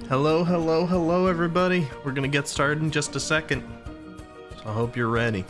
Hello everybody. We're gonna get started in just a second, so I hope you're ready.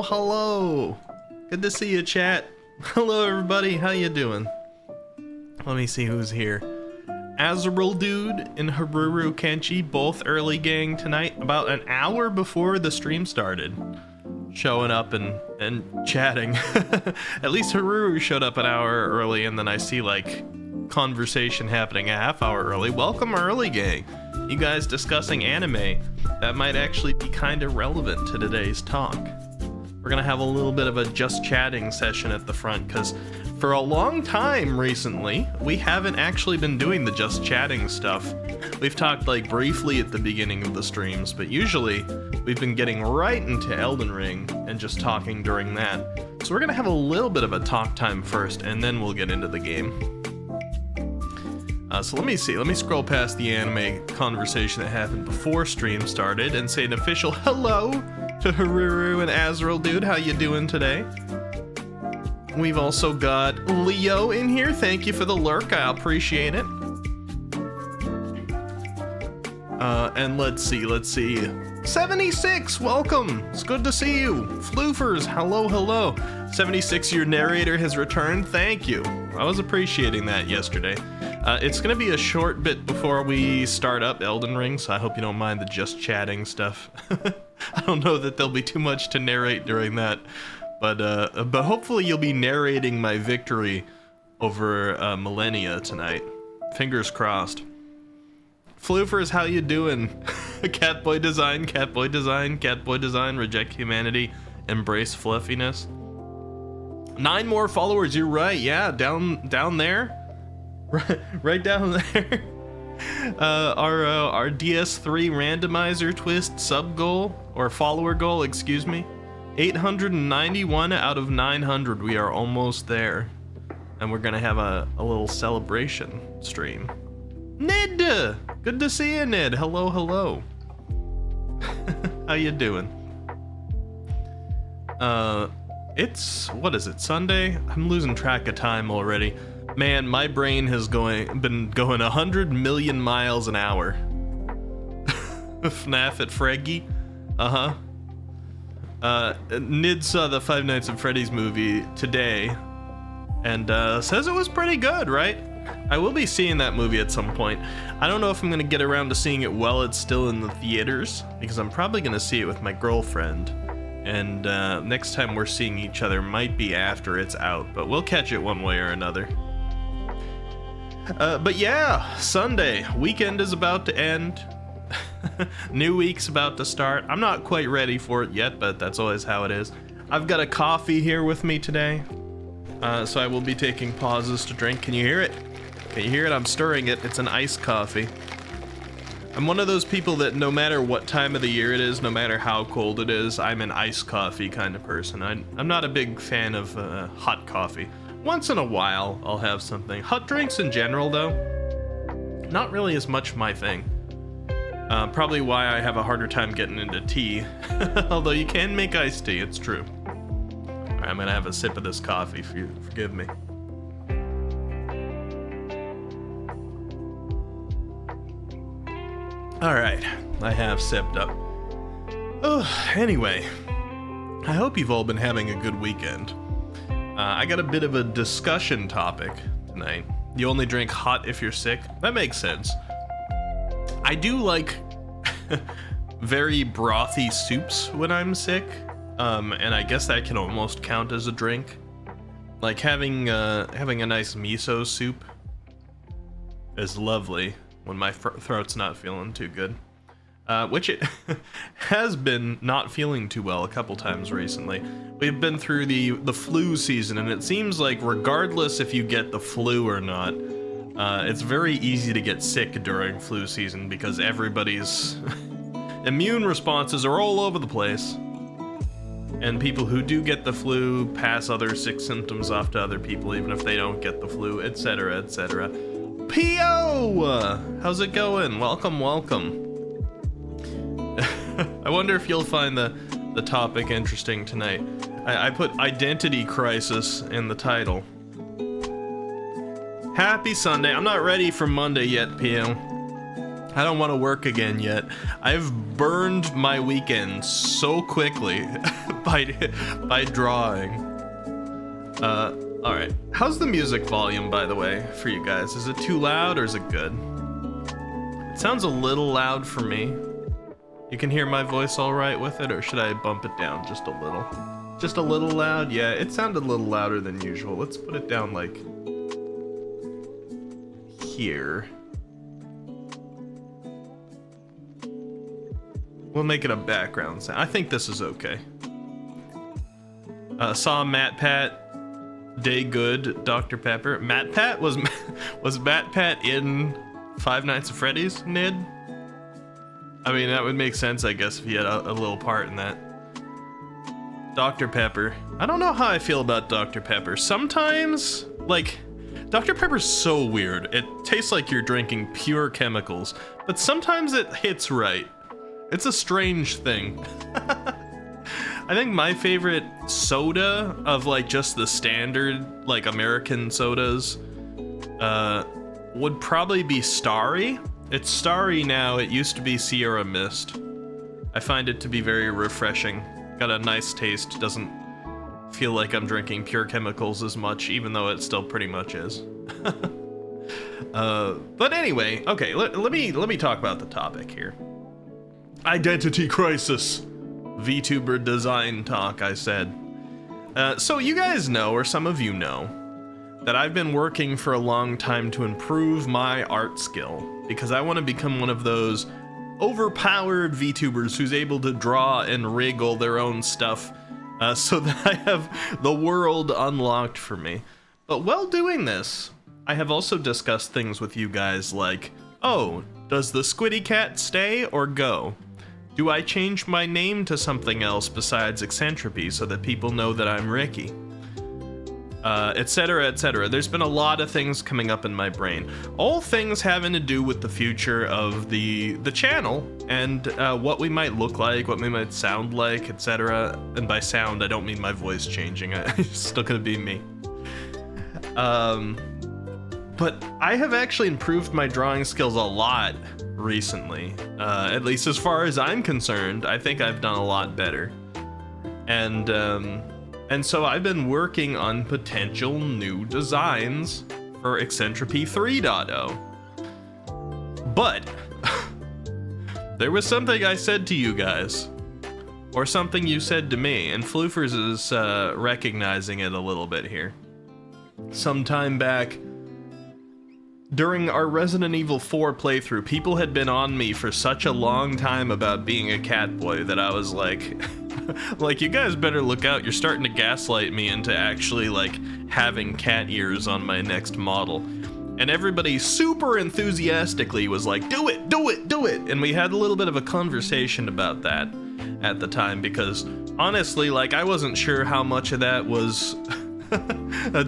Hello. Good to see you, chat. Hello, everybody. How you doing? Let me see who's here. Azrael Dude and Haruru Kenchi, both early gang tonight, about an hour before the stream started. Showing up and chatting. At least Haruru showed up an hour early, and then I see, like, conversation happening a half hour early. Welcome, early gang. You guys discussing anime. That might actually be kind of relevant to today's talk. We're gonna have a little bit of a just chatting session at the front, because for a long time recently, we haven't actually been doing the just chatting stuff. We've talked like briefly at the beginning of the streams, but usually we've been getting right into Elden Ring and just talking during that. So we're gonna have a little bit of a talk time first, and then we'll get into the game. So let me scroll past the anime conversation that happened before stream started and say an official hello to Haruru and Azrael Dude. How you doing today? We've also got Leo in here. Thank you for the lurk. I appreciate it. And let's see. 76, welcome. It's good to see you. Floofers, hello. 76, your narrator has returned. Thank you. I was appreciating that yesterday. It's gonna be a short bit before we start up Elden Ring, so I hope you don't mind the just chatting stuff. I don't know that there'll be too much to narrate during that, but hopefully you'll be narrating my victory over Millennia tonight. Fingers crossed. Floofers, how you doing? Catboy design, reject humanity, embrace fluffiness. 9 more followers, you're right, yeah, down there. Right down there. Our DS3 randomizer twist sub goal, or follower goal, excuse me. 891 out of 900. We are almost there. And we're gonna have a little celebration stream. Ned! Good to see you, Ned. Hello, hello. How you doing? It's, what is it, Sunday? I'm losing track of time already. Man, my brain has been going 100 million miles an hour. FNAF at Freggy. Nid saw the Five Nights at Freddy's movie today and says it was pretty good, right? I will be seeing that movie at some point. I don't know if I'm gonna get around to seeing it while it's still in the theaters, because I'm probably gonna see it with my girlfriend. And next time we're seeing each other might be after it's out, but we'll catch it one way or another. But yeah, Sunday, weekend is about to end. New week's about to start. I'm not quite ready for it yet, but that's always how it is. I've got a coffee here with me today, so I will be taking pauses to drink. Can you hear it? Can you hear it? I'm stirring it. It's an iced coffee. I'm one of those people that no matter what time of the year it is, no matter how cold it is, I'm an iced coffee kind of person. I'm not a big fan of hot coffee. Once in a while, I'll have something. Hot drinks in general, though, not really as much my thing. Probably why I have a harder time getting into tea. Although you can make iced tea, it's true. All right, I'm gonna have a sip of this coffee, forgive me. All right, I have sipped up. Oh, anyway, I hope you've all been having a good weekend. I got a bit of a discussion topic tonight. You only drink hot if you're sick? That makes sense. I do like very brothy soups when I'm sick, and I guess that can almost count as a drink. Like having a nice miso soup is lovely when my throat's not feeling too good. Which it has been not feeling too well a couple times recently. We've been through the flu season, and it seems like regardless if you get the flu or not, it's very easy to get sick during flu season because everybody's immune responses are all over the place. And people who do get the flu pass other sick symptoms off to other people even if they don't get the flu, etc., etc. P.O. How's it going? Welcome, welcome. I wonder if you'll find the topic interesting tonight. I put identity crisis in the title. Happy Sunday. I'm not ready for Monday yet, P.O. I don't want to work again yet. I've burned my weekend so quickly by drawing. Alright. How's the music volume, by the way, for you guys? Is it too loud or is it good? It sounds a little loud for me. You can hear my voice all right with it, or should I bump it down just a little? Just a little loud? Yeah, it sounded a little louder than usual. Let's put it down like here. We'll make it a background sound. I think this is okay. Saw Matt Pat. Day good, Dr. Pepper. Matt Pat? Was Matt Pat in Five Nights at Freddy's, Nid? I mean, that would make sense, I guess, if he had a little part in that. Dr. Pepper. I don't know how I feel about Dr. Pepper. Sometimes, like, Dr. Pepper's so weird. It tastes like you're drinking pure chemicals, but sometimes it hits right. It's a strange thing. I think my favorite soda of like just the standard like American sodas would probably be Starry. It's Starry now, it used to be Sierra Mist. I find it to be very refreshing. Got a nice taste, doesn't feel like I'm drinking pure chemicals as much, even though it still pretty much is. But anyway, okay, let me talk about the topic here. Identity crisis. VTuber design talk, I said. So you guys know, or some of you know, that I've been working for a long time to improve my art skill, because I want to become one of those overpowered VTubers who's able to draw and rig all their own stuff, so that I have the world unlocked for me. But while doing this, I have also discussed things with you guys like, Oh, does the Squiddy Cat stay or go? Do I change my name to something else besides Eccentropy so that people know that I'm Ricky? Etc, etc. There's been a lot of things coming up in my brain. All things having to do with the future of the channel and what we might look like, what we might sound like, etc. And by sound, I don't mean my voice changing. It's still gonna be me. But I have actually improved my drawing skills a lot recently. At least as far as I'm concerned, I think I've done a lot better. And so I've been working on potential new designs for Eccentropy 3.0. But there was something I said to you guys, or something you said to me, and Floofers is recognizing it a little bit here. Sometime back, during our Resident Evil 4 playthrough, people had been on me for such a long time about being a cat boy that I was like, like, you guys better look out, you're starting to gaslight me into actually, like, having cat ears on my next model. And everybody super enthusiastically was like, do it, do it, do it! And we had a little bit of a conversation about that at the time, because honestly, like, I wasn't sure how much of that was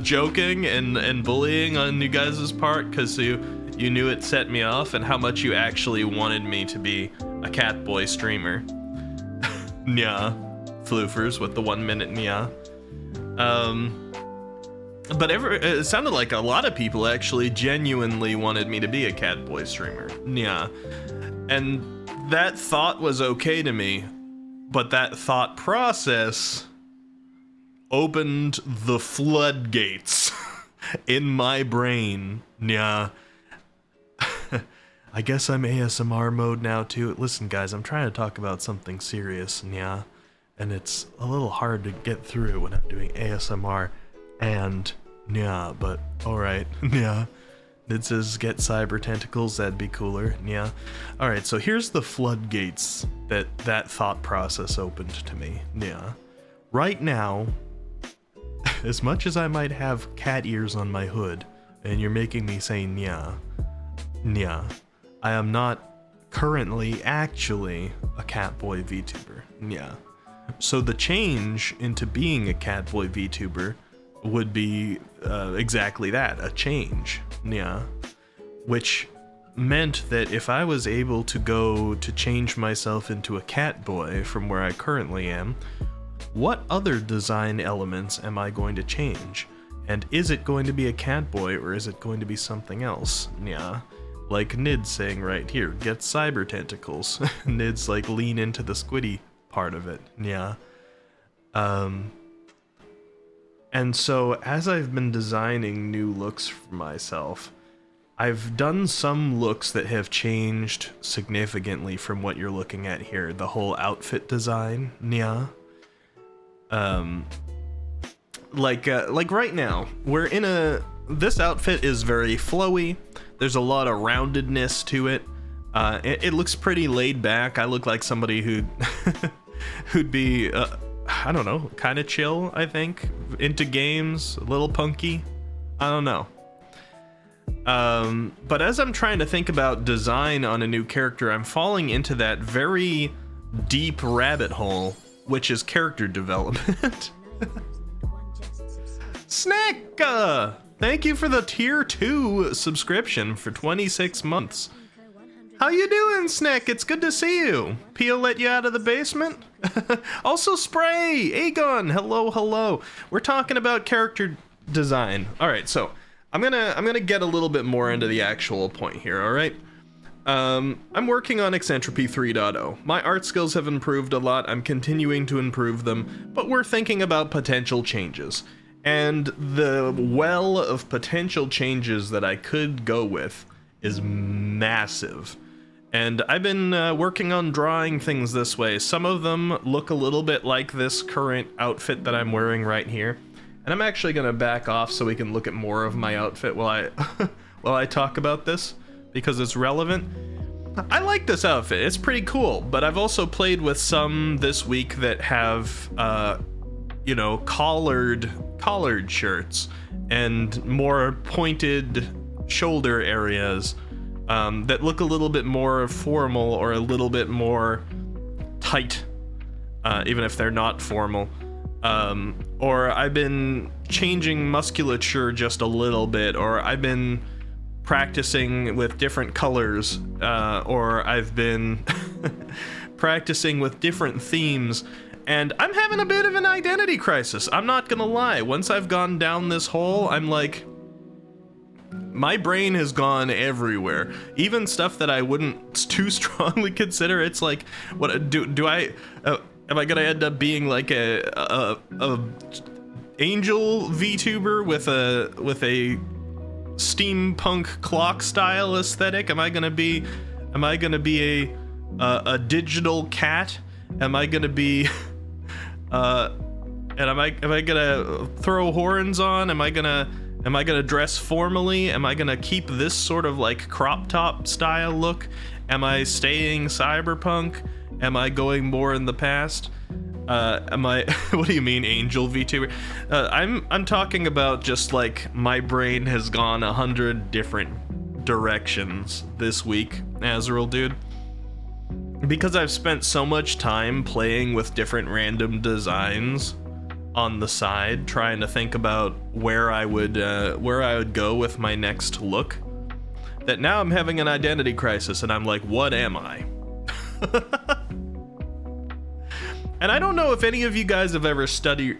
joking and bullying on you guys' part, because you knew it set me off, and how much you actually wanted me to be a Catboy streamer. Nya. Floofers with the 1 minute nya. But it sounded like a lot of people actually genuinely wanted me to be a Catboy streamer. Nya. And that thought was okay to me, but that thought process opened the floodgates in my brain. Yeah. I guess I'm ASMR mode now too. Listen guys, I'm trying to talk about something serious, yeah, and it's a little hard to get through when I'm doing ASMR and yeah, but alright, yeah. It says get cyber tentacles, that'd be cooler, yeah. Alright, so here's the floodgates that thought process opened to me, yeah. Right now, as much as I might have cat ears on my hood, and you're making me say nya, I am not currently actually a Catboy VTuber, nya. So the change into being a Catboy VTuber would be exactly that, a change, nya. Which meant that if I was able to go to change myself into a Catboy from where I currently am, what other design elements am I going to change? And is it going to be a Catboy or is it going to be something else? Yeah. Like Nid's saying right here, get cyber tentacles. Nid's like lean into the squiddy part of it. Yeah. And so as I've been designing new looks for myself, I've done some looks that have changed significantly from what you're looking at here. The whole outfit design. Yeah. Like right now, we're in this outfit is very flowy. There's a lot of roundedness to it. It looks pretty laid back. I look like somebody who'd be, I don't know, kind of chill, I think. Into games, a little punky. I don't know. But as I'm trying to think about design on a new character, I'm falling into that very deep rabbit hole, which is character development. Snack! Thank you for the tier 2 subscription for 26 months. How you doing, Snack? It's good to see you. Peel let you out of the basement? Also Spray! Aegon! Hello, hello. We're talking about character design. Alright, so I'm gonna get a little bit more into the actual point here, alright? I'm working on Eccentropy 3.0. My art skills have improved a lot, I'm continuing to improve them, but we're thinking about potential changes. And the well of potential changes that I could go with is massive. And I've been working on drawing things this way. Some of them look a little bit like this current outfit that I'm wearing right here. And I'm actually gonna back off so we can look at more of my outfit while I talk about this, because it's relevant. I like this outfit, it's pretty cool, but I've also played with some this week that have, you know, collared shirts and more pointed shoulder areas that look a little bit more formal or a little bit more tight, even if they're not formal. Or I've been changing musculature just a little bit, or I've been practicing with different colors, or I've been practicing with different themes, and I'm having a bit of an identity crisis. I'm not gonna lie. Once I've gone down this hole, I'm like, my brain has gone everywhere. Even stuff that I wouldn't too strongly consider. It's like, what do I? Am I gonna end up being like a angel VTuber with a steampunk clock style aesthetic? Am I gonna be a digital cat? Am I gonna be and am I gonna throw horns on? Am I gonna dress formally? Am I gonna keep this sort of like crop top style look? Am I staying cyberpunk? Am I going more in the past? What do you mean, angel VTuber? I'm talking about just like my brain has gone 100 different directions this week, Azrael dude. Because I've spent so much time playing with different random designs on the side, trying to think about where I would go with my next look, that now I'm having an identity crisis, and I'm like, what am I? And I don't know if any of you guys have ever studied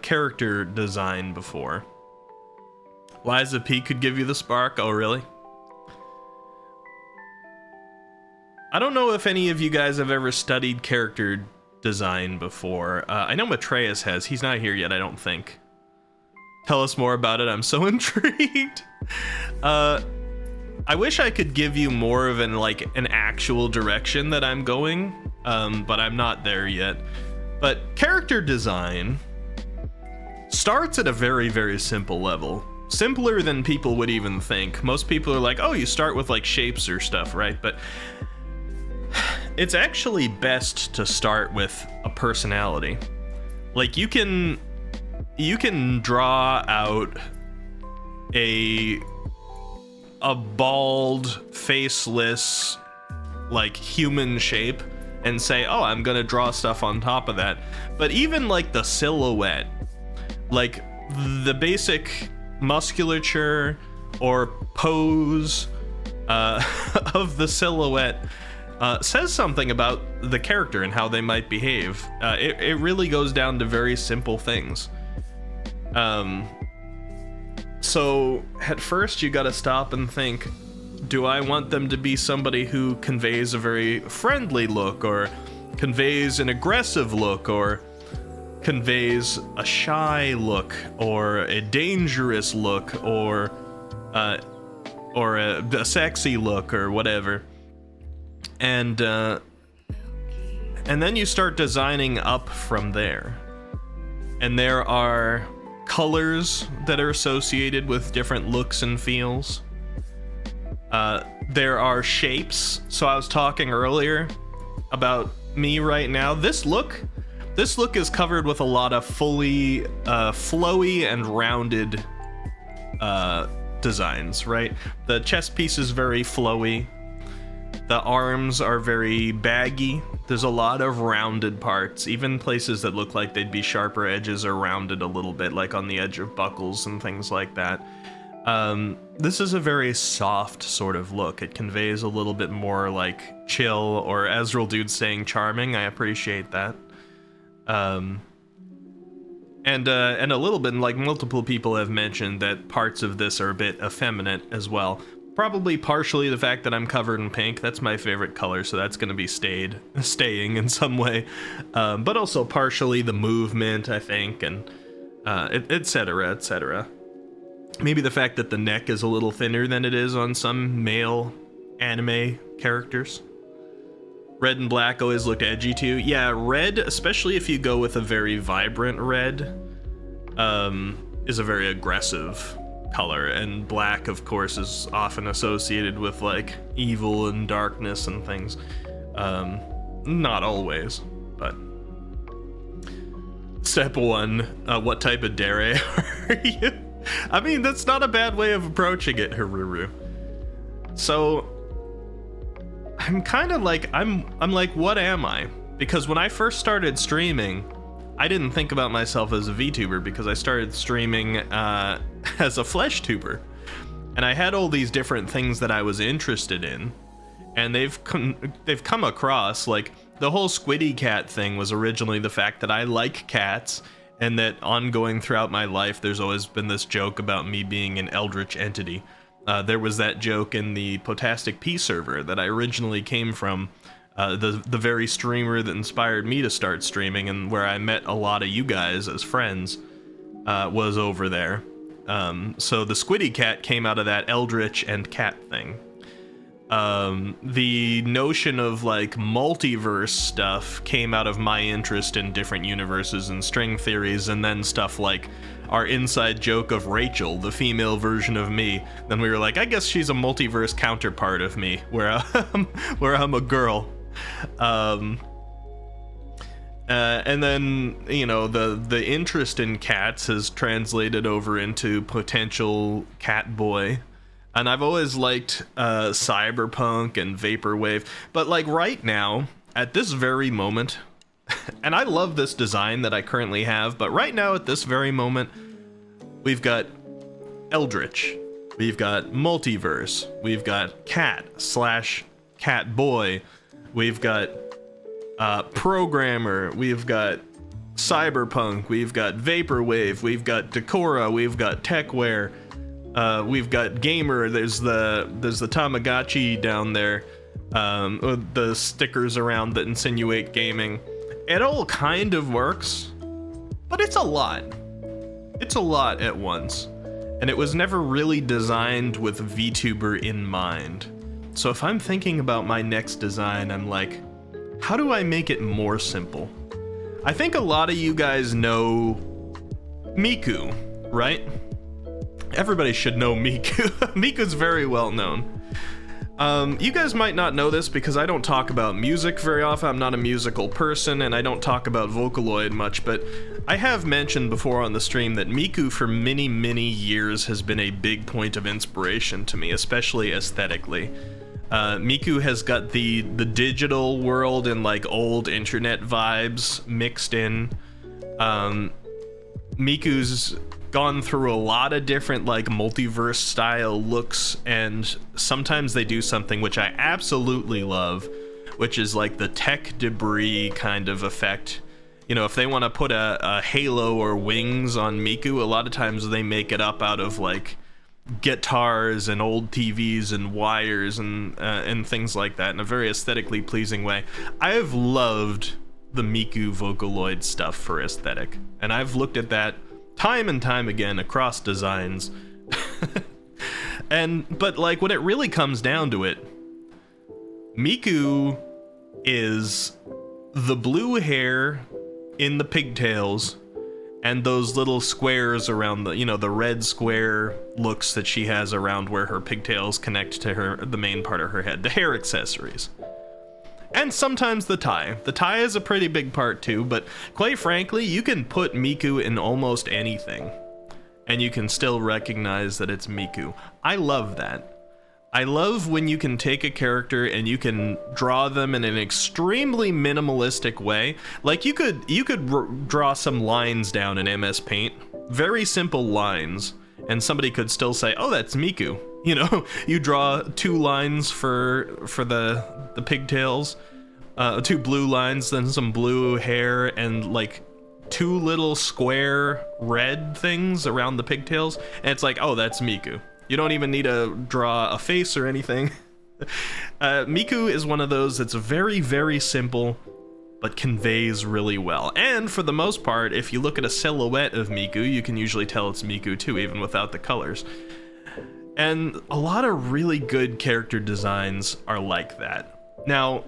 character design before. Liza P could give you the spark. Oh, really? I don't know if any of you guys have ever studied character design before. I know Matreus has. He's not here yet, I don't think. Tell us more about it. I'm so intrigued. I wish I could give you more of an actual direction that I'm going, but I'm not there yet. But character design starts at a very, very simple level. Simpler than people would even think. Most people are like, oh, you start with like shapes or stuff, right? But it's actually best to start with a personality. Like you can draw out a bald, faceless, like human shape and say, oh, I'm gonna draw stuff on top of that. But even like the silhouette, like the basic musculature or pose of the silhouette says something about the character and how they might behave. It really goes down to very simple things. So at first you gotta stop and think, do I want them to be somebody who conveys a very friendly look, or conveys an aggressive look, or conveys a shy look, or a dangerous look, or a sexy look, or whatever? And then you start designing up from there. And there are colors that are associated with different looks and feels. There are shapes. So I was talking earlier about me right now. This look is covered with a lot of fully flowy and rounded designs, right? The chest piece is very flowy. The arms are very baggy. There's a lot of rounded parts. Even places that look like they'd be sharper edges are rounded a little bit, like on the edge of buckles and things like that. This is a very soft sort of look. It conveys a little bit more like chill, or Azrael dude saying charming. I appreciate that. And a little bit, like multiple people have mentioned, that parts of this are a bit effeminate as well. Probably partially the fact that I'm covered in pink. That's my favorite color, so that's going to be staying in some way. But also partially the movement, I think, and etc., etc. Maybe the fact that the neck is a little thinner than it is on some male anime characters. Red and black always look edgy too. Yeah, red, especially if you go with a very vibrant red, is a very aggressive color, and black, of course, is often associated with like evil and darkness and things. Not always, but step one, what type of dere are you? I mean, that's not a bad way of approaching it, Haruru. So I'm kind of like, I'm like, what am I? Because when I first started streaming, I didn't think about myself as a VTuber because I started streaming as a flesh tuber. And I had all these different things that I was interested in. And they've come across, like, the whole Squiddy Cat thing was originally the fact that I like cats, and that ongoing throughout my life, there's always been this joke about me being an eldritch entity. There was that joke in the Potastic P server that I originally came from, the very streamer that inspired me to start streaming, and where I met a lot of you guys as friends, was over there. So the Squiddy Cat came out of that eldritch and cat thing. The notion of like multiverse stuff came out of my interest in different universes and string theories, and then stuff like our inside joke of Rachel, the female version of me. Then we were like, I guess she's a multiverse counterpart of me, where I'm a girl. And then, you know, the interest in cats has translated over into potential cat boy. And I've always liked cyberpunk and vaporwave, but like right now, at this very moment, and I love this design that I currently have, but right now at this very moment, we've got Eldritch, we've got Multiverse, we've got cat/cat boy, we've got Programmer, we've got Cyberpunk, we've got Vaporwave, we've got Decora, we've got Techwear. We've got Gamer, there's the Tamagotchi down there, with the stickers around that insinuate gaming. It all kind of works, but it's a lot. It's a lot at once, and it was never really designed with VTuber in mind. So if I'm thinking about my next design, I'm like, how do I make it more simple? I think a lot of you guys know Miku, right? Everybody should know Miku. Miku's very well known. You guys might not know this because I don't talk about music very often. I'm not a musical person, and I don't talk about Vocaloid much, but I have mentioned before on the stream that Miku for many, many years has been a big point of inspiration to me, especially aesthetically. Miku has got the digital world and like old internet vibes mixed in. Miku's gone through a lot of different like multiverse style looks, and sometimes they do something which I absolutely love, which is like the tech debris kind of effect. You know, if they want to put a halo or wings on Miku, a lot of times they make it up out of like guitars and old TVs and wires and things like that in a very aesthetically pleasing way. I have loved the Miku Vocaloid stuff for aesthetic, and I've looked at that time and time again across designs. But like when it really comes down to it, Miku is the blue hair in the pigtails and those little squares around the, you know, the red square looks that she has around where her pigtails connect to the main part of her head, the hair accessories. And sometimes the tie. The tie is a pretty big part too, but quite frankly, you can put Miku in almost anything, and you can still recognize that it's Miku. I love that. I love when you can take a character and you can draw them in an extremely minimalistic way. Like you could draw some lines down in MS Paint, very simple lines, and somebody could still say, "Oh, that's Miku." You know, you draw 2 lines for the pigtails, 2 blue lines, then some blue hair, and like 2 little square red things around the pigtails, and it's like, oh, that's Miku. You don't even need to draw a face or anything. Miku is one of those that's very, very simple, but conveys really well. And for the most part, if you look at a silhouette of Miku, you can usually tell it's Miku too, even without the colors. And a lot of really good character designs are like that. Now,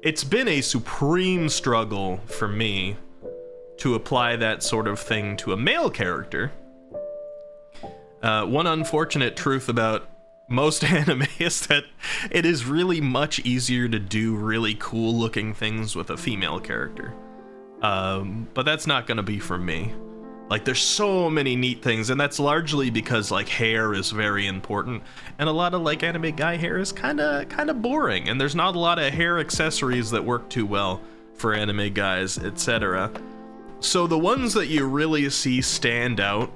it's been a supreme struggle for me to apply that sort of thing to a male character. One unfortunate truth about most anime is that it is really much easier to do really cool looking things with a female character. But that's not gonna be for me. Like, there's so many neat things, and that's largely because, like, hair is very important, and a lot of, like, anime guy hair is kind of boring, and there's not a lot of hair accessories that work too well for anime guys, etc. So the ones that you really see stand out,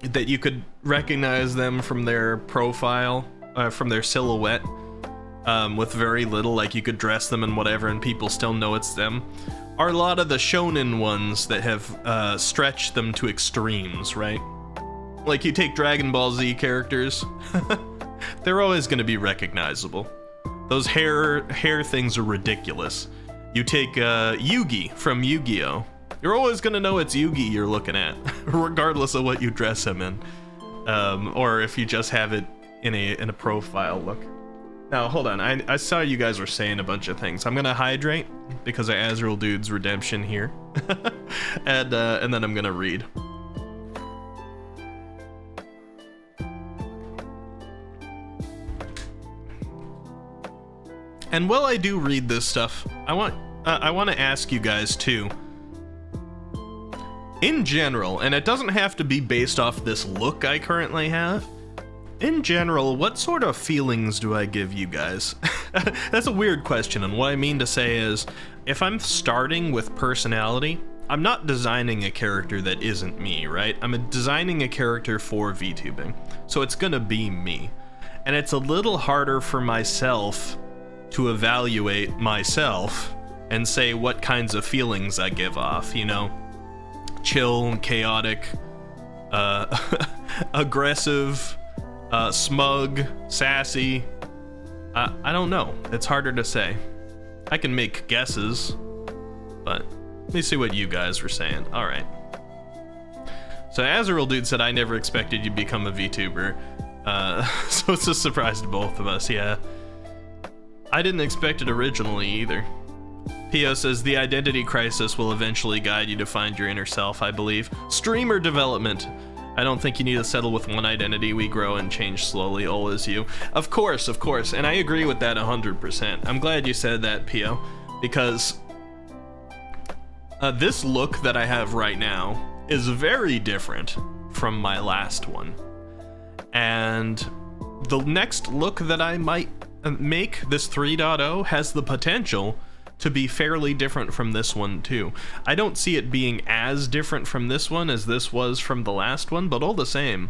that you could recognize them from their profile, from their silhouette, with very little, like you could dress them in whatever and people still know it's them, are a lot of the shonen ones that have stretched them to extremes, right? Like, you take Dragon Ball Z characters, they're always going to be recognizable. Those hair things are ridiculous. You take Yugi from Yu-Gi-Oh! You're always going to know it's Yugi you're looking at, regardless of what you dress him in, or if you just have it in a profile look. Now, hold on, I saw you guys were saying a bunch of things. I'm gonna hydrate because of Azrael Dude's redemption here. and then I'm gonna read. And while I do read this stuff, I want to ask you guys too. In general, and it doesn't have to be based off this look I currently have, in general, what sort of feelings do I give you guys? That's a weird question, and what I mean to say is, if I'm starting with personality, I'm not designing a character that isn't me, right? I'm designing a character for VTubing, so it's gonna be me. And it's a little harder for myself to evaluate myself and say what kinds of feelings I give off, you know? Chill, chaotic, aggressive, smug, sassy. I don't know. It's harder to say. I can make guesses, but let me see what you guys were saying. All right. So Azrael Dude said, I never expected you to become a VTuber. So it's a surprise to both of us, yeah. I didn't expect it originally either. Pio says, the identity crisis will eventually guide you to find your inner self, I believe. Streamer development. I don't think you need to settle with one identity. We grow and change slowly, all is you. Of course, and I agree with that 100%. I'm glad you said that, Pio, because this look that I have right now is very different from my last one. And the next look that I might make, this 3.0, has the potential to be fairly different from this one too. I don't see it being as different from this one as this was from the last one, but all the same,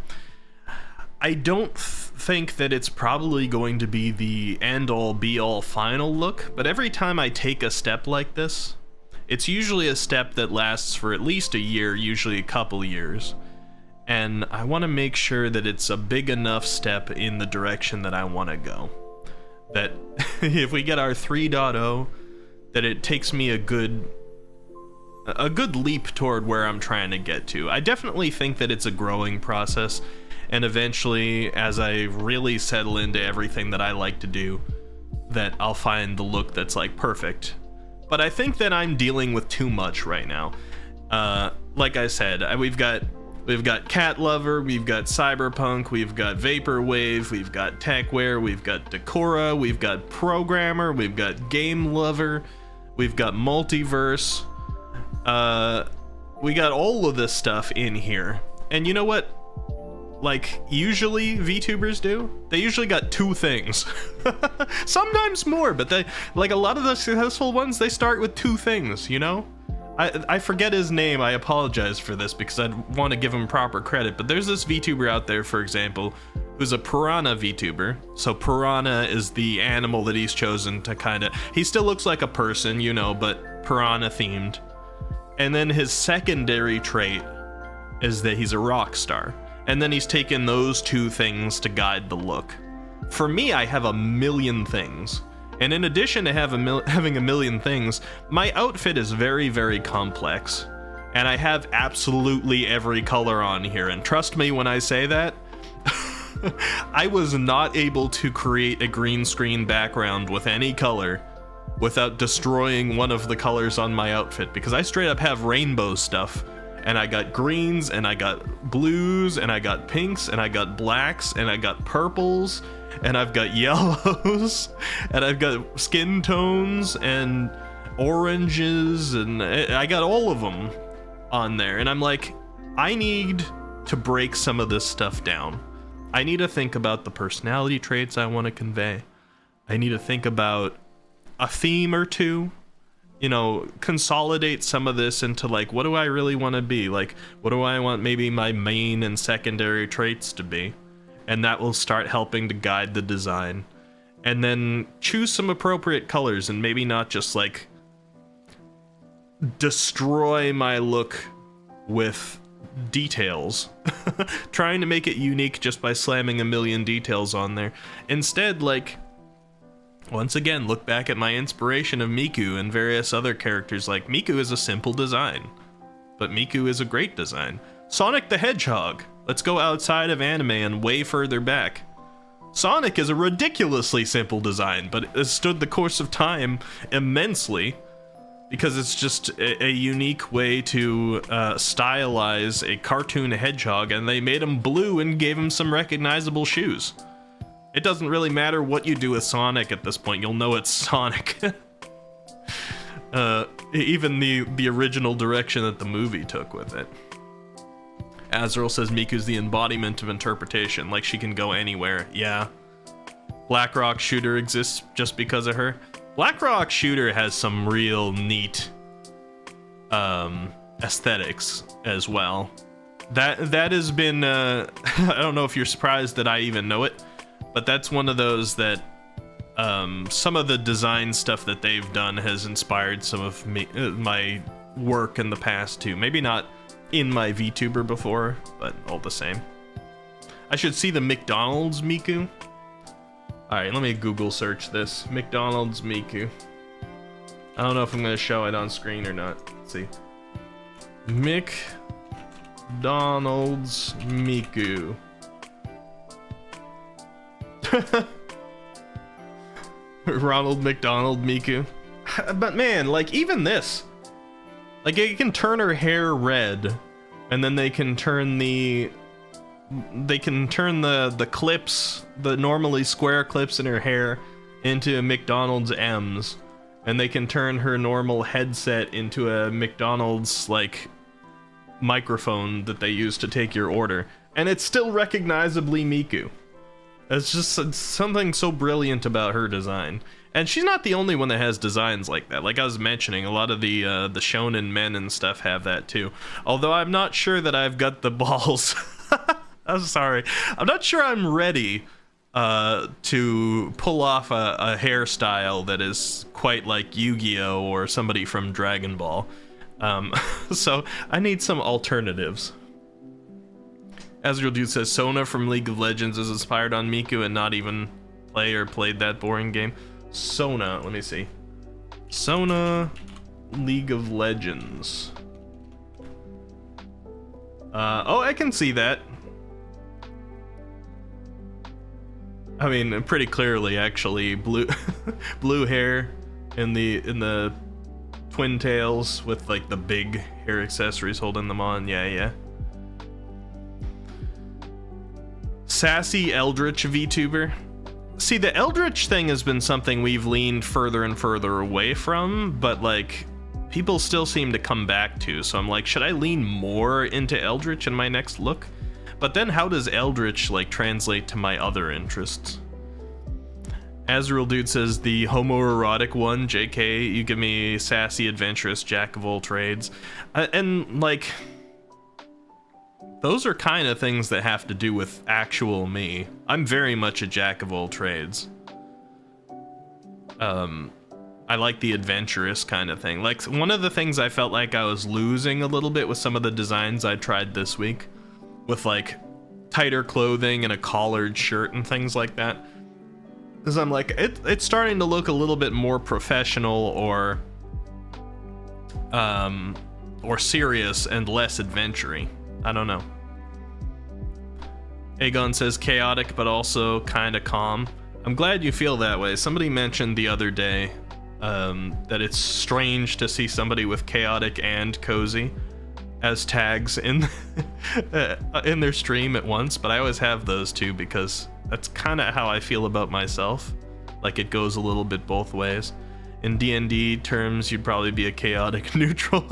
I don't think that it's probably going to be the end-all be-all final look, but every time I take a step like this, it's usually a step that lasts for at least a year, usually a couple years. And I want to make sure that it's a big enough step in the direction that I want to go. That if we get our 3.0, that it takes me a good leap toward where I'm trying to get to. I definitely think that it's a growing process, and eventually, as I really settle into everything that I like to do, that I'll find the look that's like perfect. But I think that I'm dealing with too much right now. Like I said, we've got Cat Lover, we've got Cyberpunk, we've got Vaporwave, we've got Techwear, we've got Decora, we've got Programmer, we've got Game Lover, we've got Multiverse. We got all of this stuff in here. And you know what? Like, usually VTubers do? They usually got 2 things. Sometimes more, but they, like a lot of the successful ones, they start with 2 things, you know? I forget his name, I apologize for this because I'd want to give him proper credit, but there's this VTuber out there, for example, who's a piranha VTuber. So piranha is the animal that he's chosen to kind of, he still looks like a person, you know, but piranha themed. And then his secondary trait is that he's a rock star. And then he's taken those 2 things to guide the look. For me, I have a million things. And in addition to having a million things, my outfit is very, very complex. And I have absolutely every color on here. And trust me when I say that, I was not able to create a green screen background with any color without destroying one of the colors on my outfit, because I straight up have rainbow stuff. And I got greens, and I got blues, and I got pinks, and I got blacks, and I got purples, and I've got yellows, and I've got skin tones, and oranges, and I got all of them. on there, and I'm like, I need to break some of this stuff down. I need to think about the personality traits I want to convey. I need to think about a theme or two, you know, consolidate some of this into like, what do I really want to be? Like, what do I want maybe my main and secondary traits to be? And that will start helping to guide the design. And then choose some appropriate colors and maybe not just like destroy my look with details. Trying to make it unique just by slamming a million details on there. Instead, like, once again, look back at my inspiration of Miku and various other characters. Like, Miku is a simple design, but Miku is a great design. Sonic the Hedgehog. Let's go outside of anime and way further back. Sonic is a ridiculously simple design, but it has stood the course of time immensely because it's just a unique way to stylize a cartoon hedgehog, and they made him blue and gave him some recognizable shoes. It doesn't really matter what you do with Sonic at this point, you'll know it's Sonic. Even the original direction that the movie took with it. Azrael says Miku's the embodiment of interpretation, like she can go anywhere. Yeah. Blackrock Shooter exists just because of her. Blackrock Shooter has some real neat aesthetics as well. That has been I don't know if you're surprised that I even know it, but that's one of those that some of the design stuff that they've done has inspired some of my work in the past too. Maybe not in my VTuber before, but all the same. I should see the McDonald's Miku. Alright, let me Google search this. McDonald's Miku. I don't know if I'm going to show it on screen or not. Let's see. McDonald's Miku. Ronald McDonald Miku. But man, like, even this. Like, it can turn her hair red, and then they can turn the clips, the normally square clips in her hair, into McDonald's M's, and they can turn her normal headset into a McDonald's like microphone that they use to take your order, and it's still recognizably Miku. It's just something so brilliant about her design. And she's not the only one that has designs like that. Like I was mentioning, a lot of the shonen men and stuff have that too. Although I'm not sure that I've got the balls. I'm sorry. I'm not sure I'm ready to pull off a hairstyle that is quite like Yu-Gi-Oh! Or somebody from Dragon Ball. So I need some alternatives. Azrael Dude says Sona from League of Legends is inspired on Miku and not even played that boring game. Sona, let me see. Sona, League of Legends. Oh, I can see that. I mean, pretty clearly, actually. Blue, blue hair in the twin tails with like the big hair accessories holding them on. Yeah. Sassy Eldritch VTuber. See, the Eldritch thing has been something we've leaned further and further away from, but like people still seem to come back to, so I'm like, should I lean more into Eldritch in my next look? But then how does Eldritch like translate to my other interests? Azrael Dude says the homoerotic one, JK, you give me sassy, adventurous, jack of all trades. And like, those are kind of things that have to do with actual me. I'm very much a jack of all trades. I like the adventurous kind of thing. Like, one of the things I felt like I was losing a little bit with some of the designs I tried this week, with like tighter clothing and a collared shirt and things like that, is I'm like, it's starting to look a little bit more professional or serious and less adventure-y. I don't know. Aegon says chaotic, but also kind of calm. I'm glad you feel that way. Somebody mentioned the other day that it's strange to see somebody with chaotic and cozy as tags in their stream at once, but I always have those two because that's kind of how I feel about myself. Like, it goes a little bit both ways. In D&D terms, you'd probably be a chaotic neutral.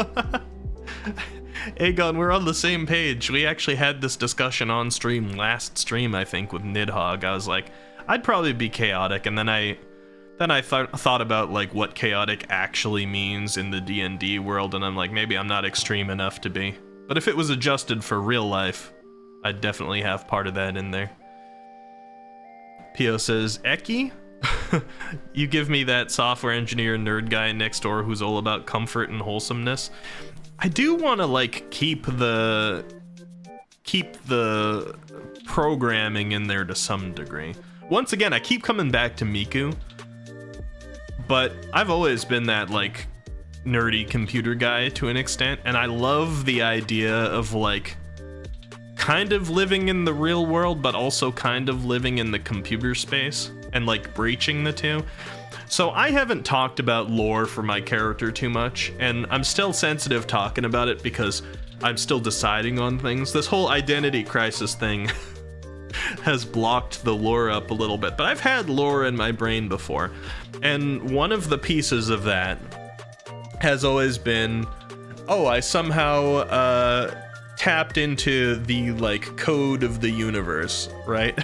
Aegon, we're on the same page. We actually had this discussion on stream last stream, I think, with Nidhogg. I was like, I'd probably be chaotic, and then I thought about like what chaotic actually means in the D&D world, and I'm like, maybe I'm not extreme enough to be. But if it was adjusted for real life, I'd definitely have part of that in there. Pio says, Eki? You give me that software engineer nerd guy next door who's all about comfort and wholesomeness. I do want to like keep the programming in there to some degree. Once again, I keep coming back to Miku, but I've always been that like nerdy computer guy to an extent, and I love the idea of like kind of living in the real world but also kind of living in the computer space and like breaching the two. So I haven't talked about lore for my character too much, and I'm still sensitive talking about it because I'm still deciding on things. This whole identity crisis thing has blocked the lore up a little bit, but I've had lore in my brain before, and one of the pieces of that has always been, oh, I somehow tapped into the like code of the universe, right?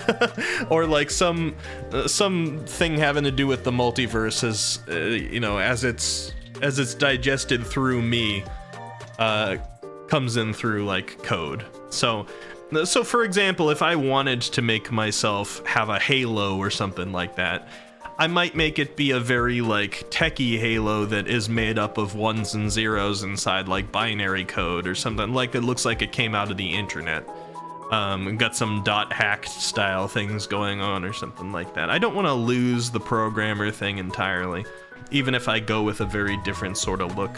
Or like some thing having to do with the multiverse as you know, as it's digested through me, comes in through like code. So for example, if I wanted to make myself have a halo or something like that, I might make it be a very like techie halo that is made up of ones and zeros inside like binary code or something like that looks like it came out of the internet. And got some .hacked style things going on or something like that. I don't want to lose the programmer thing entirely, even if I go with a very different sort of look.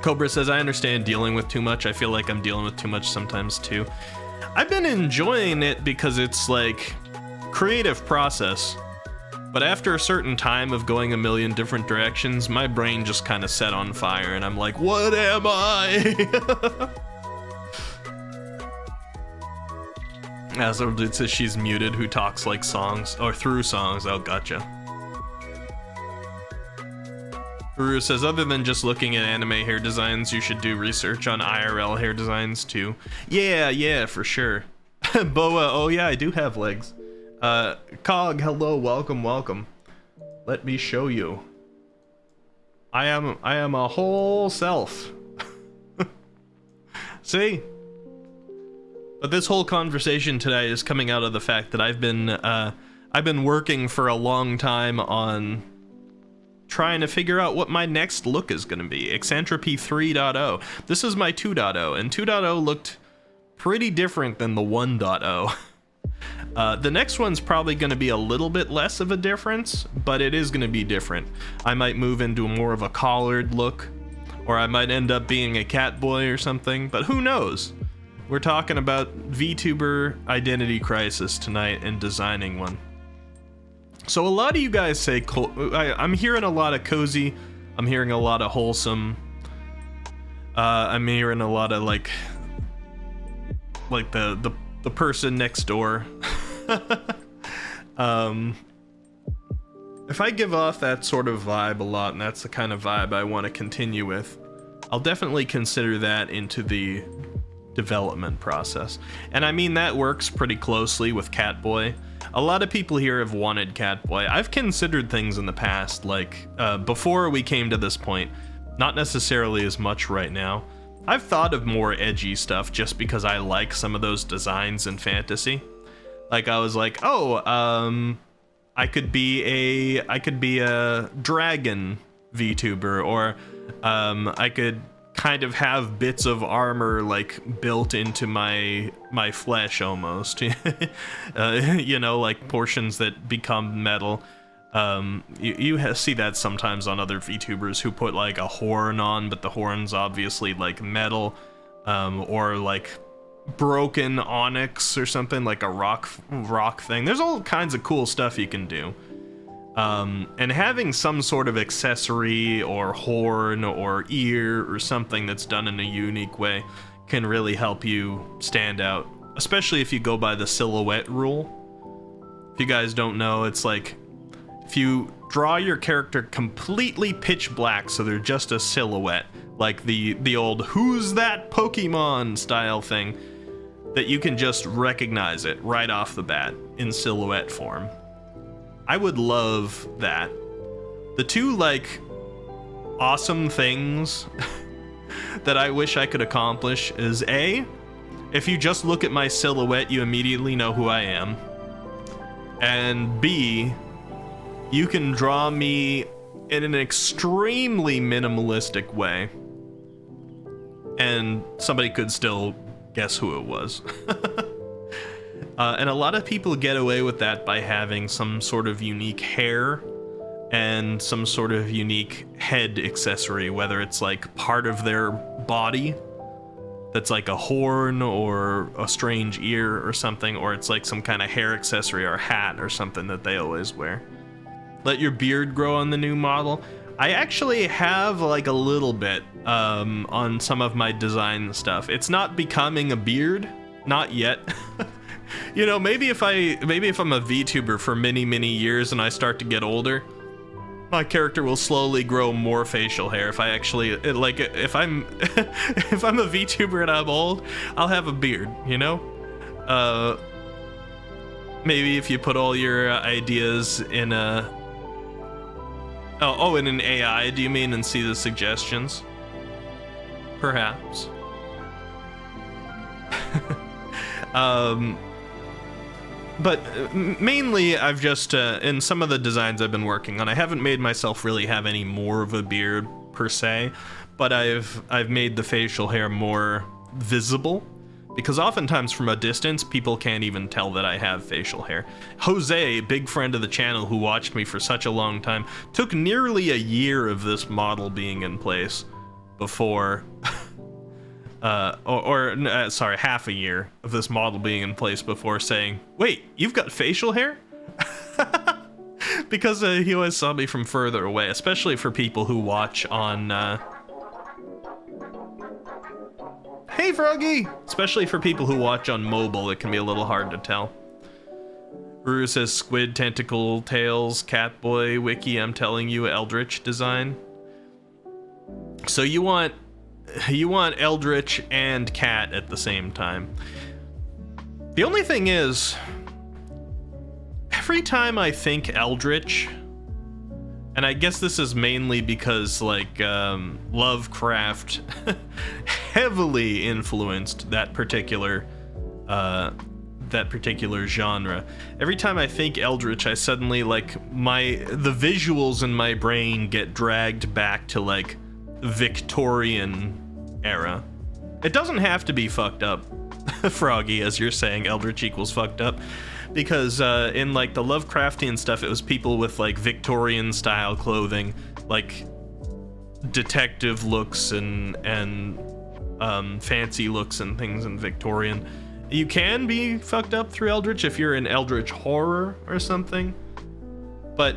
Cobra says, I understand dealing with too much. I feel like I'm dealing with too much sometimes too. I've been enjoying it because it's like creative process. But after a certain time of going a million different directions, my brain just kind of set on fire, and I'm like, what am I? Azor, it says she's muted, who talks like songs, or through songs. Oh, gotcha. Guru says, other than just looking at anime hair designs, you should do research on IRL hair designs too. Yeah, for sure. Boa, oh yeah, I do have legs. Cog, hello, welcome. Let me show you. I am a whole self. See? But this whole conversation today is coming out of the fact that I've been working for a long time on trying to figure out what my next look is going to be. Eccentropy 3.0. This is my 2.0, and 2.0 looked pretty different than the 1.0. The next one's probably going to be a little bit less of a difference, but it is going to be different. I might move into more of a collared look, or I might end up being a cat boy or something, but who knows? We're talking about VTuber identity crisis tonight and designing one. So a lot of you guys say, I'm hearing a lot of cozy, I'm hearing a lot of wholesome, I'm hearing a lot of like the person next door. If I give off that sort of vibe a lot, and that's the kind of vibe I want to continue with, I'll definitely consider that into the development process. And I mean, that works pretty closely with Catboy. A lot of people here have wanted Catboy. I've considered things in the past, like before we came to this point, not necessarily as much right now. I've thought of more edgy stuff just because I like some of those designs in fantasy. Like I was like, oh, I could be a dragon VTuber, or I could kind of have bits of armor like built into my flesh almost. You know, like portions that become metal. You see that sometimes on other VTubers who put like a horn on, but the horn's obviously like metal, or like broken onyx or something, like a rock thing. There's all kinds of cool stuff you can do. And having some sort of accessory or horn or ear or something that's done in a unique way can really help you stand out, especially if you go by the silhouette rule. If you guys don't know, it's like if you draw your character completely pitch black so they're just a silhouette, like the old "who's that Pokemon" style thing, that you can just recognize it right off the bat in silhouette form. I would love that. The two like awesome things that I wish I could accomplish is A, if you just look at my silhouette, you immediately know who I am. And B, you can draw me in an extremely minimalistic way, and somebody could still guess who it was. And a lot of people get away with that by having some sort of unique hair and some sort of unique head accessory, whether it's like part of their body that's like a horn or a strange ear or something, or it's like some kind of hair accessory or hat or something that they always wear. Let your beard grow on the new model. I actually have like a little bit on some of my design stuff. It's not becoming a beard, not yet. You know, maybe if I'm a VTuber for many years and I start to get older, my character will slowly grow more facial hair. If I actually if I'm if I'm a VTuber and I'm old, I'll have a beard, you know? Maybe if you put all your ideas in a in an AI, do you mean, and see the suggestions? Perhaps. But mainly I've just, in some of the designs I've been working on, I haven't made myself really have any more of a beard per se, but I've made the facial hair more visible, because oftentimes from a distance, people can't even tell that I have facial hair. Jose, big friend of the channel who watched me for such a long time, took nearly a year of this model being in place before... sorry, half a year of this model being in place before saying, "Wait, you've got facial hair?" Because he always saw me from further away, especially for people who watch on... Hey, Froggy! Especially for people who watch on mobile, it can be a little hard to tell. Ruru says, "Squid, tentacle, tails, Catboy, wiki, I'm telling you, Eldritch design." So you want Eldritch and Cat at the same time. The only thing is, every time I think Eldritch, and I guess this is mainly because like Lovecraft heavily influenced that particular genre. Every time I think Eldritch, I suddenly like the visuals in my brain get dragged back to like Victorian era. It doesn't have to be fucked up, Froggy, as you're saying Eldritch equals fucked up, because in like the Lovecraftian stuff, it was people with like Victorian style clothing, like detective looks and fancy looks and things in Victorian. You can be fucked up through Eldritch if you're in Eldritch horror or something, but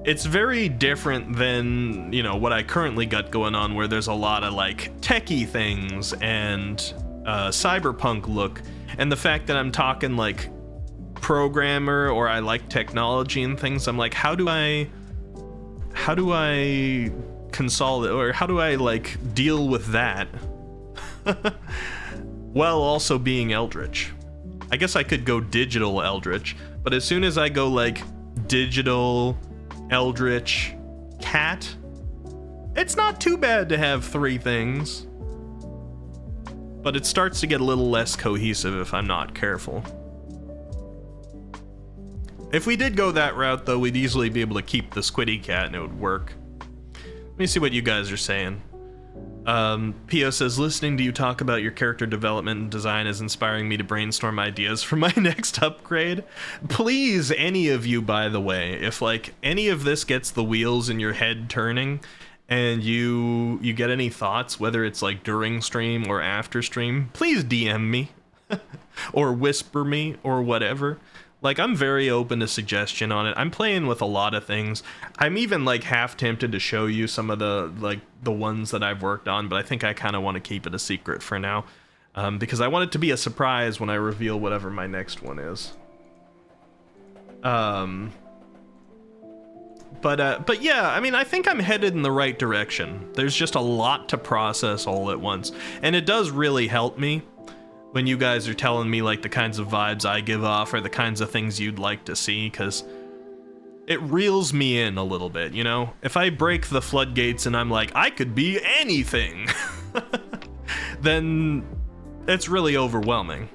it's very different than, you know, what I currently got going on, where there's a lot of like techie things and cyberpunk look, and the fact that I'm talking like programmer, or I like technology and things. I'm like, how do I consolidate, or how do I like deal with that while also being Eldritch? I guess I could go digital Eldritch, but as soon as I go like digital Eldritch Cat, it's not too bad to have three things, but it starts to get a little less cohesive if I'm not careful. If we did go that route, though, we'd easily be able to keep the Squiddy Cat and it would work. Let me see what you guys are saying. Pio says, "Listening to you talk about your character development and design is inspiring me to brainstorm ideas for my next upgrade." Please, any of you, by the way, if like any of this gets the wheels in your head turning and you get any thoughts, whether it's like during stream or after stream, please DM me or whisper me or whatever. Like, I'm very open to suggestion on it. I'm playing with a lot of things. I'm even like half tempted to show you some of the ones that I've worked on, but I think I kind of want to keep it a secret for now, because I want it to be a surprise when I reveal whatever my next one is. But yeah, I mean, I think I'm headed in the right direction. There's just a lot to process all at once, and it does really help me when you guys are telling me like the kinds of vibes I give off or the kinds of things you'd like to see, because it reels me in a little bit, you know? If I break the floodgates and I'm like, I could be anything, then it's really overwhelming.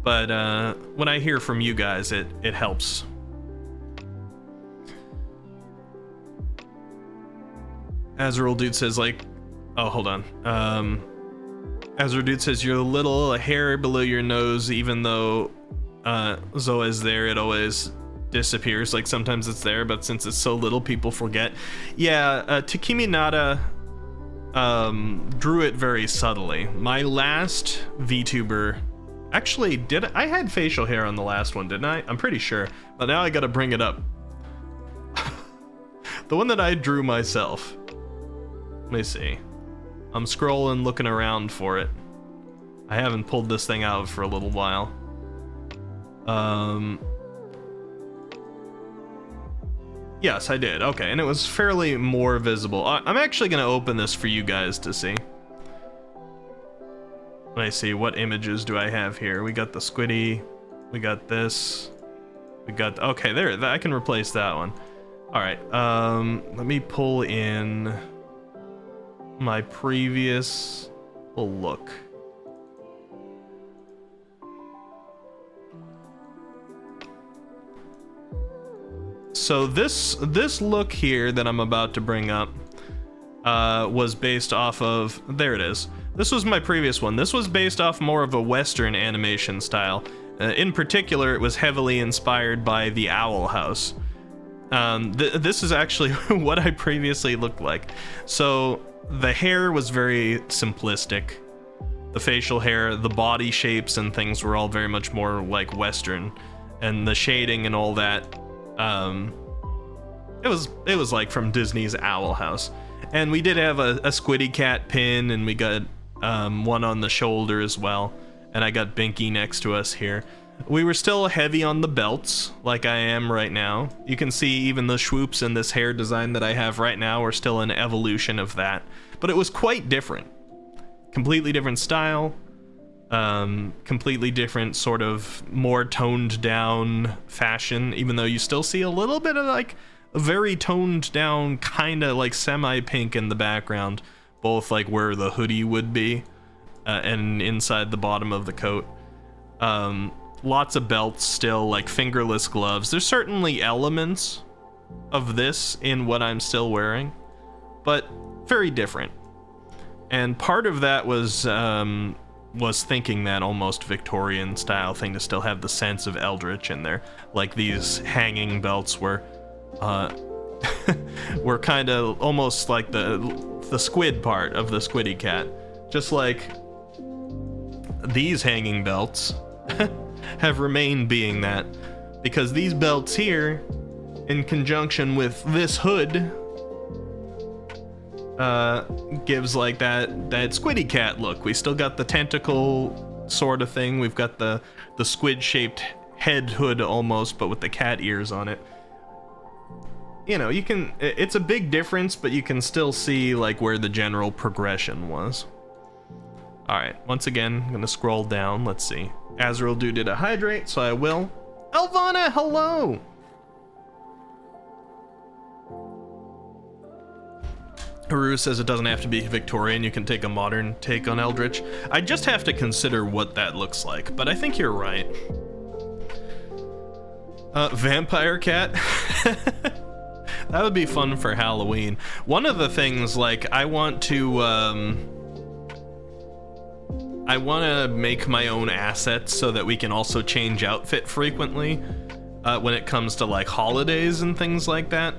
But when I hear from you guys, it helps. Azrael Dude says like, oh, hold on. Azrael Dude says you're a little hair below your nose, even though Zoa's there, it always disappears. Like sometimes it's there, but since it's so little, people forget. Yeah, Takimi Nada drew it very subtly. My last VTuber, actually, I had facial hair on the last one, didn't I? I'm pretty sure, but now I gotta bring it up. The one that I drew myself. Let me see. I'm scrolling, looking around for it. I haven't pulled this thing out for a little while. Yes, I did. Okay, and it was fairly more visible. I'm actually going to open this for you guys to see. Let me see, what images do I have here? We got the squiddy. We got this. We got... Okay, there. I can replace that one. All right. Let me pull in my previous look. So this look here that I'm about to bring up was based off of, there it is. This was my previous one. This was based off more of a Western animation style. In particular, it was heavily inspired by the Owl House. This is actually what I previously looked like. So the hair was very simplistic. The facial hair, the body shapes and things were all very much more like Western, and the shading and all that. It was like from Disney's Owl House. And we did have a Squiddy Cat pin, and we got one on the shoulder as well. And I got Binky next to us here. We were still heavy on the belts, like I am right now. You can see even the swoops and this hair design that I have right now are still an evolution of that. But it was quite different. Completely different style. Completely different sort of more toned down fashion, even though you still see a little bit of like a very toned down kind of like semi-pink in the background, both like where the hoodie would be and inside the bottom of the coat. Lots of belts still, like fingerless gloves. There's certainly elements of this in what I'm still wearing, but very different. And part of that was thinking that almost Victorian style thing to still have the sense of Eldritch in there. Like these hanging belts were kind of almost like the squid part of the Squiddy Cat. Just like these hanging belts have remained being that, because these belts here, in conjunction with this hood, gives like that Squiddy Cat look. We still got the tentacle sort of thing. We've got the squid shaped head hood almost, but with the cat ears on it. You know, it's a big difference, but you can still see like where the general progression was. All right, once again, I'm gonna scroll down. Let's see. Azrael Dude did a hydrate, so I will. Elvana, hello. Haru says it doesn't have to be Victorian, you can take a modern take on Eldritch. I just have to consider what that looks like, but I think you're right. Vampire cat? That would be fun for Halloween. One of the things, like, I want to make my own assets so that we can also change outfit frequently when it comes to like holidays and things like that.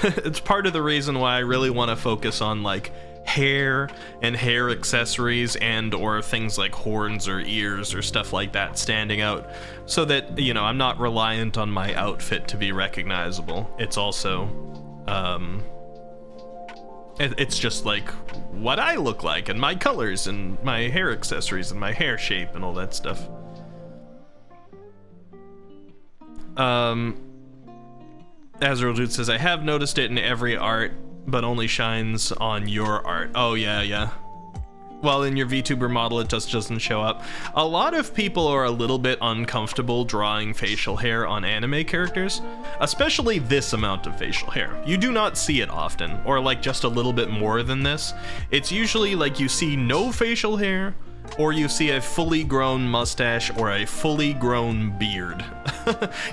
It's part of the reason why I really want to focus on like hair and hair accessories and or things like horns or ears or stuff like that standing out, so that, you know, I'm not reliant on my outfit to be recognizable. It's also it's just like what I look like and my colors and my hair accessories and my hair shape and all that stuff. Azrael Dude says, I have noticed it in every art, but only shines on your art. Oh, yeah. Well, in your VTuber model, it just doesn't show up. A lot of people are a little bit uncomfortable drawing facial hair on anime characters, especially this amount of facial hair. You do not see it often, or like just a little bit more than this. It's usually like you see no facial hair, or you see a fully grown mustache or a fully grown beard.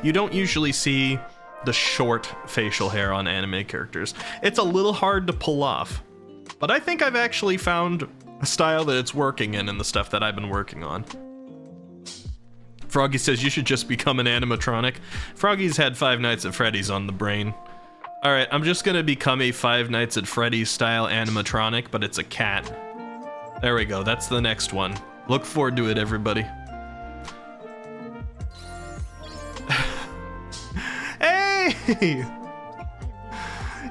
You don't usually see the short facial hair on anime characters. It's a little hard to pull off, but I think I've actually found a style that it's working in the stuff that I've been working on. Froggy says you should just become an animatronic. Froggy's had Five Nights at Freddy's on the brain. Alright, I'm just gonna become a Five Nights at Freddy's style animatronic, but it's a cat. There we go, that's the next one. Look forward to it, everybody. Hey!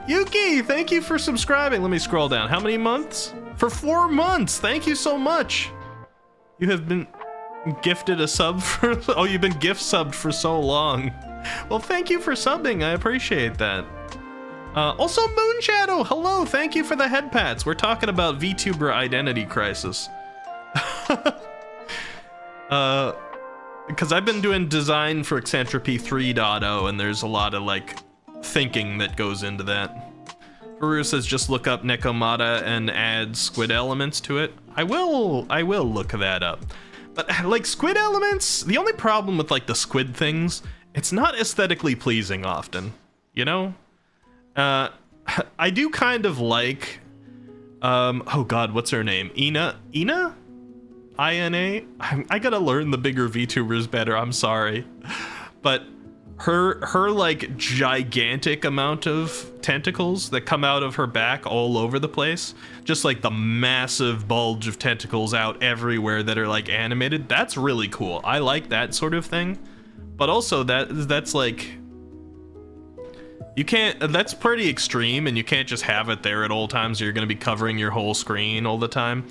Yuki, thank you for subscribing. Let me scroll down. How many months? For 4 months. Thank you so much. You have been gifted a sub for... Oh, you've been gift subbed for so long. Well, thank you for subbing. I appreciate that. Also, Moonshadow, hello. Thank you for the head pats. We're talking about VTuber identity crisis. Because I've been doing design for Eccentropy 3.0, and there's a lot of, like, thinking that goes into that. Haru says just look up Nekomata and add squid elements to it. I will look that up. But like squid elements, the only problem with like the squid things, it's not aesthetically pleasing often, you know? I do kind of like, oh god, what's her name? Ina? I-N-A? I gotta learn the bigger VTubers better, I'm sorry. But her like gigantic amount of tentacles that come out of her back all over the place, just like the massive bulge of tentacles out everywhere that are like animated, that's really cool. I like that sort of thing. But also that's like, you can't, that's pretty extreme, and you can't just have it there at all times, or you're gonna be covering your whole screen all the time.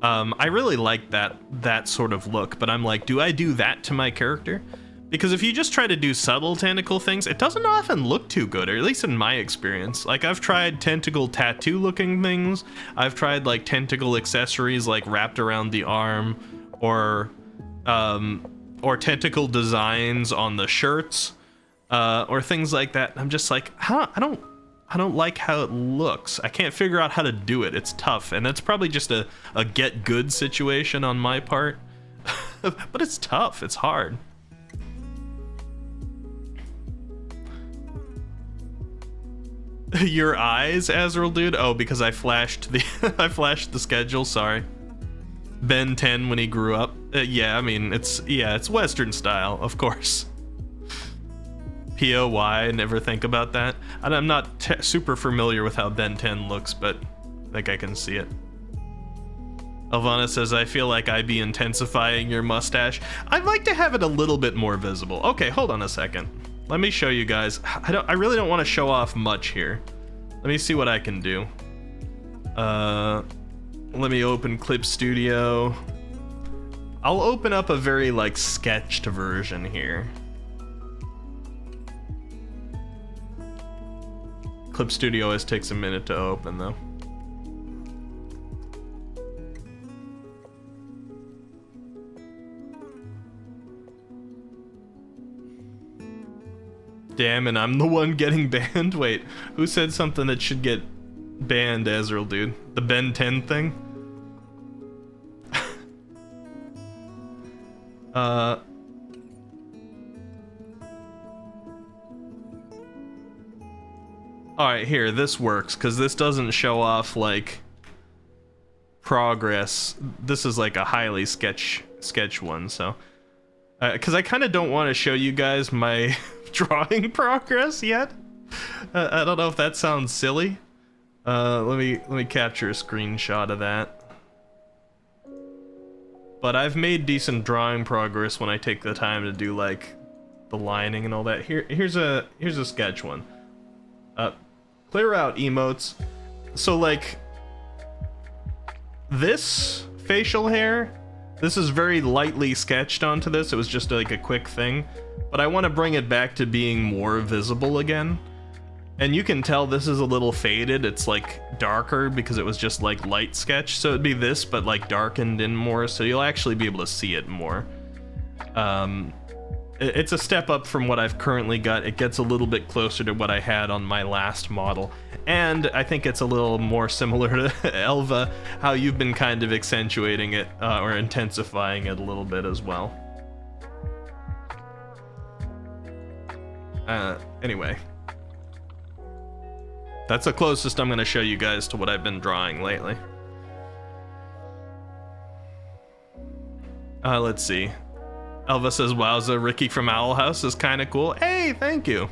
I really like that sort of look, but I'm like, do I do that to my character? Because if you just try to do subtle tentacle things, it doesn't often look too good, or at least in my experience. Like, I've tried tentacle tattoo looking things, I've tried like tentacle accessories like wrapped around the arm, or tentacle designs on the shirts, or things like that. I'm just like, I don't like how it looks. I can't figure out how to do it. It's tough, and that's probably just a get good situation on my part. But it's tough, it's hard. Your eyes, Azrael dude? Oh, because I flashed the I flashed the schedule, sorry. Ben 10 when he grew up. Yeah, I mean, it's Western style, of course. POY, never think about that. And I'm not super familiar with how Ben 10 looks, but I think I can see it. Elvana says, I feel like I'd be intensifying your mustache. I'd like to have it a little bit more visible. Okay, hold on a second. Let me show you guys. I really don't want to show off much here. Let me see what I can do. Let me open Clip Studio. I'll open up a very like sketched version here. Clip Studio always takes a minute to open though. Damn, and I'm the one getting banned? Wait, who said something that should get banned, Azrael dude? The Ben 10 thing? Alright, here, this works, because this doesn't show off, like, progress. This is, like, a highly sketch one, so... because I kind of don't want to show you guys my drawing progress yet. I don't know if that sounds silly. Let me capture a screenshot of that. But I've made decent drawing progress when I take the time to do like the lining and all that. Here's a sketch one. Clear out emotes. So like this facial hair, this is very lightly sketched onto this. It was just like a quick thing, but I want to bring it back to being more visible again. And you can tell this is a little faded. It's like darker because it was just like light sketch. So it'd be this, but like darkened in more. So you'll actually be able to see it more. It's a step up from what I've currently got. It gets a little bit closer to what I had on my last model. And I think it's a little more similar to Elva, how you've been kind of accentuating it or intensifying it a little bit as well. Anyway. That's the closest I'm going to show you guys to what I've been drawing lately. Let's see. Elva says, wowza, Ricky from Owl House is kind of cool. Hey, thank you.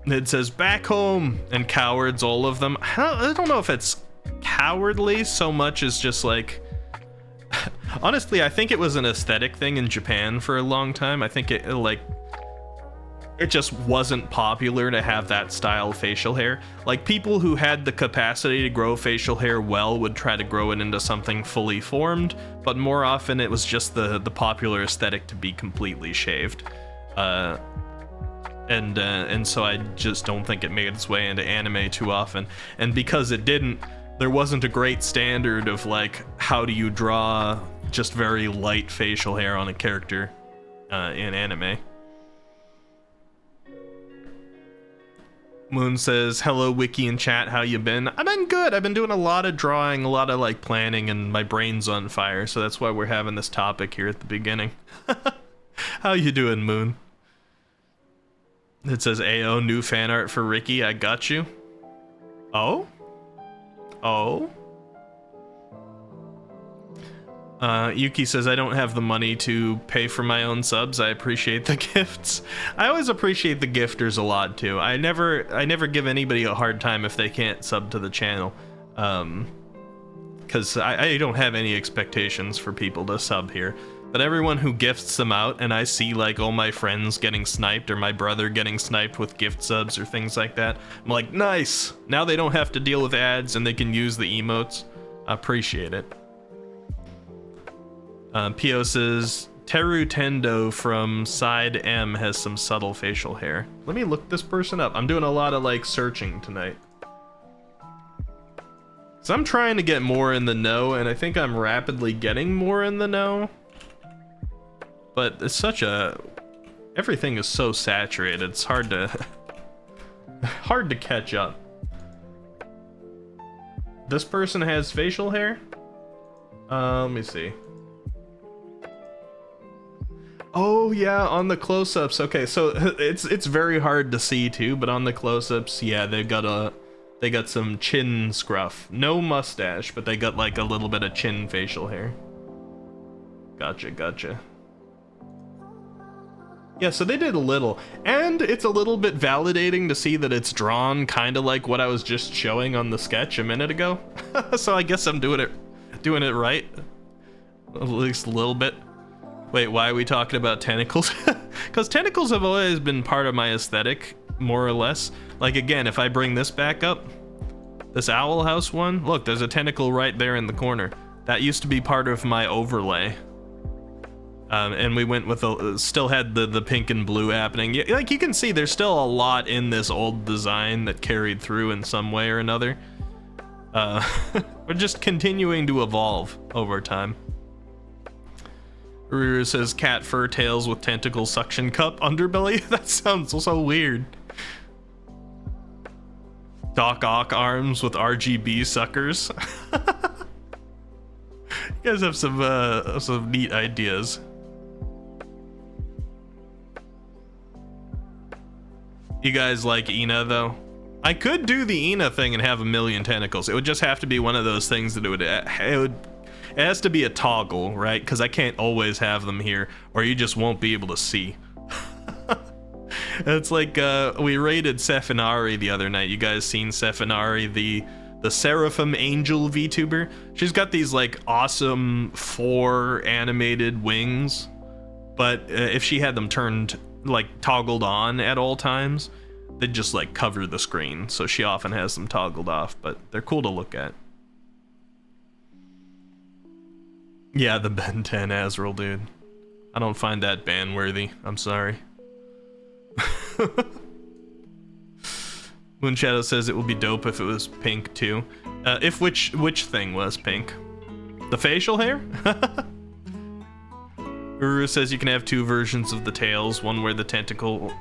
It says, back home, and cowards, all of them. I don't know if it's cowardly so much as just like... Honestly, I think it was an aesthetic thing in Japan for a long time. I think it just wasn't popular to have that style facial hair. Like, people who had the capacity to grow facial hair well would try to grow it into something fully formed, but more often it was just the popular aesthetic to be completely shaved. And so I just don't think it made its way into anime too often. And because it didn't, there wasn't a great standard of like, how do you draw just very light facial hair on a character in anime. Moon says, hello Wiki and chat, how you been? I've been good. I've been doing a lot of drawing, a lot of like planning, and my brain's on fire, so that's why we're having this topic here at the beginning. How you doing, Moon? It says, AO, new fan art for Ricky, I got you. Oh? Oh? Yuki says, I don't have the money to pay for my own subs. I appreciate the gifts. I always appreciate the gifters a lot too. I never give anybody a hard time if they can't sub to the channel. Because I don't have any expectations for people to sub here. But everyone who gifts them out, and I see like all my friends getting sniped or my brother getting sniped with gift subs or things like that, I'm like, nice! Now they don't have to deal with ads and they can use the emotes. I appreciate it. Pio says, Teru Tendo from Side M has some subtle facial hair. Let me look this person up. I'm doing a lot of like searching tonight. So I'm trying to get more in the know, and I think I'm rapidly getting more in the know. But it's such a... everything is so saturated, it's hard to... hard to catch up. This person has facial hair? Let me see. Oh yeah, on the close-ups. Okay, so it's very hard to see too, but on the close-ups, yeah, they got some chin scruff. No mustache, but they got like a little bit of chin facial hair. Gotcha. Yeah, so they did a little, and it's a little bit validating to see that it's drawn kind of like what I was just showing on the sketch a minute ago. So I guess I'm doing it right, at least a little bit. Wait, why are we talking about tentacles? Because tentacles have always been part of my aesthetic, more or less. Like, again, if I bring this back up, this Owl House one, look, there's a tentacle right there in the corner. That used to be part of my overlay. And we went with still had the pink and blue happening. Like, you can see there's still a lot in this old design that carried through in some way or another. We're just continuing to evolve over time. Ruru says, cat fur tails with tentacle suction cup underbelly. That sounds so weird. Doc Ock arms with RGB suckers. You guys have some neat ideas. You guys like Ina though? I could do the Ina thing and have a million tentacles. It would just have to be one of those things that it has to be a toggle, right? Because I can't always have them here, or you just won't be able to see. It's like we raided Sephinari the other night. You guys seen Sephinari, the Seraphim Angel VTuber? She's got these like awesome 4 animated wings, but if she had them turned like toggled on at all times, they'd just like cover the screen. So she often has them toggled off, but they're cool to look at. Yeah, the Ben 10 Azrael, dude. I don't find that ban worthy. I'm sorry. Moonshadow says it will be dope if it was pink too. If which thing was pink? The facial hair? Uru says you can have two versions of the tails, one where the tentacle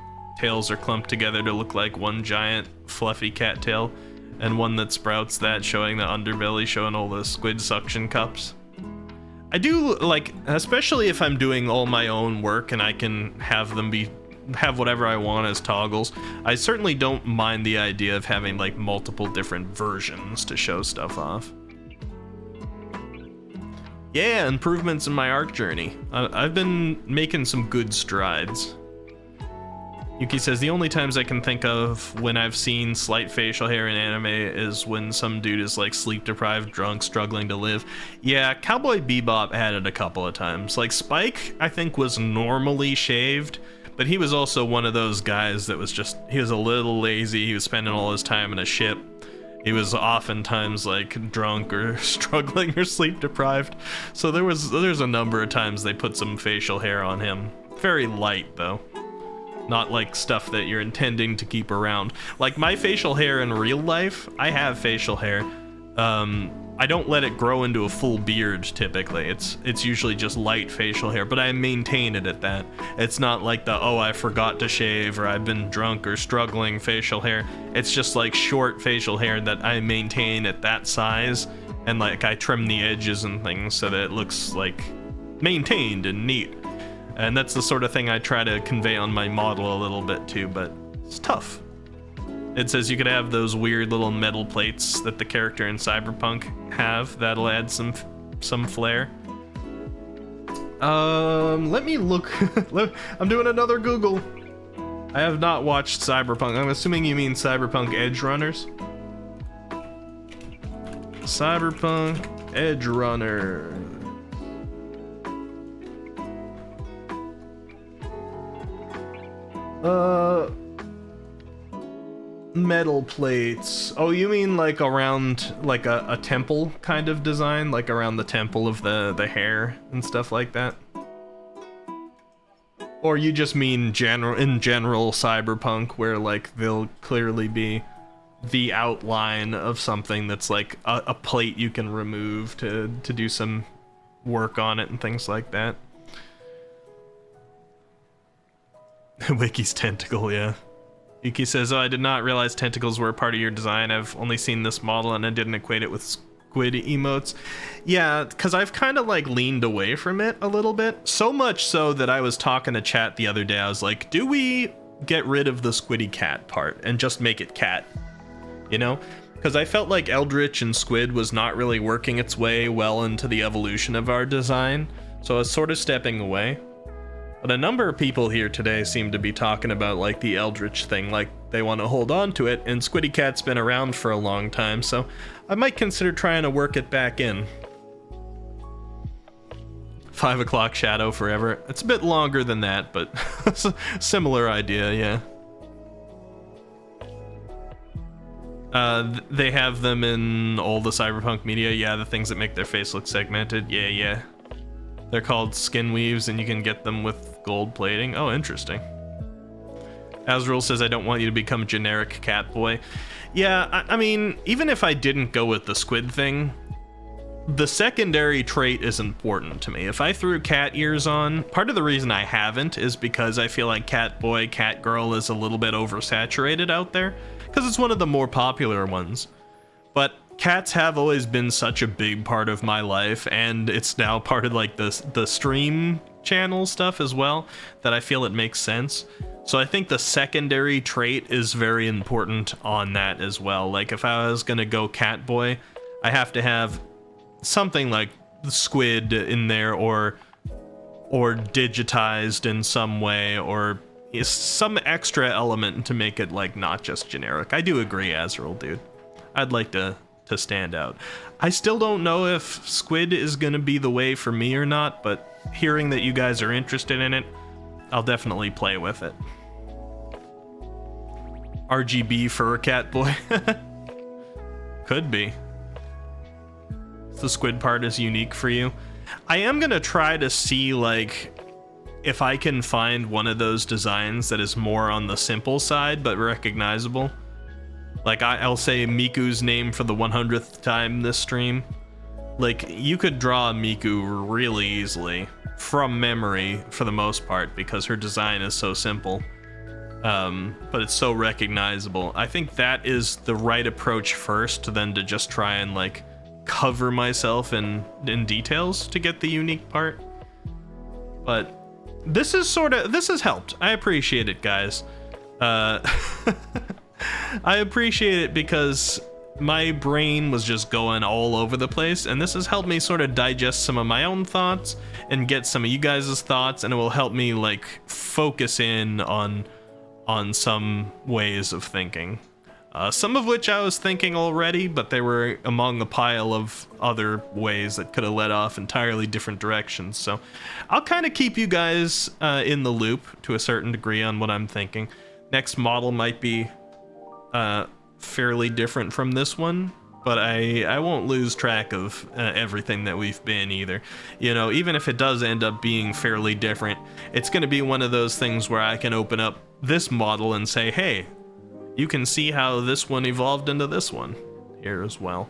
tails are clumped together to look like one giant fluffy cat tail, and one that sprouts that, showing the underbelly, showing all the squid suction cups. I do like, especially if I'm doing all my own work and I can have them have whatever I want as toggles. I certainly don't mind the idea of having like multiple different versions to show stuff off. Yeah, improvements in my art journey. I've been making some good strides. Yuki says, the only times I can think of when I've seen slight facial hair in anime is when some dude is like sleep-deprived, drunk, struggling to live. Yeah, Cowboy Bebop had it a couple of times. Like Spike, I think, was normally shaved, but he was also one of those guys that was just, he was a little lazy, he was spending all his time in a ship. He was oftentimes like drunk or struggling or sleep-deprived. So there's a number of times they put some facial hair on him. Very light, though. Not like stuff that you're intending to keep around. Like my facial hair in real life, I have facial hair. I don't let it grow into a full beard typically. It's usually just light facial hair, but I maintain it at that. It's not like the, oh, I forgot to shave or I've been drunk or struggling facial hair. It's just like short facial hair that I maintain at that size, and like I trim the edges and things so that it looks like maintained and neat. And that's the sort of thing I try to convey on my model a little bit too, but it's tough. It says you could have those weird little metal plates that the character in Cyberpunk have. That'll add some flair. Let me look. I'm doing another Google. I have not watched Cyberpunk. I'm assuming you mean Cyberpunk Edge Runners. Cyberpunk Edge Runner. Metal plates. Oh, you mean like around like a temple kind of design, like around the temple of the hair and stuff like that? Or you just mean in general Cyberpunk, where like they'll clearly be the outline of something that's like a plate you can remove to do some work on it and things like that. Wiki's tentacle, yeah. Yuki says, oh, I did not realize tentacles were a part of your design. I've only seen this model and I didn't equate it with squid emotes. Yeah, because I've kind of like leaned away from it a little bit. So much so that I was talking to chat the other day. I was like, do we get rid of the squiddy cat part and just make it cat? You know? Because I felt like Eldritch and Squid was not really working its way well into the evolution of our design. So I was sort of stepping away. But a number of people here today seem to be talking about like the Eldritch thing, like they want to hold on to it, and Squiddy Cat's been around for a long time, so I might consider trying to work it back in. 5 o'clock shadow forever. It's a bit longer than that, but similar idea, yeah. They have them in all the Cyberpunk media, yeah, the things that make their face look segmented, yeah. They're called skin weaves, and you can get them with gold plating. Oh, interesting. Azrael says, I don't want you to become generic cat boy. Yeah, I mean, even if I didn't go with the squid thing, the secondary trait is important to me. If I threw cat ears on, part of the reason I haven't is because I feel like cat boy, cat girl is a little bit oversaturated out there, because it's one of the more popular ones. But cats have always been such a big part of my life, and it's now part of like the stream channel stuff as well, that I feel it makes sense. So I think the secondary trait is very important on that as well. Like if I was gonna go cat boy, I have to have something like squid in there, or digitized in some way, or some extra element to make it like not just generic. I do agree, Azrael, dude. I'd like to stand out. I still don't know if squid is gonna be the way for me or not, but hearing that you guys are interested in it, I'll definitely play with it. RGB for a cat boy. Could be. The squid part is unique for you. I am gonna try to see like if I can find one of those designs that is more on the simple side but recognizable, like I'll say Miku's name for the 100th time this stream. Like, you could draw Miku really easily from memory for the most part because her design is so simple, but it's so recognizable. I think that is the right approach first, than to just try and like cover myself in details to get the unique part. But this has helped. I appreciate it, guys. I appreciate it because my brain was just going all over the place, and this has helped me sort of digest some of my own thoughts and get some of you guys' thoughts, and it will help me like focus in on some ways of thinking. Some of which I was thinking already, but they were among a pile of other ways that could have led off entirely different directions. So I'll kind of keep you guys in the loop to a certain degree on what I'm thinking. Next model might be fairly different from this one, but I won't lose track of everything that we've been either. You know, even if it does end up being fairly different, it's going to be one of those things where I can open up this model and say, hey, you can see how this one evolved into this one here as well.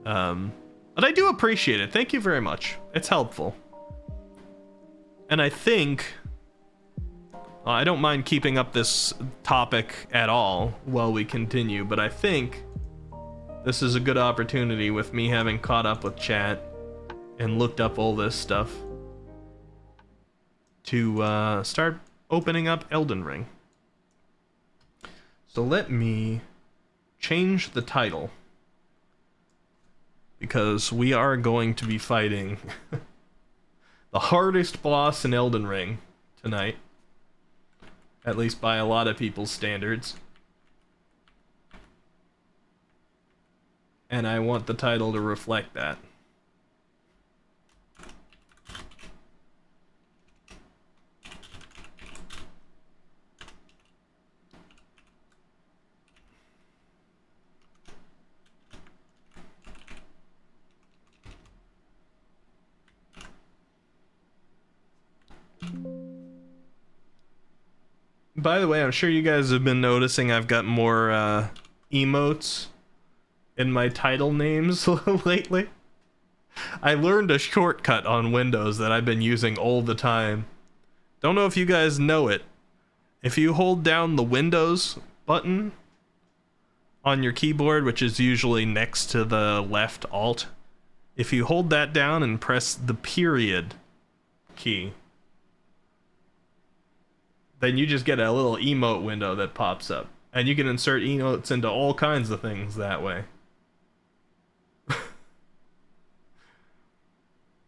But I do appreciate it. Thank you very much. It's helpful. And I think I don't mind keeping up this topic at all while we continue, but I think this is a good opportunity, with me having caught up with chat and looked up all this stuff, to start opening up Elden Ring. So let me change the title, because we are going to be fighting the hardest boss in Elden Ring tonight. At least by a lot of people's standards. And I want the title to reflect that. By the way, I'm sure you guys have been noticing I've got more emotes in my title names lately. I learned a shortcut on Windows that I've been using all the time. Don't know if you guys know it. If you hold down the Windows button on your keyboard, which is usually next to the left Alt, if you hold that down and press the period key, then you just get a little emote window that pops up, and you can insert emotes into all kinds of things that way.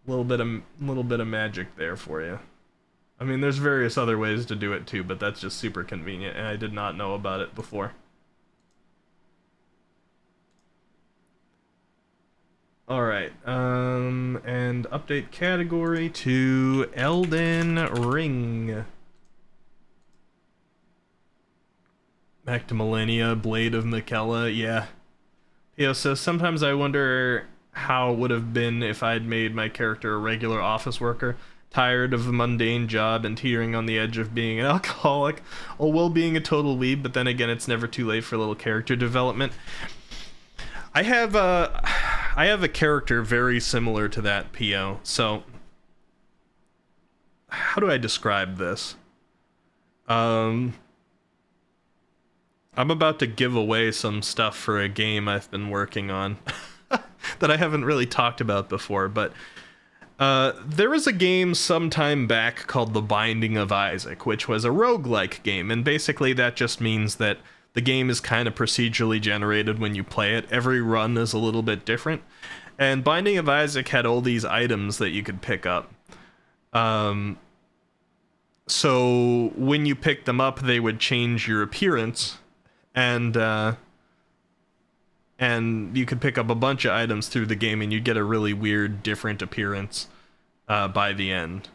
little bit of magic there for you. I mean, there's various other ways to do it too, but that's just super convenient, and I did not know about it before. Alright, and update category to Elden Ring. Back to Millennia, Blade of Miquella, yeah. Yeah, so sometimes I wonder how it would have been if I'd made my character a regular office worker, tired of a mundane job and teetering on the edge of being an alcoholic, all while being a total weeb, but then again, it's never too late for a little character development. I have a character very similar to that, P.O., so how do I describe this? I'm about to give away some stuff for a game I've been working on that I haven't really talked about before, but there was a game some time back called The Binding of Isaac, which was a roguelike game, and basically that just means that the game is kind of procedurally generated when you play it. Every run is a little bit different, and Binding of Isaac had all these items that you could pick up. So when you picked them up, they would change your appearance, and you could pick up a bunch of items through the game, and you'd get a really weird, different appearance by the end.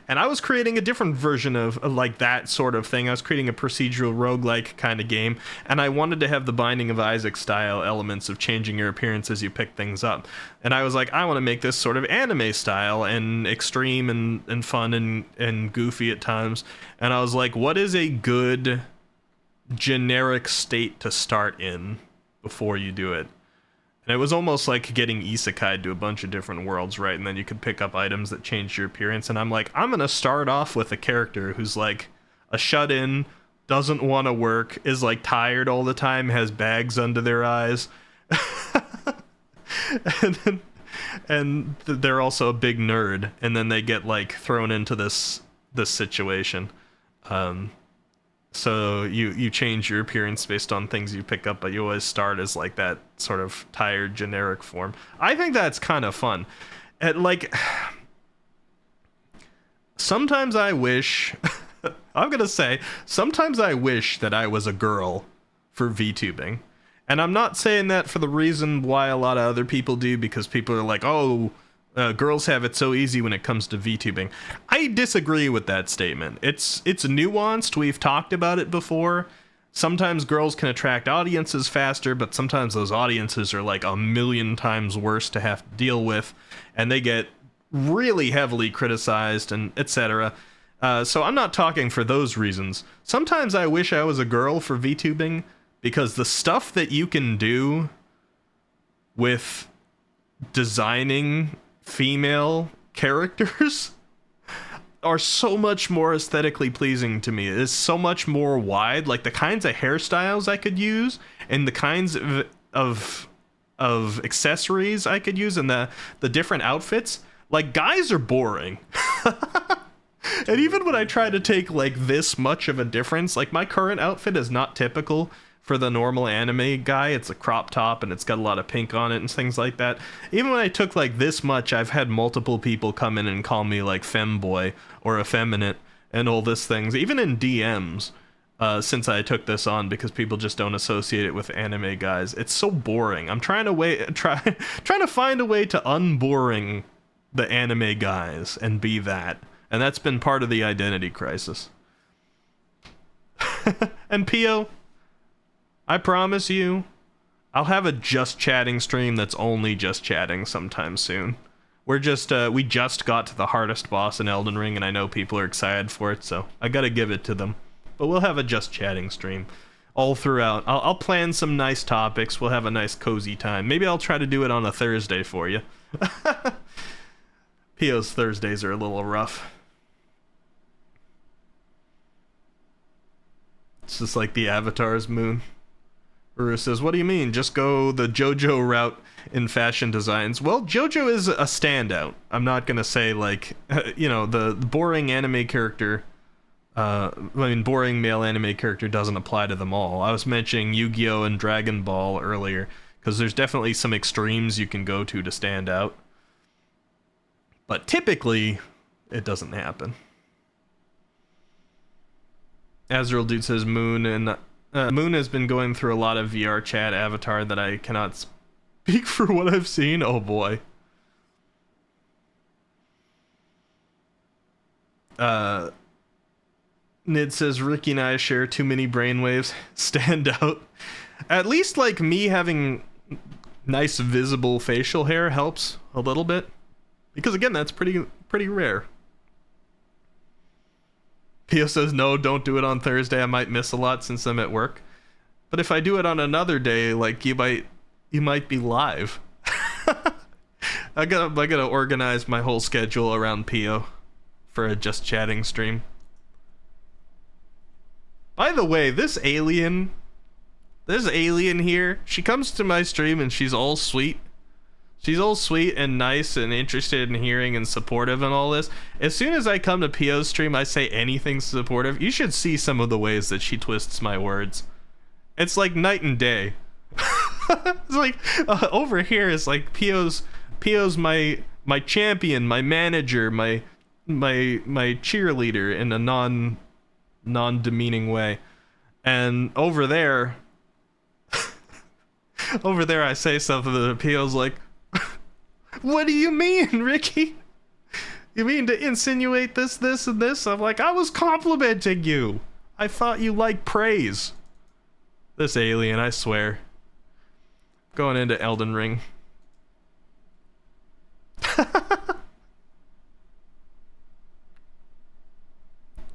And I was creating a different version of like that sort of thing. I was creating a procedural roguelike kind of game, and I wanted to have the Binding of Isaac style elements of changing your appearance as you pick things up. And I was like, I want to make this sort of anime style and extreme and fun and goofy at times. And I was like, what is a good generic state to start in before you do it? And it was almost like getting isekai to a bunch of different worlds, right? And then you could pick up items that change your appearance. And I'm like, I'm going to start off with a character who's like a shut-in, doesn't want to work, is like tired all the time, has bags under their eyes. and they're also a big nerd. And then they get like thrown into this situation. So you change your appearance based on things you pick up, but you always start as like that sort of tired generic form. I think that's kind of fun. Sometimes I wish I'm gonna say sometimes I wish that I was a girl for VTubing. And I'm not saying that for the reason why a lot of other people do, because people are like, oh, girls have it so easy when it comes to VTubing. I disagree with that statement. It's nuanced. We've talked about it before. Sometimes girls can attract audiences faster, but sometimes those audiences are like a million times worse to have to deal with, and they get really heavily criticized and etc. So I'm not talking for those reasons. Sometimes I wish I was a girl for VTubing, because the stuff that you can do with designing female characters are so much more aesthetically pleasing to me. It is so much more wide, like the kinds of hairstyles I could use and the kinds of accessories I could use and the different outfits. Like, guys are boring. And even when I try to take like this much of a difference, like my current outfit is not typical for the normal anime guy. It's a crop top and it's got a lot of pink on it and things like that. Even when I took like this much, I've had multiple people come in and call me like femboy or effeminate and all this things, even in DMs, since I took this on, because people just don't associate it with anime guys. It's so boring. I'm trying to find a way to unboring the anime guys and be that. And that's been part of the identity crisis. And Pio, I promise you, I'll have a just chatting stream that's only just chatting sometime soon. We just got to the hardest boss in Elden Ring, and I know people are excited for it, so I gotta give it to them. But we'll have a just chatting stream all throughout. I'll plan some nice topics. We'll have a nice cozy time. Maybe I'll try to do it on a Thursday for you. Pio's Thursdays are a little rough. It's just like the Avatar's moon. Uru says, what do you mean? Just go the JoJo route in fashion designs. Well, JoJo is a standout. I'm not going to say, like, the boring anime character, boring male anime character doesn't apply to them all. I was mentioning Yu-Gi-Oh! And Dragon Ball earlier, because there's definitely some extremes you can go to stand out. But typically, it doesn't happen. Azrael Dude says Moon, and Moon has been going through a lot of VR chat avatar that I cannot speak for what I've seen. Oh boy. Nid says Ricky and I share too many brainwaves. Stand out. At least like me having nice visible facial hair helps a little bit, because again, that's pretty rare. Pio says, no, don't do it on Thursday. I might miss a lot since I'm at work. But if I do it on another day, like, you might be live. I gotta organize my whole schedule around Pio for a just chatting stream. By the way, this alien here, she comes to my stream and she's all sweet. She's all sweet and nice and interested in hearing and supportive and all this. As soon as I come to Pio's stream, I say anything supportive. You should see some of the ways that she twists my words. It's like night and day. It's like over here is like Pio's my champion, my manager, my cheerleader in a non-demeaning way. And over there I say something that Pio's like, what do you mean, Ricky? You mean to insinuate this, this, and this? I'm like, I was complimenting you. I thought you liked praise. This alien, I swear. Going into Elden Ring.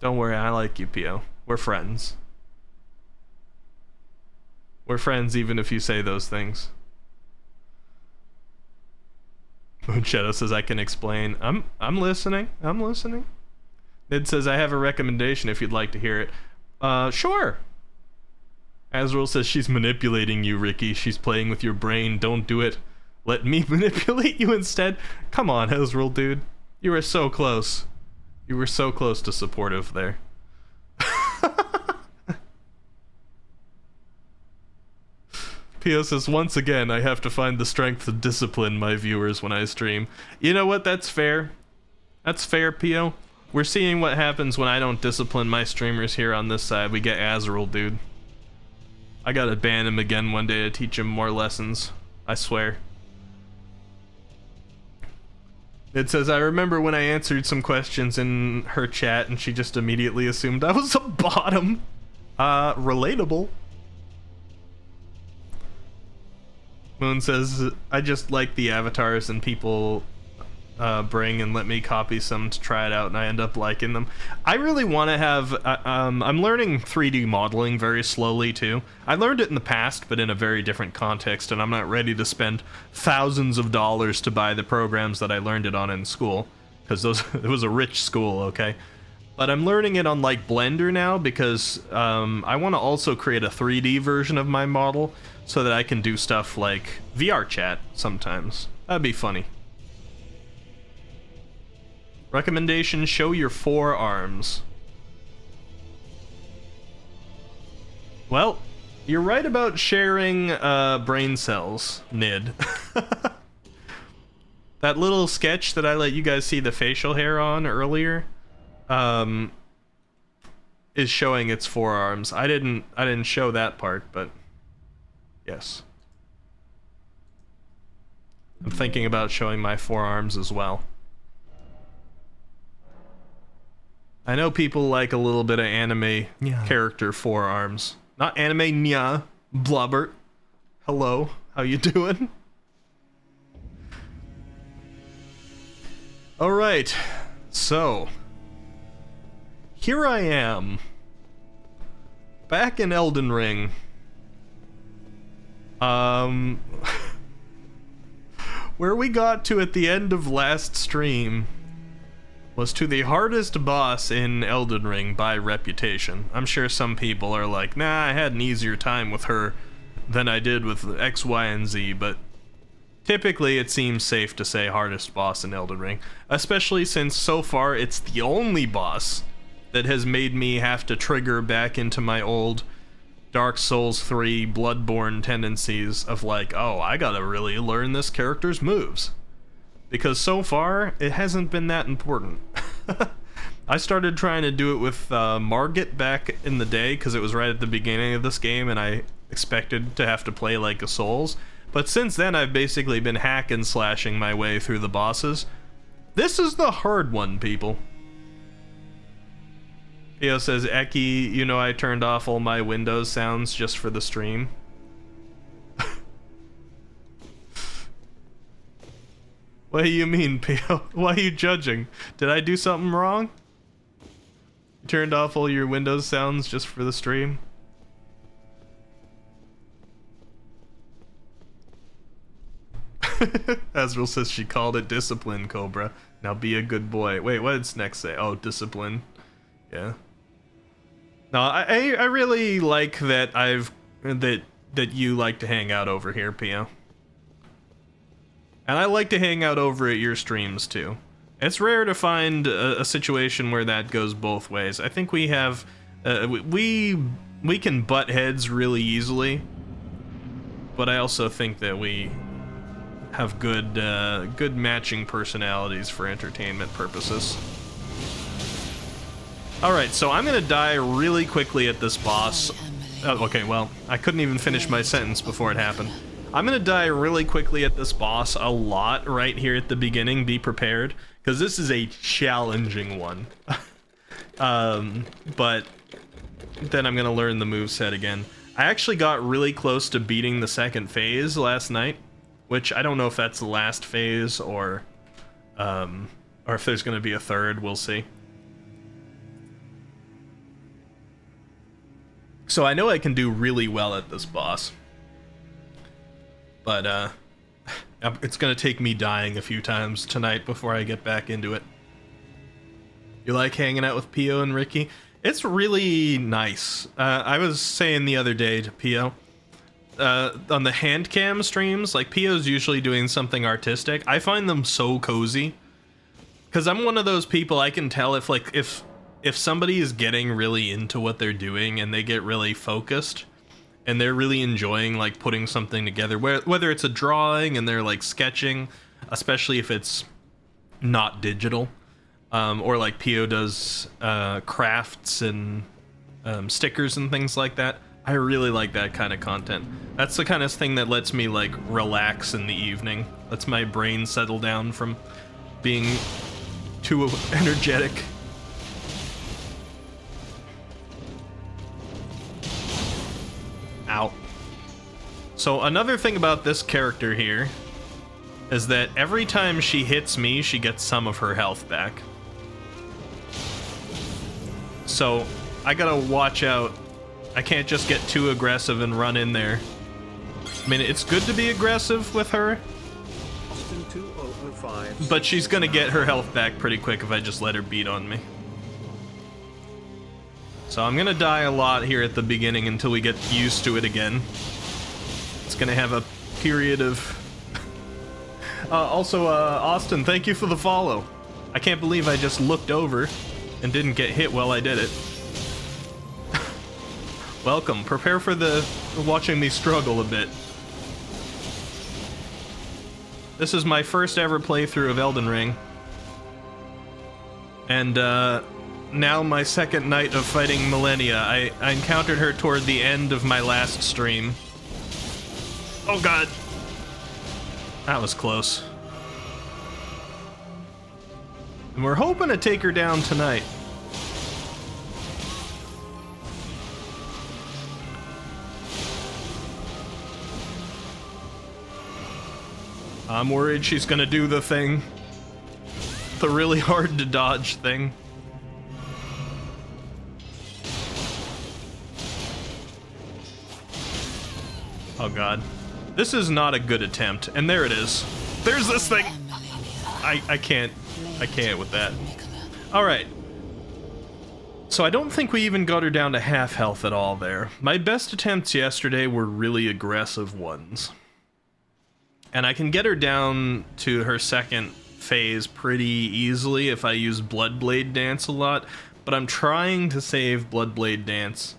Don't worry, I like you, Pio. We're friends. We're friends even if you say those things. Moonshadow says I can explain. I'm listening. I'm listening. Nid says I have a recommendation if you'd like to hear it. Sure. Azrael says she's manipulating you, Ricky. She's playing with your brain. Don't do it. Let me manipulate you instead. Come on, Azrael, dude. You were so close. You were so close to supportive there. Pio says, once again, I have to find the strength to discipline my viewers when I stream. You know what? That's fair. That's fair, Pio. We're seeing what happens when I don't discipline my streamers here on this side. We get Azrael, dude. I gotta ban him again one day to teach him more lessons. I swear. It says, I remember when I answered some questions in her chat and she just immediately assumed I was a bottom. Relatable. Moon says, I just like the avatars and people bring and let me copy some to try it out and I end up liking them. I really want to have, I'm learning 3D modeling very slowly too. I learned it in the past, but in a very different context, and I'm not ready to spend thousands of dollars to buy the programs that I learned it on in school, because it was a rich school, okay? But I'm learning it on like Blender now because I want to also create a 3D version of my model so that I can do stuff like VR chat sometimes. That'd be funny. Recommendation, show your forearms. Well, you're right about sharing brain cells, Nid. That little sketch that I let you guys see the facial hair on earlier is showing its forearms. I didn't show that part, but yes. I'm thinking about showing my forearms as well. I know people like a little bit of anime character forearms. Not anime nya, Blubbert. Hello, how you doing? Alright, so here I am. Back in Elden Ring. Where we got to at the end of last stream was to the hardest boss in Elden Ring by reputation. I'm sure some people are like, nah, I had an easier time with her than I did with X, Y, and Z, but typically it seems safe to say hardest boss in Elden Ring, especially since so far it's the only boss that has made me have to trigger back into my old Dark Souls 3 Bloodborne tendencies of like, oh, I gotta really learn this character's moves. Because so far, it hasn't been that important. I started trying to do it with Margit back in the day, because it was right at the beginning of this game, and I expected to have to play like a Souls. But since then, I've basically been hack and slashing my way through the bosses. This is the hard one, people. Theo says, Eki, you know I turned off all my Windows sounds just for the stream. What do you mean, Pio? Why are you judging? Did I do something wrong? You turned off all your Windows sounds just for the stream? Azrael says she called it discipline, Cobra. Now be a good boy. Wait, what did Sneck say? Oh, discipline. Yeah. No, I really like that that you like to hang out over here, Pio. And I like to hang out over at your streams, too. It's rare to find a situation where that goes both ways. I think we have... we can butt heads really easily. But I also think that we have good matching personalities for entertainment purposes. Alright, so I'm gonna die really quickly at this boss. Oh, okay, well, I couldn't even finish my sentence before it happened. I'm gonna die really quickly at this boss a lot right here at the beginning. Be prepared, because this is a challenging one. But then I'm gonna learn the moveset again. I actually got really close to beating the second phase last night, which I don't know if that's the last phase or if there's gonna be a third. We'll see. So I know I can do really well at this boss. But, it's gonna take me dying a few times tonight before I get back into it. You like hanging out with Pio and Ricky? It's really nice. I was saying the other day to Pio, on the hand cam streams, like Pio's usually doing something artistic. I find them so cozy. Because I'm one of those people, I can tell if somebody is getting really into what they're doing and they get really focused and they're really enjoying like putting something together, whether it's a drawing and they're like sketching, especially if it's not digital, or like Pio does crafts and stickers and things like that. I really like that kind of content. That's the kind of thing that lets me like relax in the evening. Lets my brain settle down from being too energetic. Ow. So another thing about this character here is that every time she hits me, she gets some of her health back. So I gotta watch out. I can't just get too aggressive and run in there. I mean, it's good to be aggressive with her, but she's gonna get her health back pretty quick if I just let her beat on me. So I'm gonna die a lot here at the beginning until we get used to it again. It's gonna have a period of... Also, Austin, thank you for the follow. I can't believe I just looked over and didn't get hit while I did it. Welcome. Prepare for watching me struggle a bit. This is my first ever playthrough of Elden Ring. And, now my second night of fighting Millennia. I encountered her toward the end of my last stream. Oh god. That was close. And we're hoping to take her down tonight. I'm worried she's gonna do the thing. The really hard to dodge thing. Oh god. This is not a good attempt. And there it is. There's this thing! I can't with that. Alright. So I don't think we even got her down to half health at all there. My best attempts yesterday were really aggressive ones. And I can get her down to her second phase pretty easily if I use Bloodblade Dance a lot. But I'm trying to save Bloodblade Dance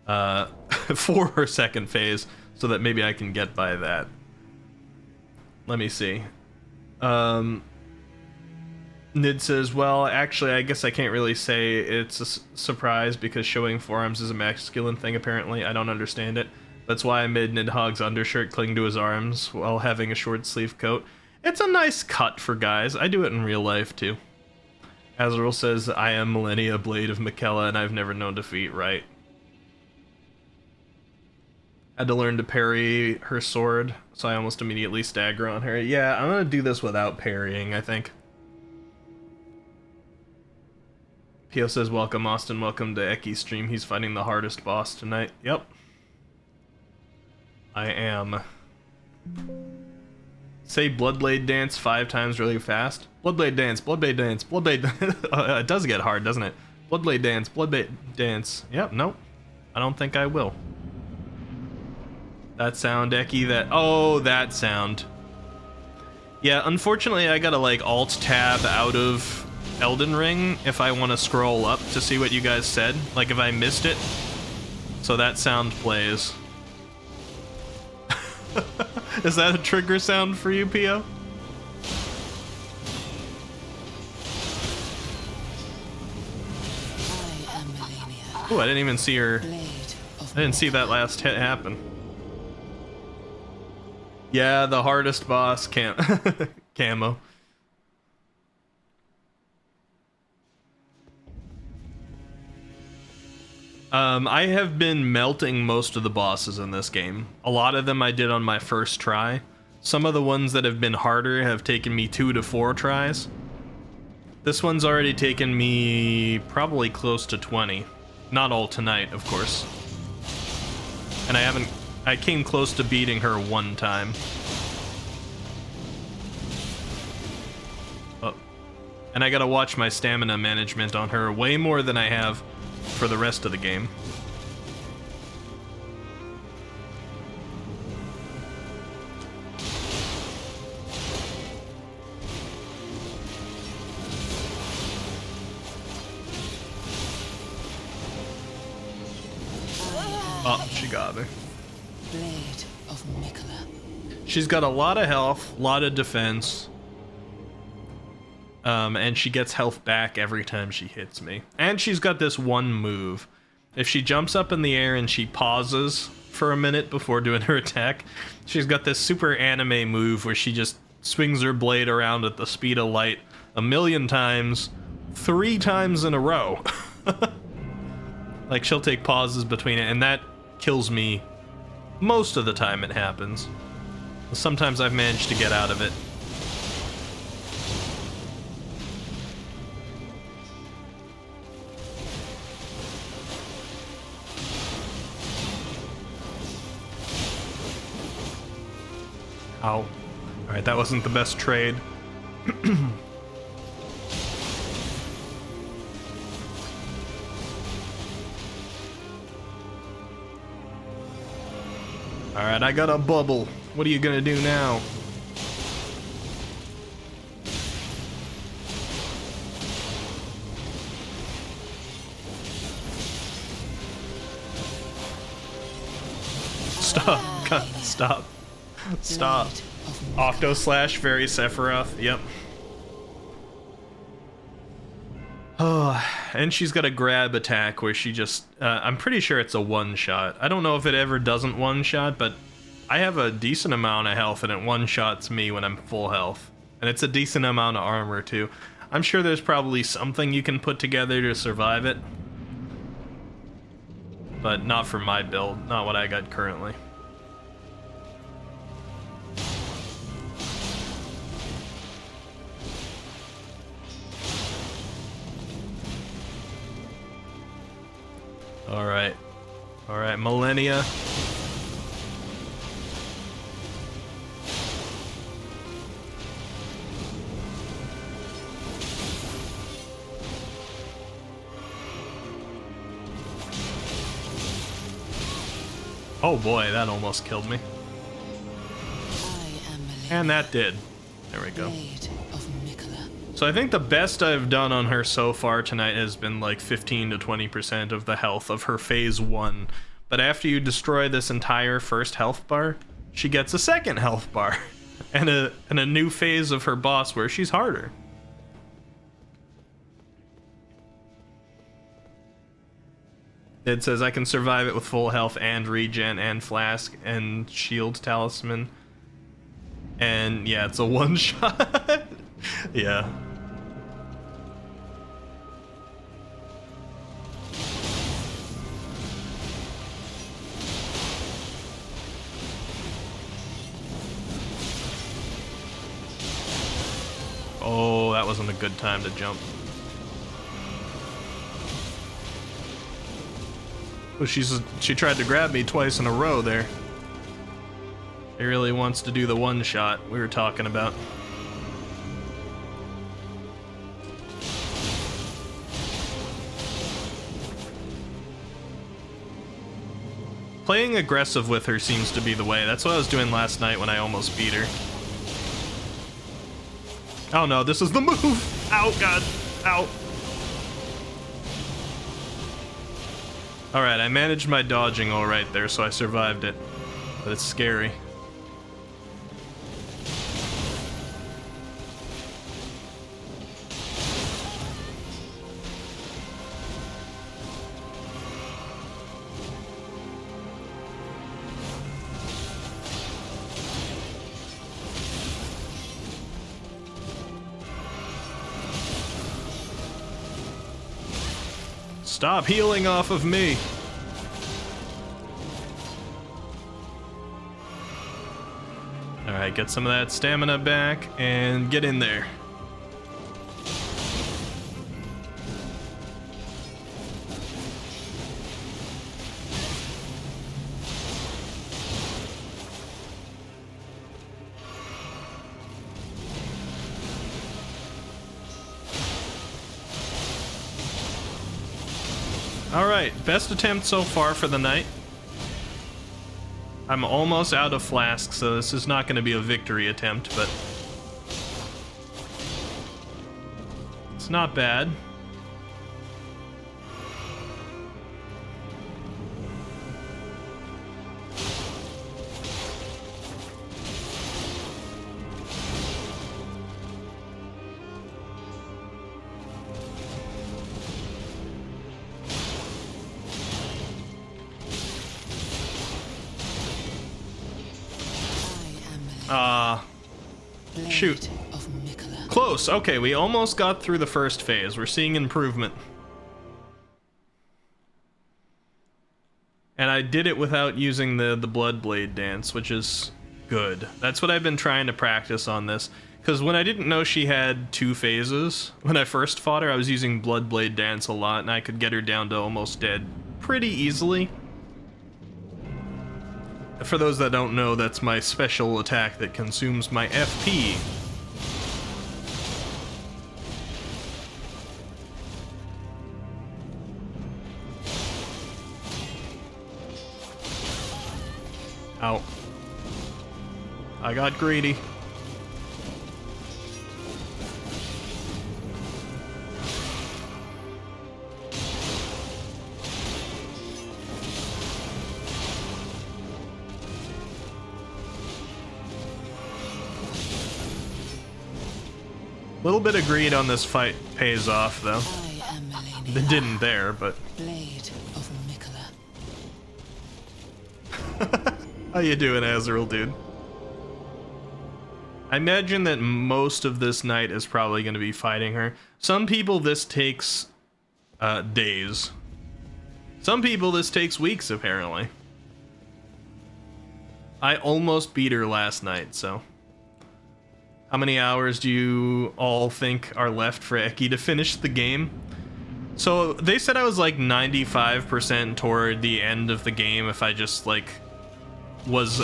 for her second phase, so that maybe I can get by that. Let me see. Nid says, well, actually, I guess I can't really say it's a surprise because showing forearms is a masculine thing, apparently. I don't understand it. That's why I made Nidhogg's undershirt cling to his arms while having a short sleeve coat. It's a nice cut for guys. I do it in real life, too. Azrael says, I am Millennia, Blade of Miquella, and I've never known defeat. Right. Had to learn to parry her sword, so I almost immediately stagger on her. Yeah, I'm gonna do this without parrying, I think. Pio says, welcome, Austin. Welcome to Ecky's stream. He's fighting the hardest boss tonight. Yep. I am. Say Bloodblade Dance 5 times really fast. Bloodblade Dance, Bloodblade Dance, Bloodblade... it does get hard, doesn't it? Bloodblade Dance, Bloodblade Dance. Yep, nope. I don't think I will. That sound, Ecky, that... Oh, that sound. Yeah, unfortunately, I gotta, like, Alt-Tab out of Elden Ring if I want to scroll up to see what you guys said. Like, if I missed it. So that sound plays. Is that a trigger sound for you, Pio? Oh, I didn't even see her. I didn't see that last hit happen. Yeah, the hardest boss camo. I have been melting most of the bosses in this game. A lot of them I did on my first try. Some of the ones that have been harder have taken me 2 to 4 tries. This one's already taken me probably close to 20. Not all tonight, of course. And I came close to beating her one time. Oh. And I gotta watch my stamina management on her way more than I have for the rest of the game. Oh, she got me. Blade of Mikola. She's got a lot of health, a lot of defense. And she gets health back every time she hits me. And she's got this one move. If she jumps up in the air and she pauses for a minute before doing her attack, she's got this super anime move where she just swings her blade around at the speed of light 1,000,000 times, 3 times in a row. Like, she'll take pauses between it, and that kills me most of the time it happens. Sometimes I've managed to get out of it. Ow. Alright, that wasn't the best trade. Alright, I got a bubble. What are you gonna do now? Stop. God, stop. Stop. Octo slash very Sephiroth. Yep. Oh, and she's got a grab attack where she just... I'm pretty sure it's a one-shot. I don't know if it ever doesn't one-shot, but I have a decent amount of health and it one-shots me when I'm full health. And it's a decent amount of armor, too. I'm sure there's probably something you can put together to survive it. But not for my build. Not what I got currently. Alright. Alright, Millennia. Oh boy, that almost killed me. And that did. There we go. So I think the best I've done on her so far tonight has been like 15 to 20% of the health of her phase 1. But after you destroy this entire first health bar, she gets a second health bar. And a new phase of her boss where she's harder. It says I can survive it with full health and regen and flask and shield talisman. And yeah, it's a one shot. Yeah. Oh, that wasn't a good time to jump. Oh, she tried to grab me twice in a row there. She really wants to do the one shot we were talking about. Playing aggressive with her seems to be the way. That's what I was doing last night when I almost beat her. Oh no, this is the move! Ow, God. Ow. Alright, I managed my dodging alright there, so I survived it. But it's scary. Stop healing off of me. Alright, get some of that stamina back and get in there. Alright, best attempt so far for the night. I'm almost out of flasks, so this is not going to be a victory attempt, but it's not bad. Shoot. Close. Okay, we almost got through the first phase. We're seeing improvement. And I did it without using the blood blade dance, which is good. That's what I've been trying to practice on this. Because when I didn't know she had 2 phases, when I first fought her, I was using blood blade dance a lot, and I could get her down to almost dead pretty easily. For those that don't know, that's my special attack that consumes my FP. Ow. I got greedy. Little bit of greed on this fight pays off, though. It didn't there, but... Blade of Miquella. How you doing, Azrael, dude? I imagine that most of this night is probably going to be fighting her. Some people this takes days. Some people this takes weeks, apparently. I almost beat her last night, so... How many hours do you all think are left for Eki to finish the game? So they said I was like 95% toward the end of the game if I just like was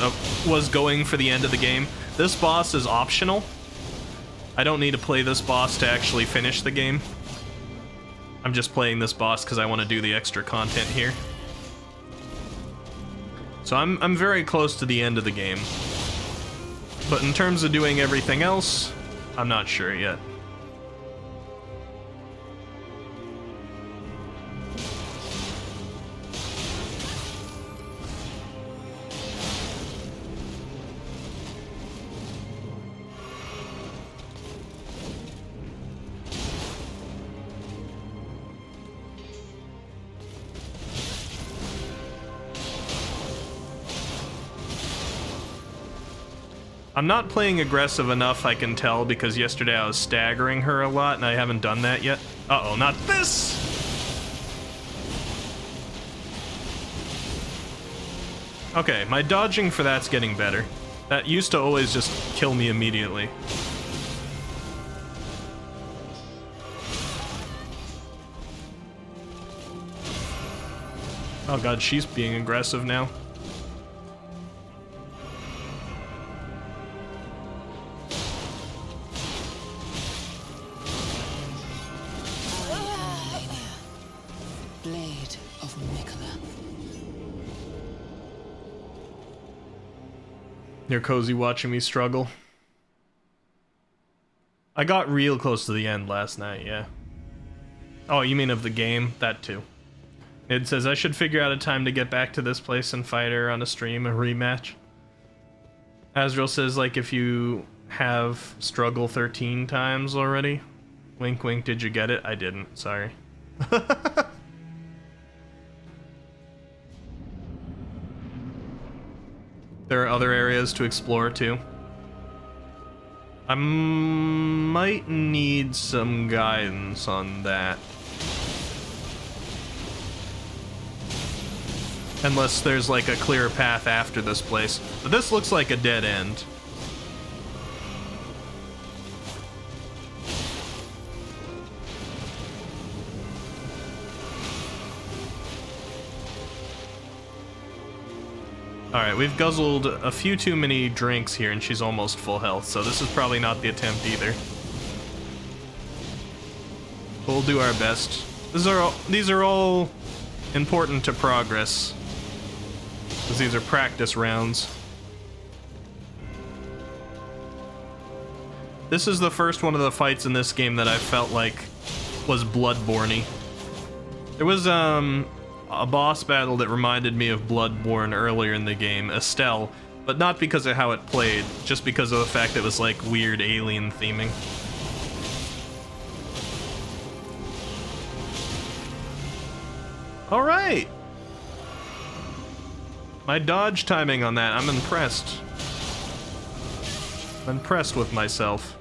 going for the end of the game. This boss is optional. I don't need to play this boss to actually finish the game. I'm just playing this boss because I want to do the extra content here. So I'm very close to the end of the game. But in terms of doing everything else, I'm not sure yet. I'm not playing aggressive enough, I can tell, because yesterday I was staggering her a lot, and I haven't done that yet. Uh-oh, not this! Okay, my dodging for that's getting better. That used to always just kill me immediately. Oh god, she's being aggressive now. Blade of Miquella. You're cozy watching me struggle. I got real close to the end last night, yeah. Oh, you mean of the game? That too. It says I should figure out a time to get back to this place and fight her on a stream, a rematch. Azrael says, like, if you have struggle 13 times already. Wink wink, did you get it? I didn't, sorry. There are other areas to explore too. I might need some guidance on that. Unless there's like a clear path after this place. But this looks like a dead end. Alright, we've guzzled a few too many drinks here and she's almost full health, so this is probably not the attempt either. We'll do our best. These are all important to progress, because these are practice rounds. This is the first one of the fights in this game that I felt like was Bloodborne-y. There was a boss battle that reminded me of Bloodborne earlier in the game, Estelle, but not because of how it played, just because of the fact that it was like weird alien theming. All right. My dodge timing on that, I'm impressed. I'm impressed with myself.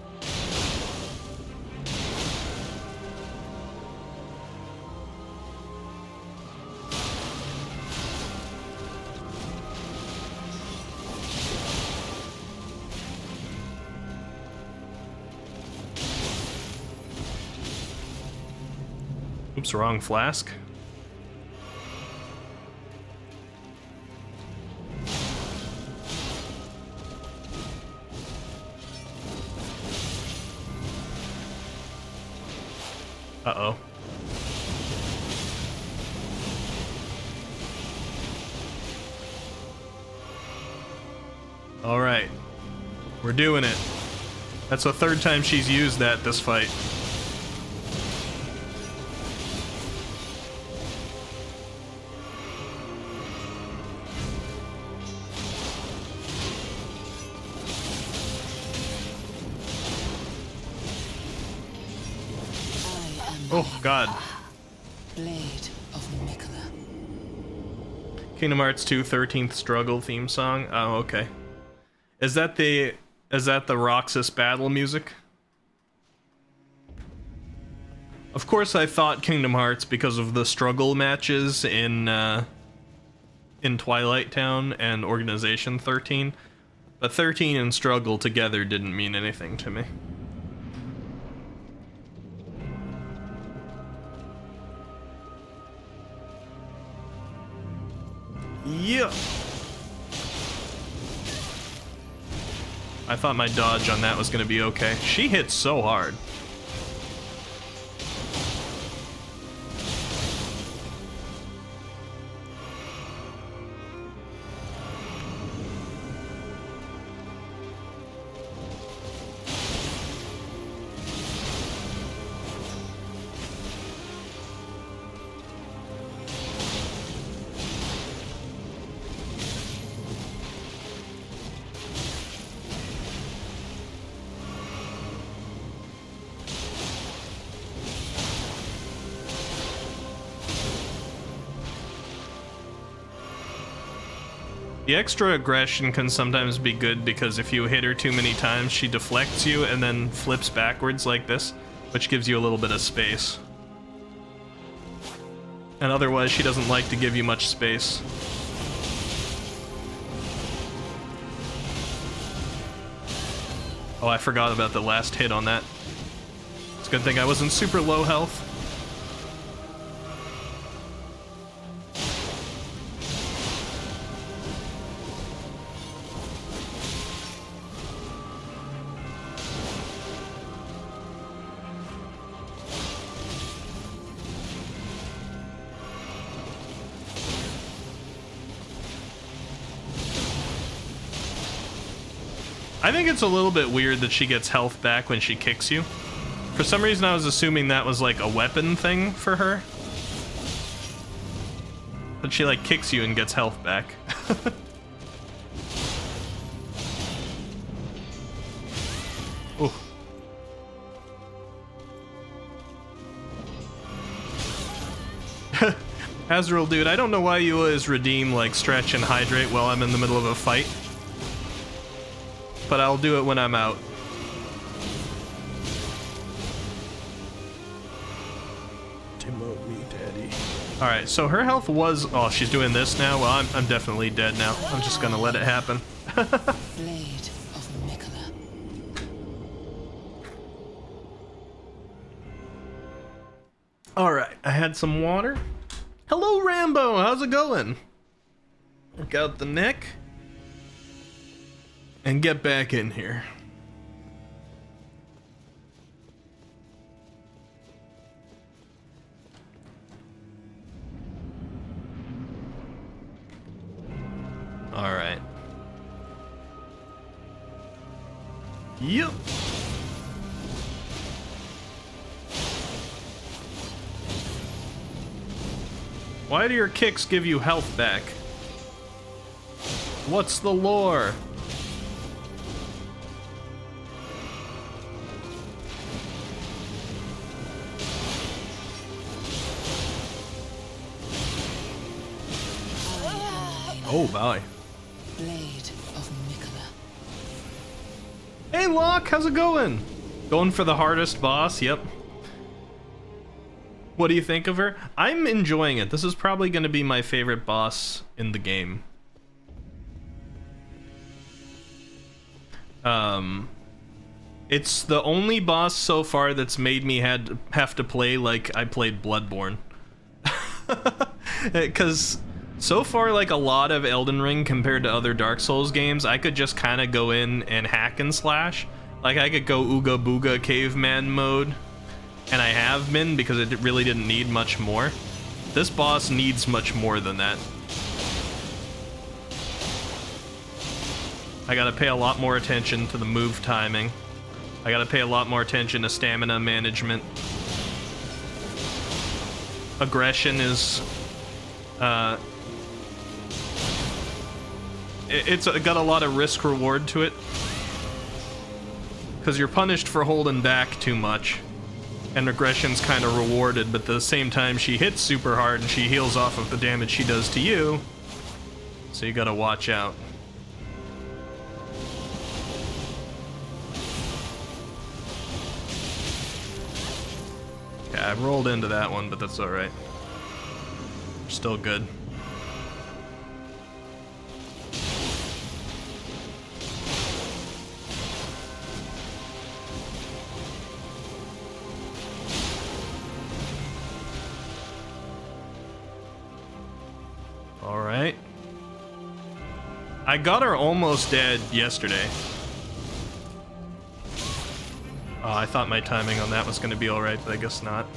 Oops, wrong flask. Uh-oh. All right. We're doing it. That's the third time she's used that this fight. Oh, God. Blade of Mikola. Kingdom Hearts 2 13th Struggle theme song. Oh, okay. Is that the Roxas battle music? Of course I thought Kingdom Hearts because of the struggle matches in Twilight Town and Organization 13, but 13 and struggle together didn't mean anything to me. Yeah. I thought my dodge on that was gonna be okay. She hits so hard. The extra aggression can sometimes be good because if you hit her too many times, she deflects you and then flips backwards like this, which gives you a little bit of space. And otherwise, she doesn't like to give you much space. Oh, I forgot about the last hit on that. It's a good thing I wasn't super low health. I think it's a little bit weird that she gets health back when she kicks you. For some reason I was assuming that was like a weapon thing for her. But she like kicks you and gets health back. Ooh. Azrael, dude, I don't know why you always redeem like stretch and hydrate while I'm in the middle of a fight. But I'll do it when I'm out. Demote me, daddy. Alright, so her health was... Oh, she's doing this now? Well, I'm definitely dead now. I'm just gonna let it happen. Blade of Mikola. Alright, I had some water. Hello, Rambo! How's it going? Work out the neck. And get back in here. Alright. Yep. Why do your kicks give you health back? What's the lore? Oh, bye. Blade of Mikola. Hey, Locke, how's it going? Going for the hardest boss, yep. What do you think of her? I'm enjoying it. This is probably going to be my favorite boss in the game. It's the only boss so far that's made me have to play like I played Bloodborne. Because so far, like a lot of Elden Ring compared to other Dark Souls games, I could just kind of go in and hack and slash. Like I could go Ooga Booga caveman mode, and I have been because it really didn't need much more. This boss needs much more than that. I gotta pay a lot more attention to the move timing. I gotta pay a lot more attention to stamina management. Aggression is, it's got a lot of risk reward to it. Because you're punished for holding back too much. And aggression's kind of rewarded, but at the same time she hits super hard and she heals off of the damage she does to you. So you gotta watch out. Yeah, I rolled into that one, but that's alright. Still good. Alright. I got her almost dead yesterday. I thought my timing on that was going to be alright, but I guess not.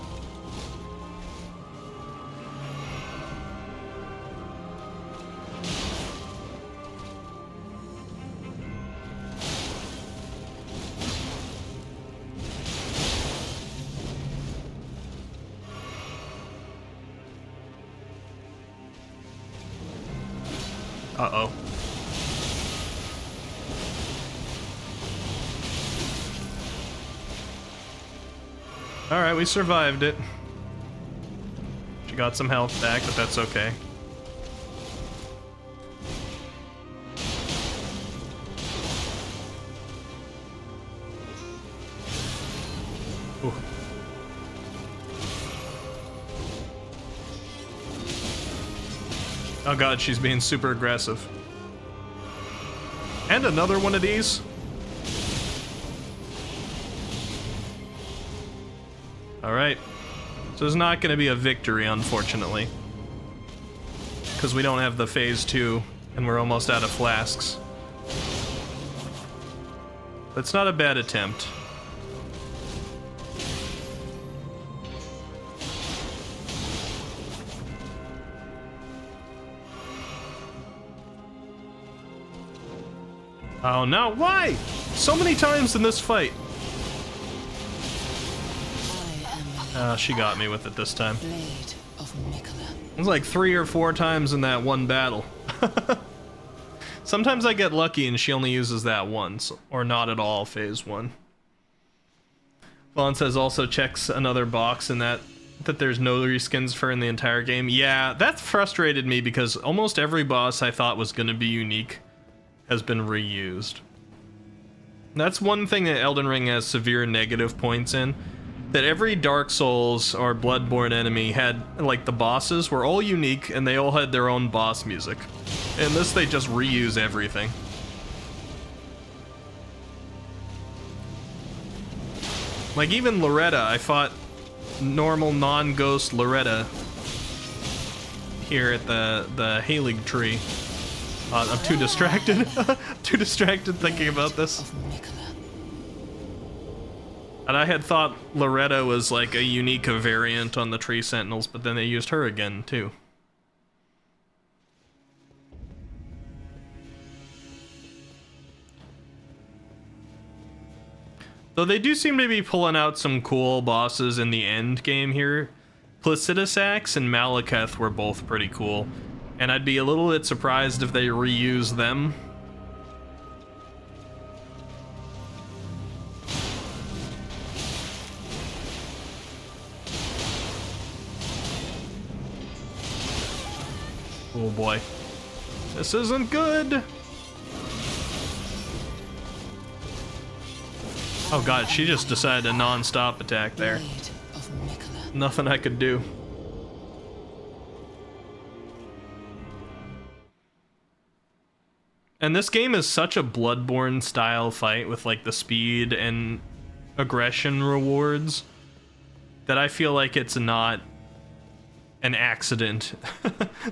Uh-oh. Alright, we survived it. She got some health back, but that's okay. Ooh. Oh god, she's being super aggressive. And another one of these. Alright. So there's not going to be a victory, unfortunately. Because we don't have the phase 2, and we're almost out of flasks. That's not a bad attempt. Oh no, why? So many times in this fight. She got me with it this time. Blade of Mikola. It was like 3 or 4 times in that one battle. Sometimes I get lucky and she only uses that once, or not at all, phase 1. Vaughn says also checks another box in that there's no reskins for in the entire game. Yeah, that frustrated me because almost every boss I thought was going to be unique has been reused. That's one thing that Elden Ring has severe negative points in, that every Dark Souls or Bloodborne enemy had, like, the bosses were all unique and they all had their own boss music. In this, they just reuse everything. Like, even Loretta, I fought normal non-ghost Loretta here at the Halig tree. I'm too distracted. Too distracted thinking about this. Of Mikola. And I had thought Loretta was like a unique variant on the Tree Sentinels, but then they used her again, too. Though they do seem to be pulling out some cool bosses in the end game here. Placidusax and Malekith were both pretty cool. And I'd be a little bit surprised if they reuse them. Oh boy. This isn't good! Oh god, she just decided a non-stop attack there. Blade of Mikola. Nothing I could do. And this game is such a Bloodborne style fight with like the speed and aggression rewards that I feel like it's not an accident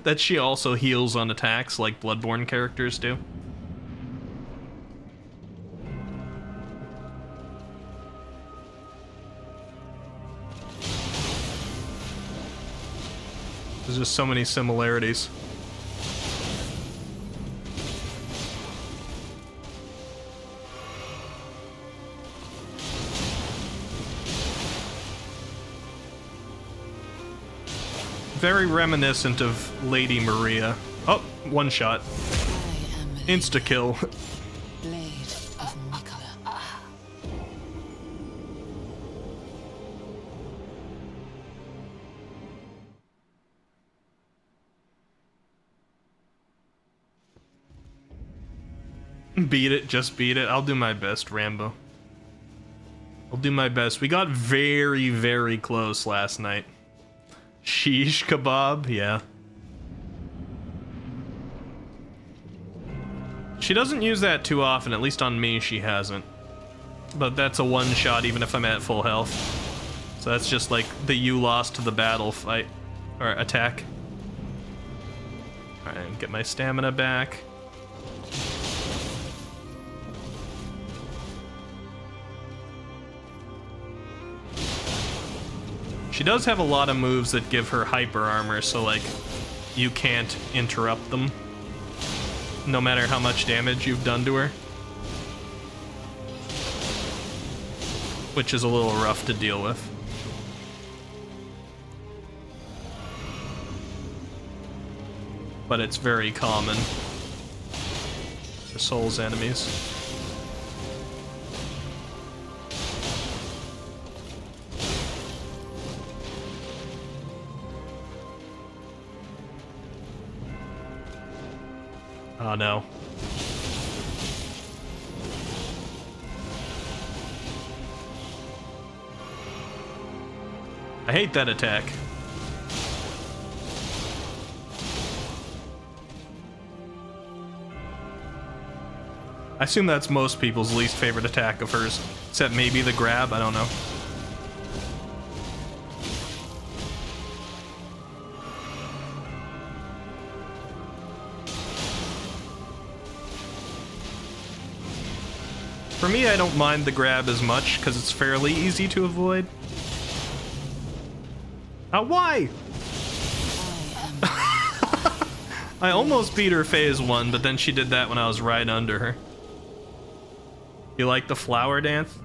that she also heals on attacks like Bloodborne characters do. There's just so many similarities. Very reminiscent of Lady Maria. Oh, one shot. I am Insta-kill. Blade of Mikola. Beat it, just beat it. I'll do my best, Rambo. I'll do my best. We got very, very close last night. Sheesh kebab, yeah. She doesn't use that too often, at least on me she hasn't. But that's a one shot even if I'm at full health. So that's just like the you lost to the battle fight, or attack. Alright, get my stamina back. She does have a lot of moves that give her hyper armor, so like, you can't interrupt them, no matter how much damage you've done to her. Which is a little rough to deal with. But it's very common for Souls enemies. Oh no. I hate that attack. I assume that's most people's least favorite attack of hers, except maybe the grab, I don't know. For me, I don't mind the grab as much, because it's fairly easy to avoid. Why? I almost beat her phase 1, but then she did that when I was right under her. You like the flower dance?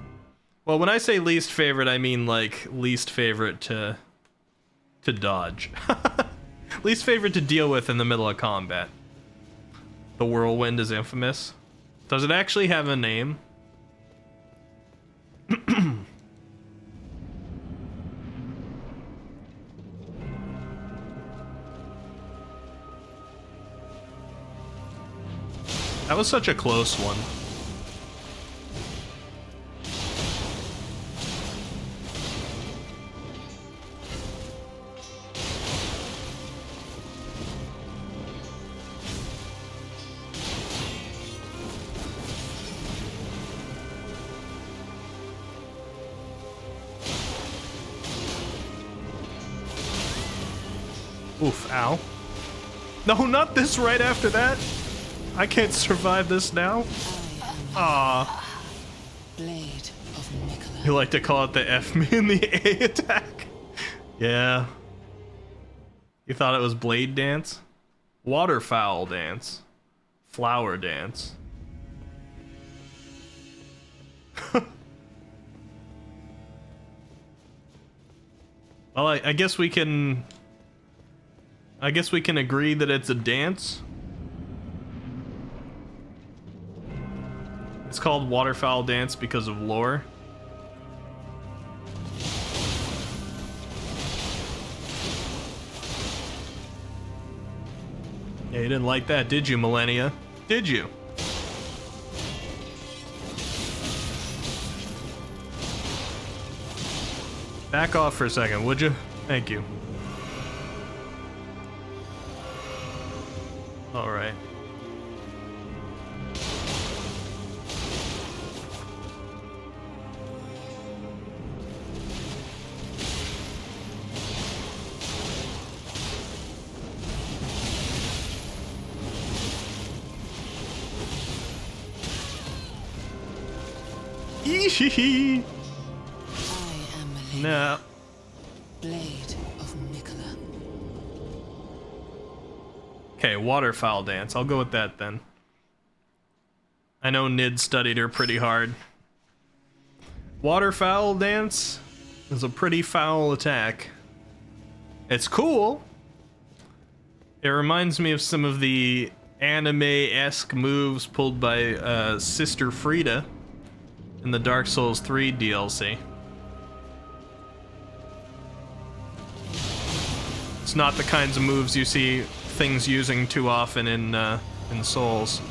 Well, when I say least favorite, I mean like least favorite to dodge. Least favorite to deal with in the middle of combat. The whirlwind is infamous. Does it actually have a name? That was such a close one. Oof, ow. No, not this right after that. I can't survive this now. Ah. Blade of Nicola. You like to call it the F me in the A attack? Yeah. You thought it was blade dance? Waterfowl dance. Flower dance. Well, I guess we can... I guess we can agree that it's a dance. It's called Waterfowl Dance because of lore. Yeah, you didn't like that, did you, Millennia? Did you? Back off for a second, would you? Thank you. Alright. Eeheehee. I am Melina, No. Blade of Nicola. Okay, waterfowl dance. I'll go with that then. I know Nid studied her pretty hard. Waterfowl dance is a pretty foul attack. It's cool. It reminds me of some of the anime-esque moves pulled by Sister Frida in the Dark Souls 3 DLC. It's not the kinds of moves you see things using too often in Souls.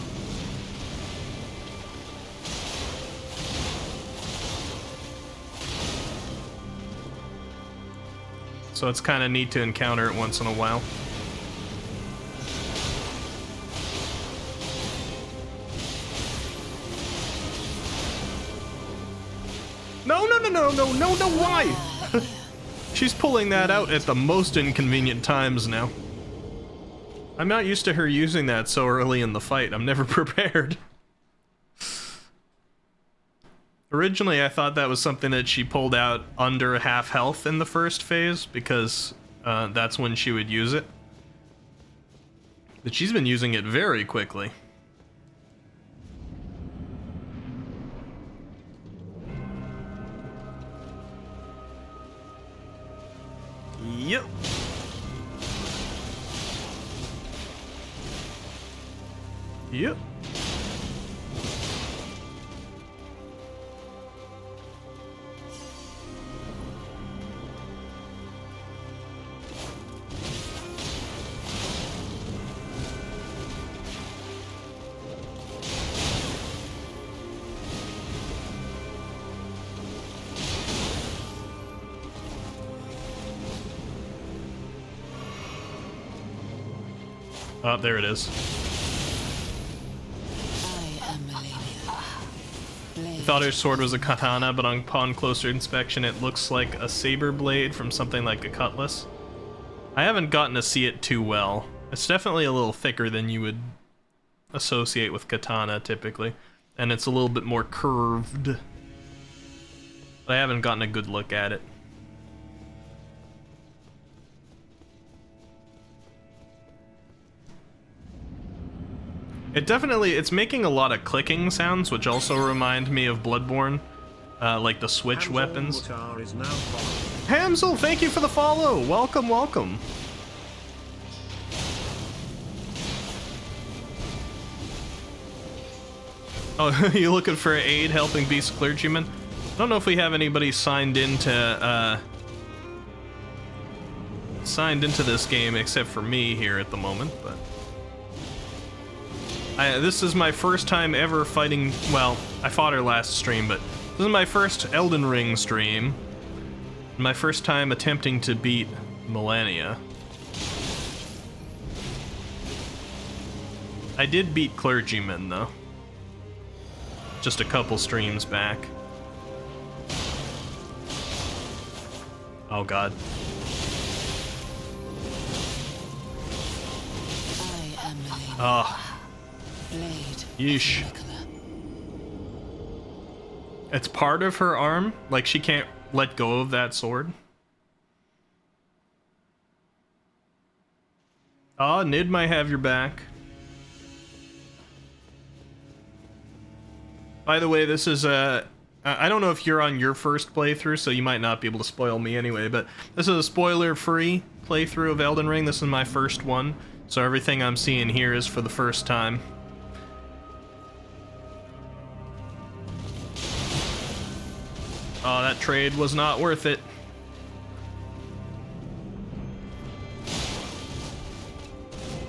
So it's kind of neat to encounter it once in a while. No, why? She's pulling that out at the most inconvenient times now. I'm not used to her using that so early in the fight. I'm never prepared. Originally, I thought that was something that she pulled out under half health in the first phase, because that's when she would use it. But she's been using it very quickly. Yep. Yep. Oh, there it is. I am Melina, I thought her sword was a katana, but upon closer inspection it looks like a saber blade from something like a cutlass. I haven't gotten to see it too well. It's definitely a little thicker than you would associate with katana typically, and it's a little bit more curved. But I haven't gotten a good look at it. It's making a lot of clicking sounds, which also remind me of Bloodborne, like the switch weapons. Hamzel, thank you for the follow! Welcome, welcome! Oh, you looking for aid helping Beast Clergyman? I don't know if we have anybody signed into this game except for me here at the moment, but... this is my first time ever fighting... Well, I fought her last stream, but this is my first Elden Ring stream. My first time attempting to beat Millennia. I did beat Clergyman, though. Just a couple streams back. Oh, God. Ah, Blade yeesh. of Nicola. It's part of her arm? Like she can't let go of that sword? Oh, Nid might have your back. By the way, this is I don't know if you're on your first playthrough, so you might not be able to spoil me anyway, but this is a spoiler-free playthrough of Elden Ring. This is my first one, so everything I'm seeing here is for the first time. Oh, that trade was not worth it.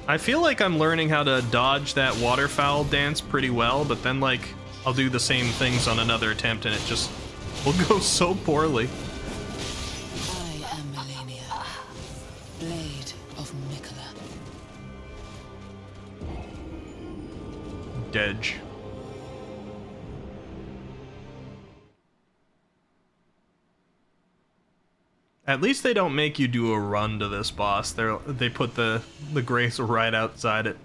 I feel like I'm learning how to dodge that waterfowl dance pretty well, but then, like, I'll do the same things on another attempt and it just will go so poorly. I am Melania, Blade of Nicola. Dedge. At least they don't make you do a run to this boss. They put the grace right outside it.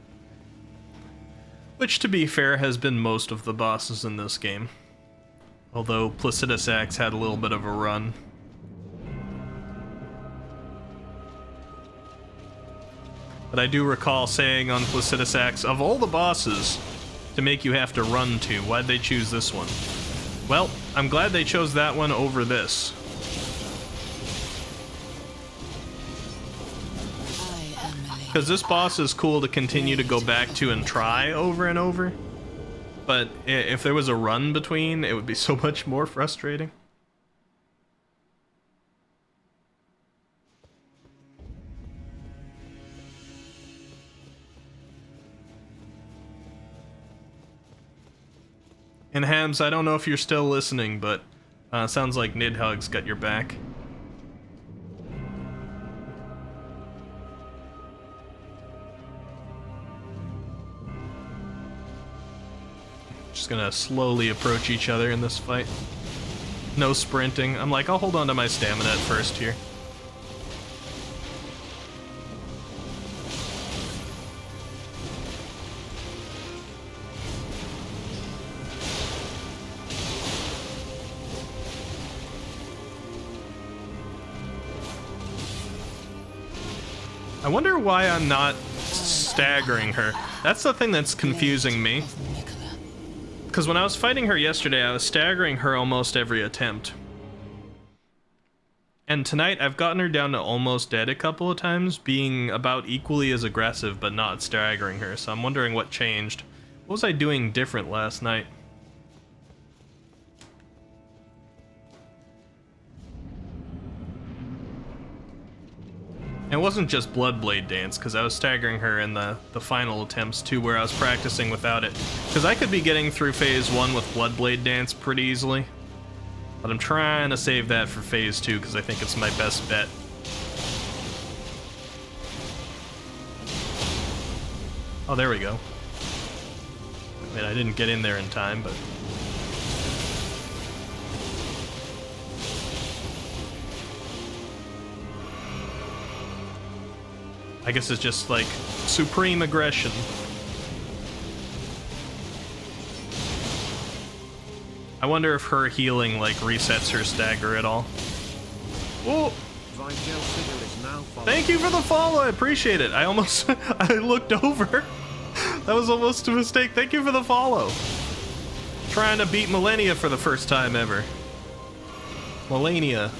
Which, to be fair, has been most of the bosses in this game. Although Placidus Axe had a little bit of a run. But I do recall saying on Placidus Axe, of all the bosses to make you have to run to, why'd they choose this one? Well, I'm glad they chose that one over this. Because this boss is cool to continue to go back to and try over and over. But if there was a run between, it would be so much more frustrating. And Hams, I don't know if you're still listening, but sounds like Nidhugg's got your back. Just gonna slowly approach each other in this fight. No sprinting. I'm like, I'll hold on to my stamina at first here. I wonder why I'm not staggering her. That's the thing that's confusing me. Because when I was fighting her yesterday, I was staggering her almost every attempt. And tonight, I've gotten her down to almost dead a couple of times, being about equally as aggressive, but not staggering her. So I'm wondering what changed. What was I doing different last night? It wasn't just Bloodblade Dance, because I was staggering her in the final attempts too, where I was practicing without it. Because I could be getting through Phase 1 with Bloodblade Dance pretty easily. But I'm trying to save that for Phase 2, because I think it's my best bet. Oh, there we go. I mean, I didn't get in there in time, but... I guess it's just, like, supreme aggression. I wonder if her healing, like, resets her stagger at all. Whoa! Thank you for the follow, I appreciate it. I almost... I looked over. That was almost a mistake. Thank you for the follow. Trying to beat Melania for the first time ever. Melania.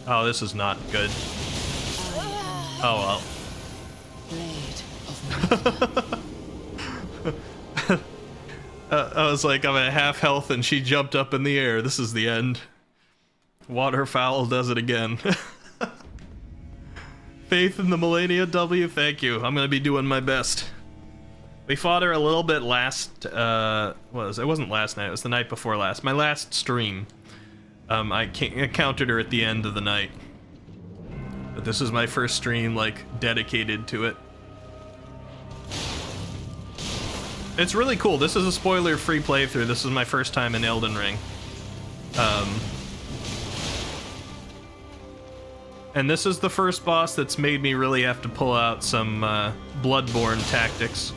Oh, this is not good. Oh well. I was like, I'm at half health and she jumped up in the air. This is the end. Waterfowl does it again. Faith in the Melania W, thank you. I'm gonna be doing my best. We fought her a little bit last, it wasn't last night, it was the night before last. My last stream. I encountered her at the end of the night. But this is my first stream, like, dedicated to it. It's really cool. This is a spoiler-free playthrough. This is my first time in Elden Ring. And this is the first boss that's made me really have to pull out some Bloodborne tactics.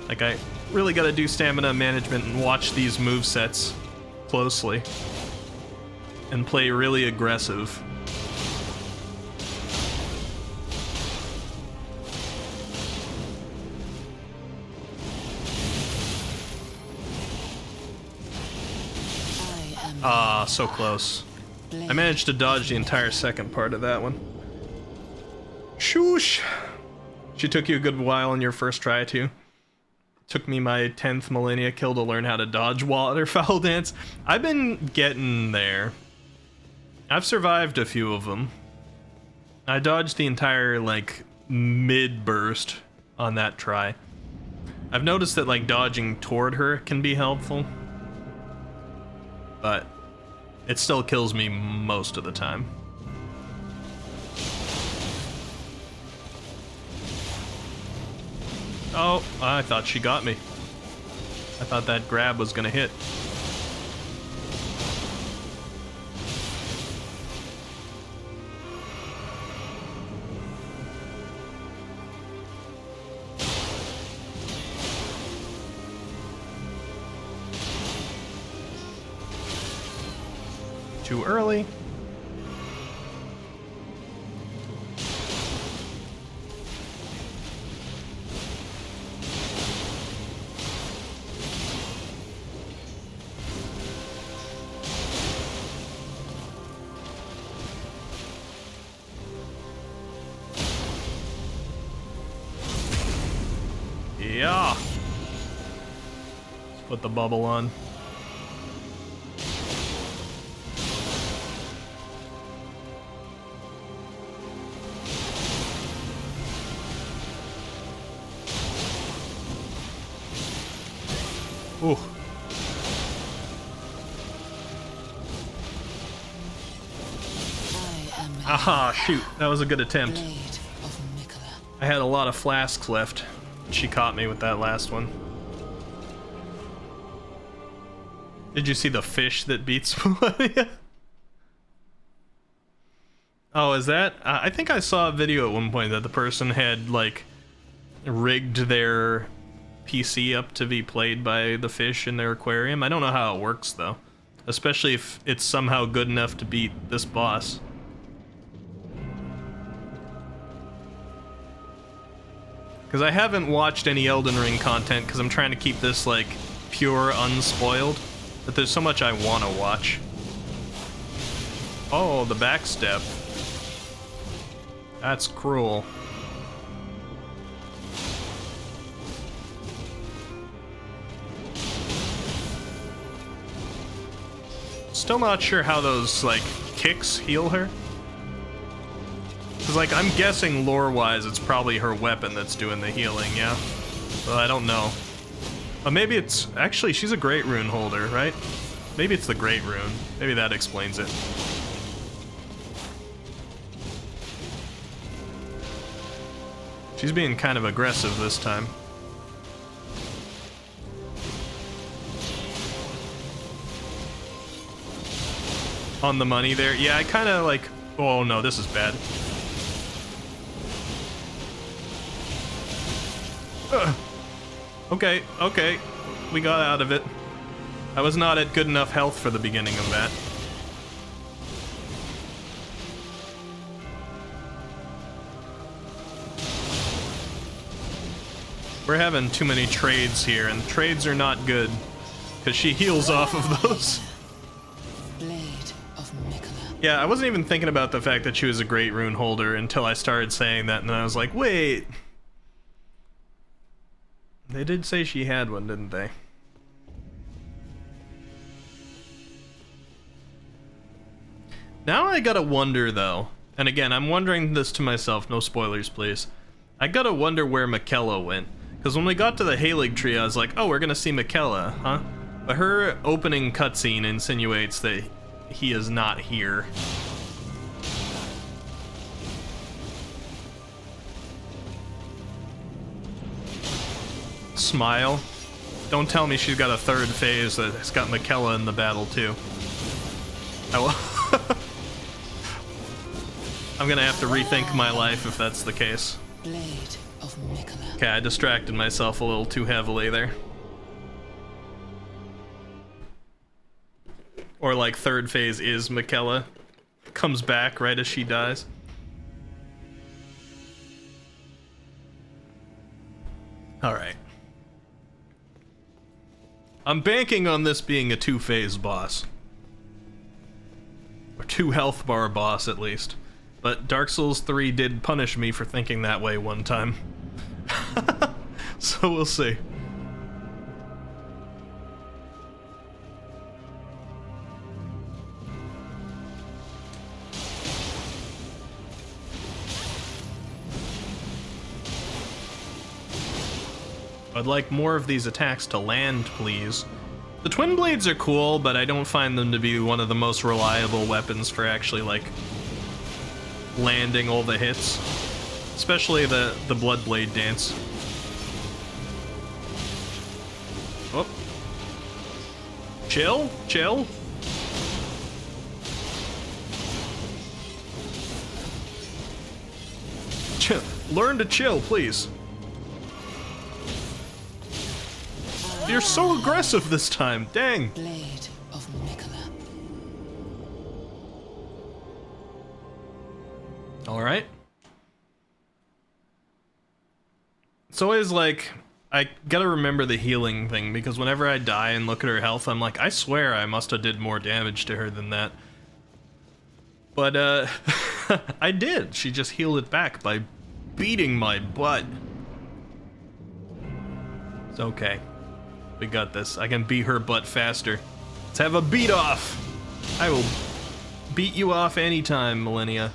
Like, I really gotta do stamina management and watch these movesets closely. And play really aggressive. Ah, so close. I managed to dodge the entire second part of that one. Shoosh! She took you a good while in your first try, too. Took me my 10th Millennia kill to learn how to dodge waterfowl dance. I've been getting there. I've survived a few of them. I dodged the entire, like, mid-burst on that try. I've noticed that, like, dodging toward her can be helpful. But it still kills me most of the time. Oh, I thought she got me. I thought that grab was gonna hit. Too early. Yeah. Let's put the bubble on. Ooh. Aha, shoot. That was a good attempt. I had a lot of flasks left. She caught me with that last one. Did you see the fish that beats Millennia? Oh, is that? I think I saw a video at one point that the person had, like, rigged their PC up to be played by the fish in their aquarium. I don't know how it works, though. Especially if it's somehow good enough to beat this boss. Because I haven't watched any Elden Ring content because I'm trying to keep this, like, pure, unspoiled. But there's so much I want to watch. Oh, the backstep. That's cruel. Still not sure how those, like, kicks heal her. Because, like, I'm guessing lore-wise it's probably her weapon that's doing the healing, yeah? But I don't know. Maybe it's... Actually, she's a Great Rune holder, right? Maybe it's the Great Rune. Maybe that explains it. She's being kind of aggressive this time. On the money there. Yeah, I kind of, like... Oh, no, this is bad. Okay, okay. We got out of it. I was not at good enough health for the beginning of that. We're having too many trades here, and trades are not good. Because she heals off of those. Yeah, I wasn't even thinking about the fact that she was a Great Rune holder until I started saying that, and then I was like, wait... They did say she had one, didn't they? Now I gotta wonder, though, and again, I'm wondering this to myself, no spoilers, please. I gotta wonder where Miquella went. Because when we got to the Halig tree, I was like, oh, we're gonna see Miquella, huh? But her opening cutscene insinuates that he is not here. Smile. Don't tell me she's got a third phase that's got Miquella in the battle too. I will. I'm gonna have to rethink my life if that's the case. Blade of Mikola. Okay, I distracted myself a little too heavily there. Or like third phase is Michaela. Comes back right as she dies. Alright. I'm banking on this being a 2-phase boss. Or 2 health bar boss at least. But Dark Souls 3 did punish me for thinking that way one time. So we'll see. I'd like more of these attacks to land, please. The twin blades are cool, but I don't find them to be one of the most reliable weapons for actually, like, landing all the hits. Especially the blood blade dance. Oh. Chill? Chill? Chill. Learn to chill, please. You're so aggressive this time, dang. Blade of Mikola. Alright. It's always like, I gotta remember the healing thing, because whenever I die and look at her health, I'm like, I swear I must have did more damage to her than that. But, I did. She just healed it back by beating my butt. It's okay. We got this. I can beat her butt faster. Let's have a beat off. I will beat you off anytime, Millennia.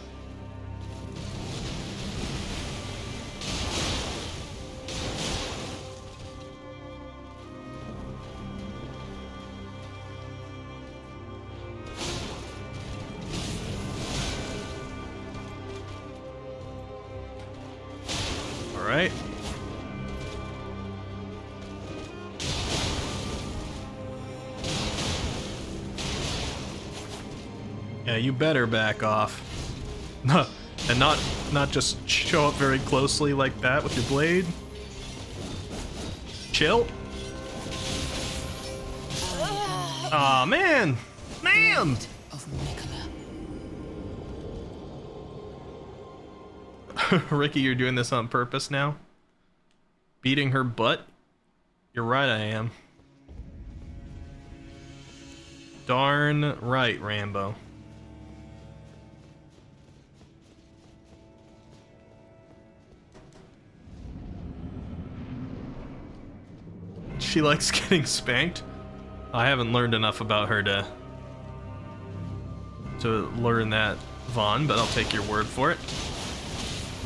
All right. Yeah, you better back off. And not just show up very closely like that with your blade. Chill. Aw, man! Man! Of Mikola. Ricky, you're doing this on purpose now? Beating her butt? You're right, I am. Darn right, Rambo. She likes getting spanked. I haven't learned enough about her to learn that, Vaughn, but I'll take your word for it.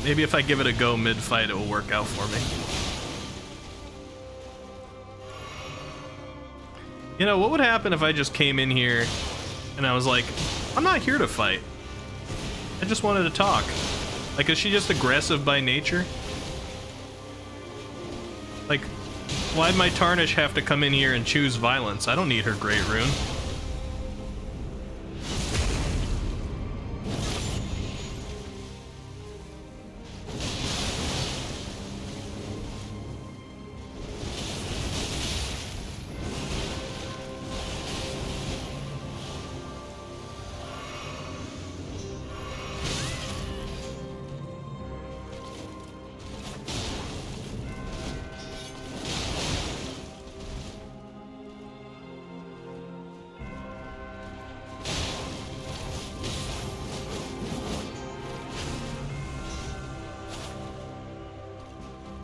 Maybe if I give it a go mid-fight, it will work out for me. You know, what would happen if I just came in here and I was like, I'm not here to fight. I just wanted to talk. Like, is she just aggressive by nature? Like, why'd my Tarnish have to come in here and choose violence? I don't need her Great Rune.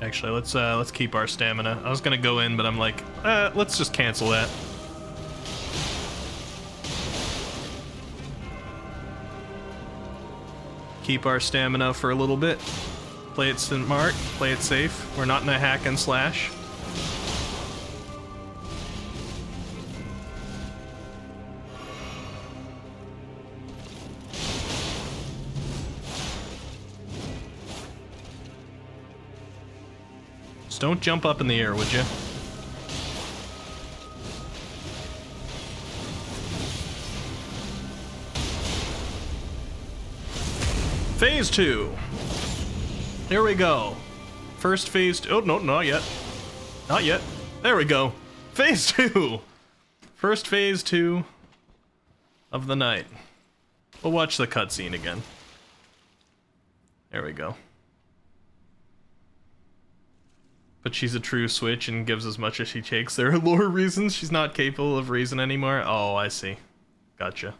Actually, let's keep our stamina. I was gonna go in, but I'm like, let's just cancel that. Keep our stamina for a little bit. Play it smart, play it safe. We're not in a hack and slash. Just don't jump up in the air, would you? Phase 2. Here we go. First phase. Oh, no, not yet. Not yet. There we go. Phase 2. First phase 2 of the night. We'll watch the cutscene again. There we go. But she's a true switch and gives as much as she takes. There are lore reasons she's not capable of reason anymore. Oh, I see. Gotcha.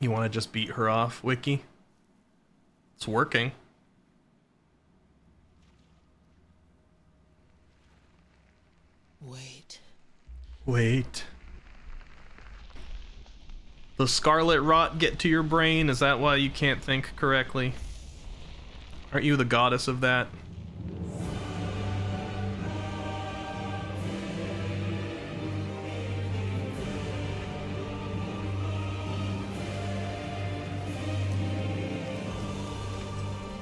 You want to just beat her off, Wiki? It's working. Wait. Wait. The scarlet rot get to your brain? Is that why you can't think correctly? Aren't you the goddess of that?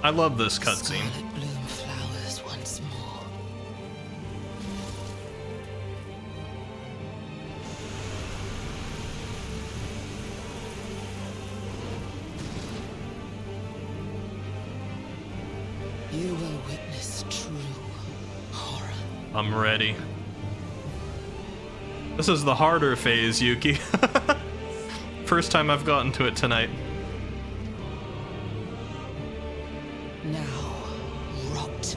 I love this cutscene. Scarlet bloom flowers once more. You will witness true horror. I'm ready. This is the harder phase, Yuki. First time I've gotten to it tonight. Now, rot.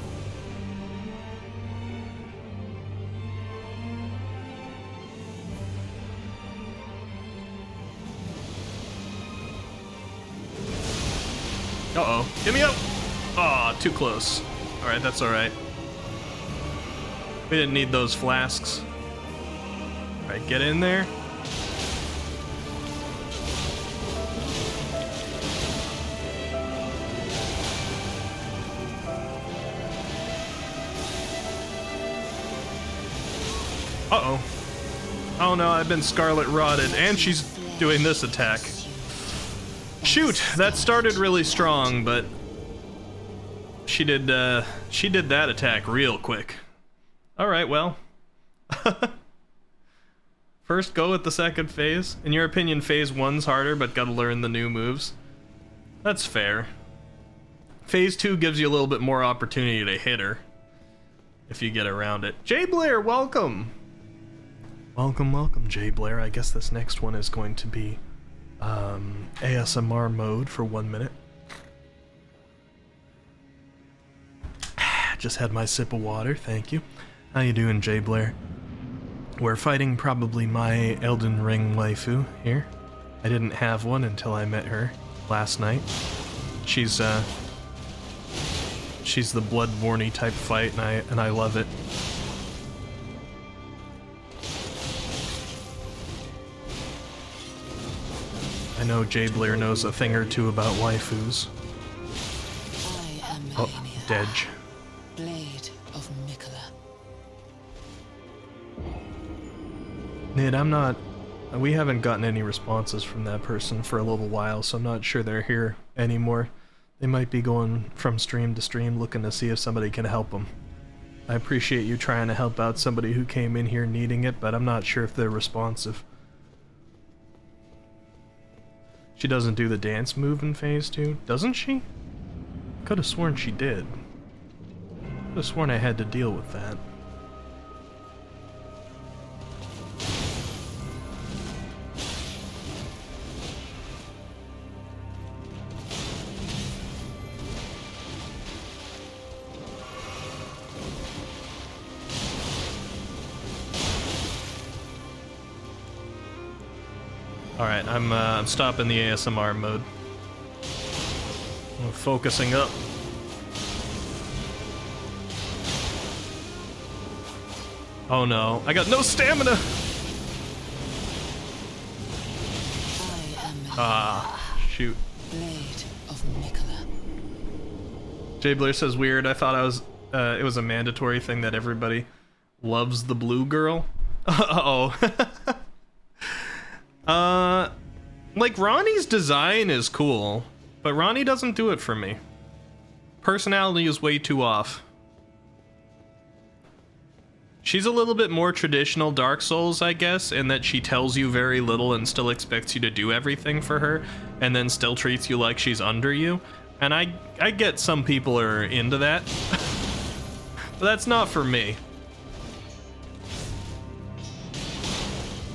Uh-oh. Get me up! Aw, too close. Alright, that's alright. We didn't need those flasks. Alright, get in there. Uh-oh. Oh no, I've been scarlet rotted, and she's doing this attack. Shoot, that started really strong, but she did that attack real quick. Alright, well. First go with the second phase. In your opinion, phase 1's harder, but gotta learn the new moves. That's fair. Phase 2 gives you a little bit more opportunity to hit her, if you get around it. Jay Blair, welcome! Welcome, welcome, Jay Blair. I guess this next one is going to be ASMR mode for 1 minute. Just had my sip of water, thank you. How you doing, Jay Blair? We're fighting probably my Elden Ring waifu here. I didn't have one until I met her last night. She's the Bloodborne-y type fight, and I love it. I know Jay Blair knows a thing or two about waifus. I am Oh, Melania, Dej. Blade of Mikola. Nid, we haven't gotten any responses from that person for a little while, so I'm not sure they're here anymore. They might be going from stream to stream looking to see if somebody can help them. I appreciate you trying to help out somebody who came in here needing it, but I'm not sure if they're responsive. She doesn't do the dance move in phase 2, doesn't she? Could have sworn she did. Could have sworn I had to deal with that. Alright, I'm stopping the ASMR mode. I'm focusing up. Oh no, I got no stamina! I am Ah, shoot. Blade of Mikola. Jay Blair says weird. I thought it was a mandatory thing that everybody loves the blue girl. Uh-oh. Like, Ronnie's design is cool, but Ronnie doesn't do it for me. Personality is way too off. She's a little bit more traditional Dark Souls, I guess, in that she tells you very little and still expects you to do everything for her, and then still treats you like she's under you. And I get some people are into that, but that's not for me.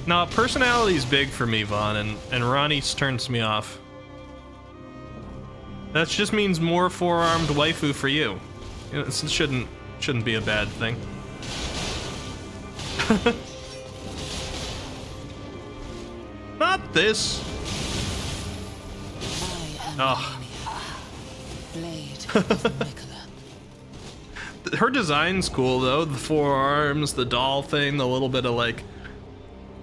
No, personality's big for me, Vaughn, and Ronnie turns me off. That just means more four-armed waifu for you. You know, it shouldn't be a bad thing. Not this. Oh. Blade of Nicola. Her design's cool though. The four arms, the doll thing, the little bit of like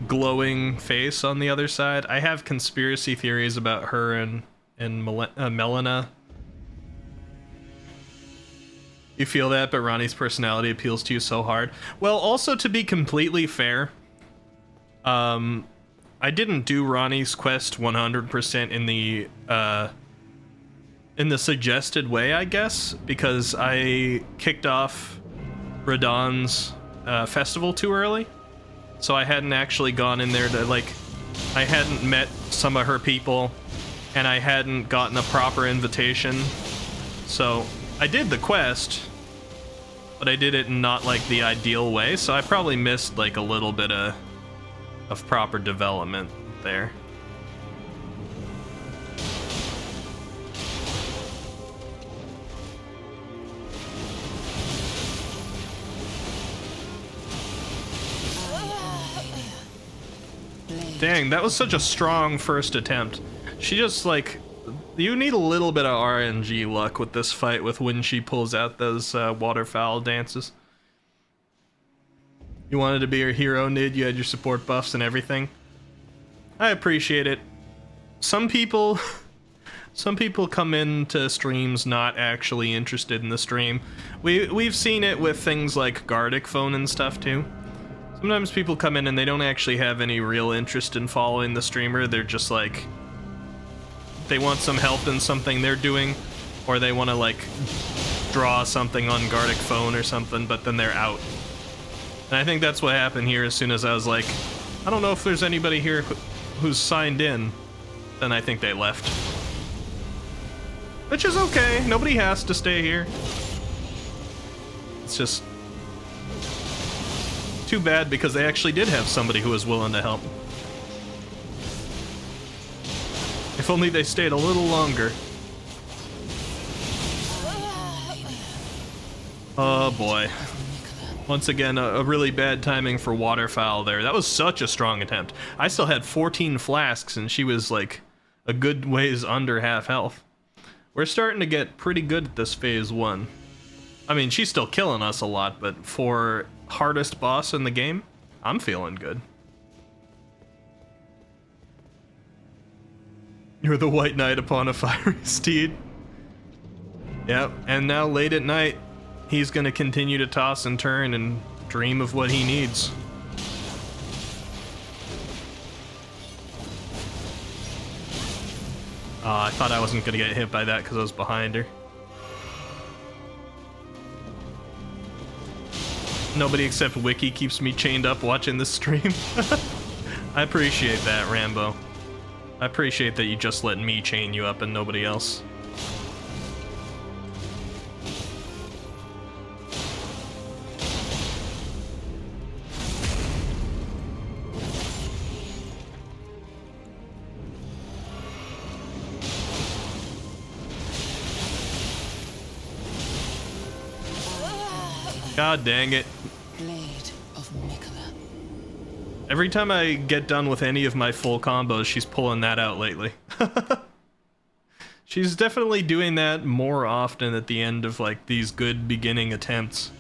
glowing face on the other side. I have conspiracy theories about her and Melina. You feel that, but Ronnie's personality appeals to you so hard. Well, also to be completely fair, I didn't do Ronnie's quest 100% in the suggested way, I guess, because I kicked off Radahn's festival too early. So I hadn't actually gone in there to, like, I hadn't met some of her people, and I hadn't gotten a proper invitation. So I did the quest, but I did it in not, like, the ideal way, so I probably missed, like, a little bit of proper development there. Dang, that was such a strong first attempt. She just, like, you need a little bit of RNG luck with this fight with when she pulls out those waterfowl dances. You wanted to be your hero, Nid. You had your support buffs and everything. I appreciate it. Some people come into streams not actually interested in the stream. We've seen it with things like Gardic Phone and stuff too. Sometimes people come in and they don't actually have any real interest in following the streamer. They're just like, they want some help in something they're doing, or they want to like draw something on Gardic Phone or something, but then they're out. And I think that's what happened here. As soon as I was like, I don't know if there's anybody here who's signed in, then I think they left. Which is okay. Nobody has to stay here. It's just too bad because they actually did have somebody who was willing to help. If only they stayed a little longer. Oh boy. Once again, a really bad timing for waterfowl there. That was such a strong attempt. I still had 14 flasks and she was like a good ways under half health. We're starting to get pretty good at this phase 1. I mean, she's still killing us a lot, but for hardest boss in the game, I'm feeling good. You're the white knight upon a fiery steed. Yep, and now late at night, he's gonna continue to toss and turn and dream of what he needs. I thought I wasn't gonna get hit by that because I was behind her. Nobody except Wiki keeps me chained up watching this stream. I appreciate that, Rambo. I appreciate that you just let me chain you up and nobody else. God dang it. Blade of Nicola. Every time I get done with any of my full combos, she's pulling that out lately. She's definitely doing that more often at the end of like these good beginning attempts.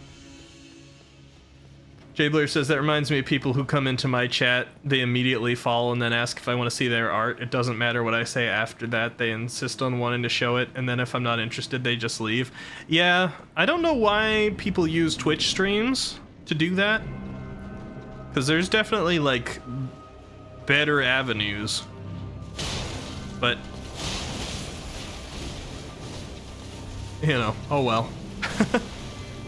Jay Blair says, that reminds me of people who come into my chat, they immediately follow and then ask if I want to see their art. It doesn't matter what I say after that, they insist on wanting to show it, and then if I'm not interested, they just leave. Yeah, I don't know why people use Twitch streams to do that, because there's definitely, like, better avenues, but, you know, oh well.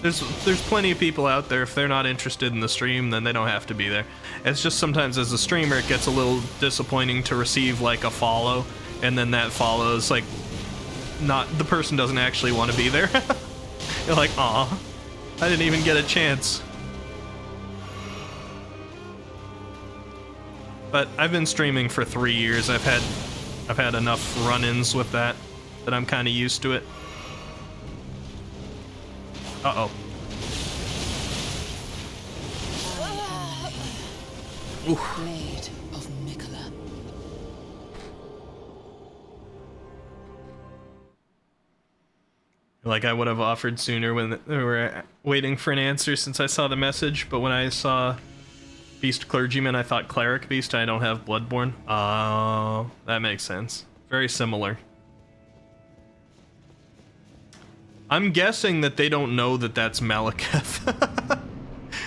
There's plenty of people out there. If they're not interested in the stream, then they don't have to be there. It's just sometimes as a streamer, it gets a little disappointing to receive like a follow, and then that follow is like not the person doesn't actually want to be there. You're like, aw, I didn't even get a chance. But I've been streaming for 3 years. I've had enough run-ins with that I'm kind of used to it. Uh-oh. Blade of Mikola. Like I would have offered sooner when we were waiting for an answer since I saw the message, but when I saw Beast Clergyman, I thought Cleric Beast. I don't have Bloodborne. Oh, that makes sense. Very similar. I'm guessing that they don't know that that's Malekith.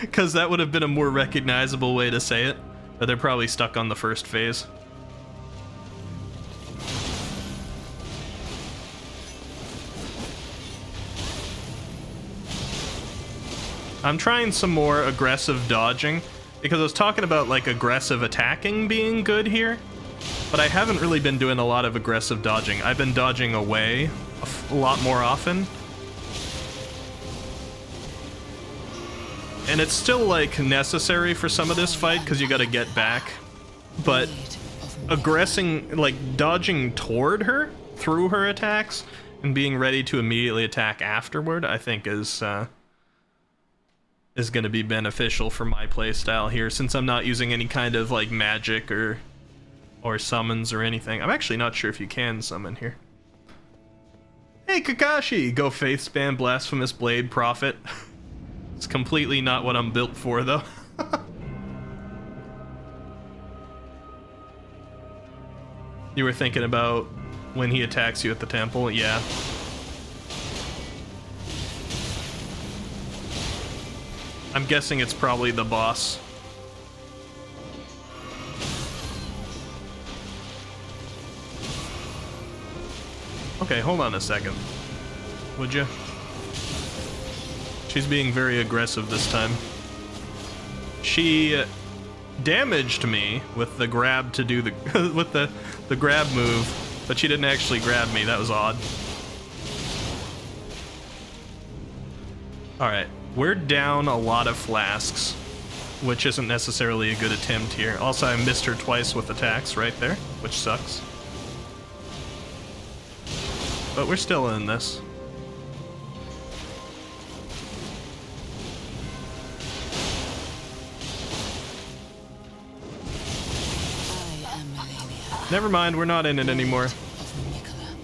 Because that would have been a more recognizable way to say it. But they're probably stuck on the first phase. I'm trying some more aggressive dodging. Because I was talking about like aggressive attacking being good here. But I haven't really been doing a lot of aggressive dodging. I've been dodging away a lot more often. And it's still, like, necessary for some of this fight, because you gotta get back. But aggressing, like, dodging toward her, through her attacks, and being ready to immediately attack afterward, I think is gonna be beneficial for my playstyle here, since I'm not using any kind of, like, magic or summons or anything. I'm actually not sure if you can summon here. Hey, Kakashi! Go Faith Spam Blasphemous Blade Prophet. It's completely not what I'm built for, though. You were thinking about when he attacks you at the temple? Yeah. I'm guessing it's probably the boss. Okay, hold on a second. Would you? She's being very aggressive this time. She damaged me with the grab to do the with the grab move, but she didn't actually grab me. That was odd. All right, we're down a lot of flasks, which isn't necessarily a good attempt here. Also, I missed her twice with attacks right there, which sucks. But we're still in this. Never mind, we're not in it anymore.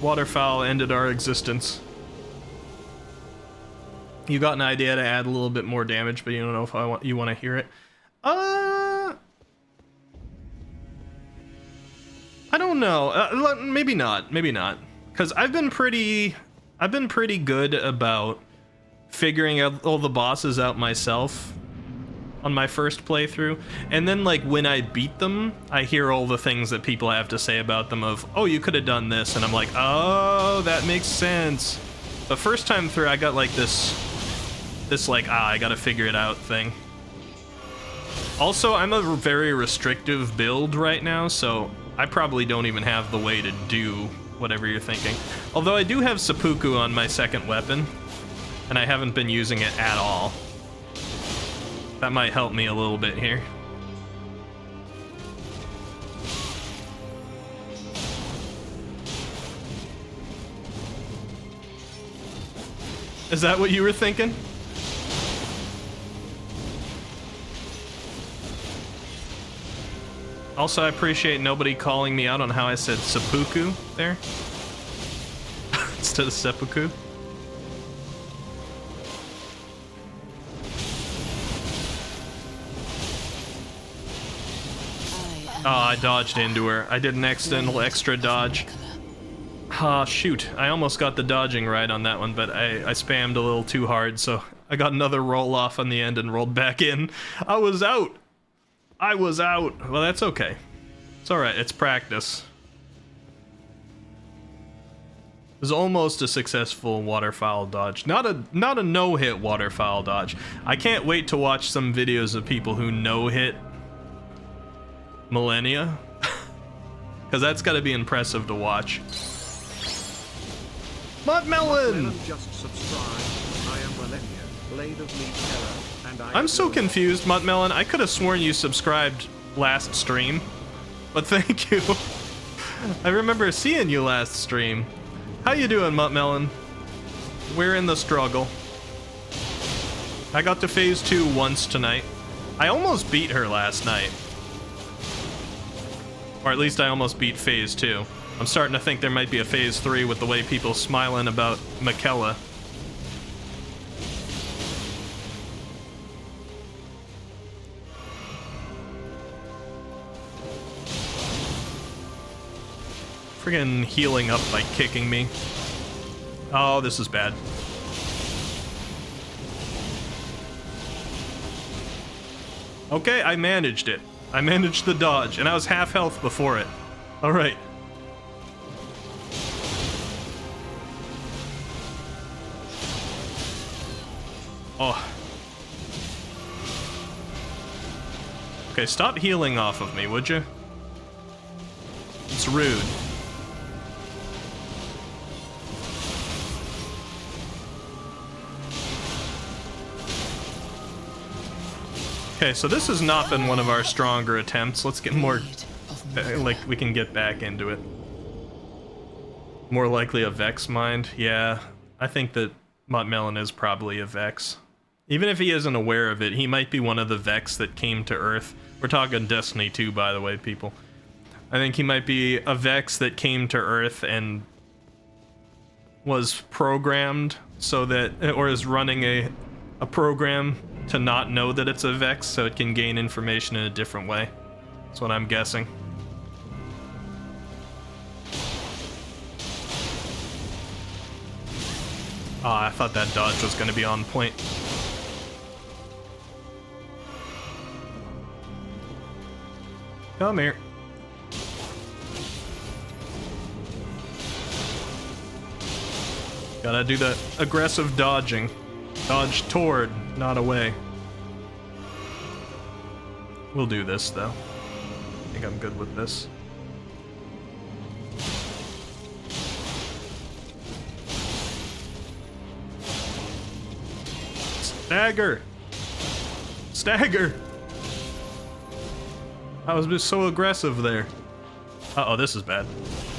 Waterfowl ended our existence. You got an idea to add a little bit more damage, but you don't know if you want to hear it. I don't know. Maybe not. Maybe not. Because I've been pretty good about figuring out all the bosses out myself on my first playthrough, and then like when I beat them, I hear all the things that people have to say about them of, oh, you could have done this, and I'm like, oh, that makes sense. The first time through, I got like this like, I gotta figure it out thing. Also, I'm a very restrictive build right now, so I probably don't even have the way to do whatever you're thinking. Although I do have seppuku on my second weapon, and I haven't been using it at all. That might help me a little bit here. Is that what you were thinking? Also, I appreciate nobody calling me out on how I said seppuku there instead of seppuku. Oh, I dodged into her. I did an accidental extra dodge. Ah, shoot. I almost got the dodging right on that one, but I spammed a little too hard, so I got another roll off on the end and rolled back in. I was out! I was out! Well, that's okay. It's alright, it's practice. was almost a successful waterfowl dodge. Not a no-hit waterfowl dodge. I can't wait to watch some videos of people who no-hit Millennia. Because that's got to be impressive to watch. Muttmelon! Just subscribe. I am Millennia, Blade of Lead Terror, and I'm so confused, Muttmelon. I could have sworn you subscribed last stream. But thank you. I remember seeing you last stream. How you doing, Muttmelon? We're in the struggle. I got to phase 2 once tonight. I almost beat her last night. Or at least I almost beat phase 2. I'm starting to think there might be a phase 3 with the way people smiling about Michaela. Friggin' healing up by kicking me. Oh, this is bad. Okay, I managed it. I managed the dodge, and I was half health before it. Alright. Oh. Okay, stop healing off of me, would you? It's rude. Okay, so this has not been one of our stronger attempts. Let's get more, like, we can get back into it. More likely a Vex mind. Yeah, I think that Muttmelon is probably a Vex. Even if he isn't aware of it, he might be one of the Vex that came to Earth. We're talking Destiny 2, by the way, people. I think he might be a Vex that came to Earth and was programmed so that, or is running a program to not know that it's a Vex, so it can gain information in a different way. That's what I'm guessing. Ah, I thought that dodge was going to be on point. Come here. Gotta do the aggressive dodging. Dodge toward, not away. We'll do this, though. I think I'm good with this. Stagger! Stagger! I was just so aggressive there. Uh-oh, this is bad.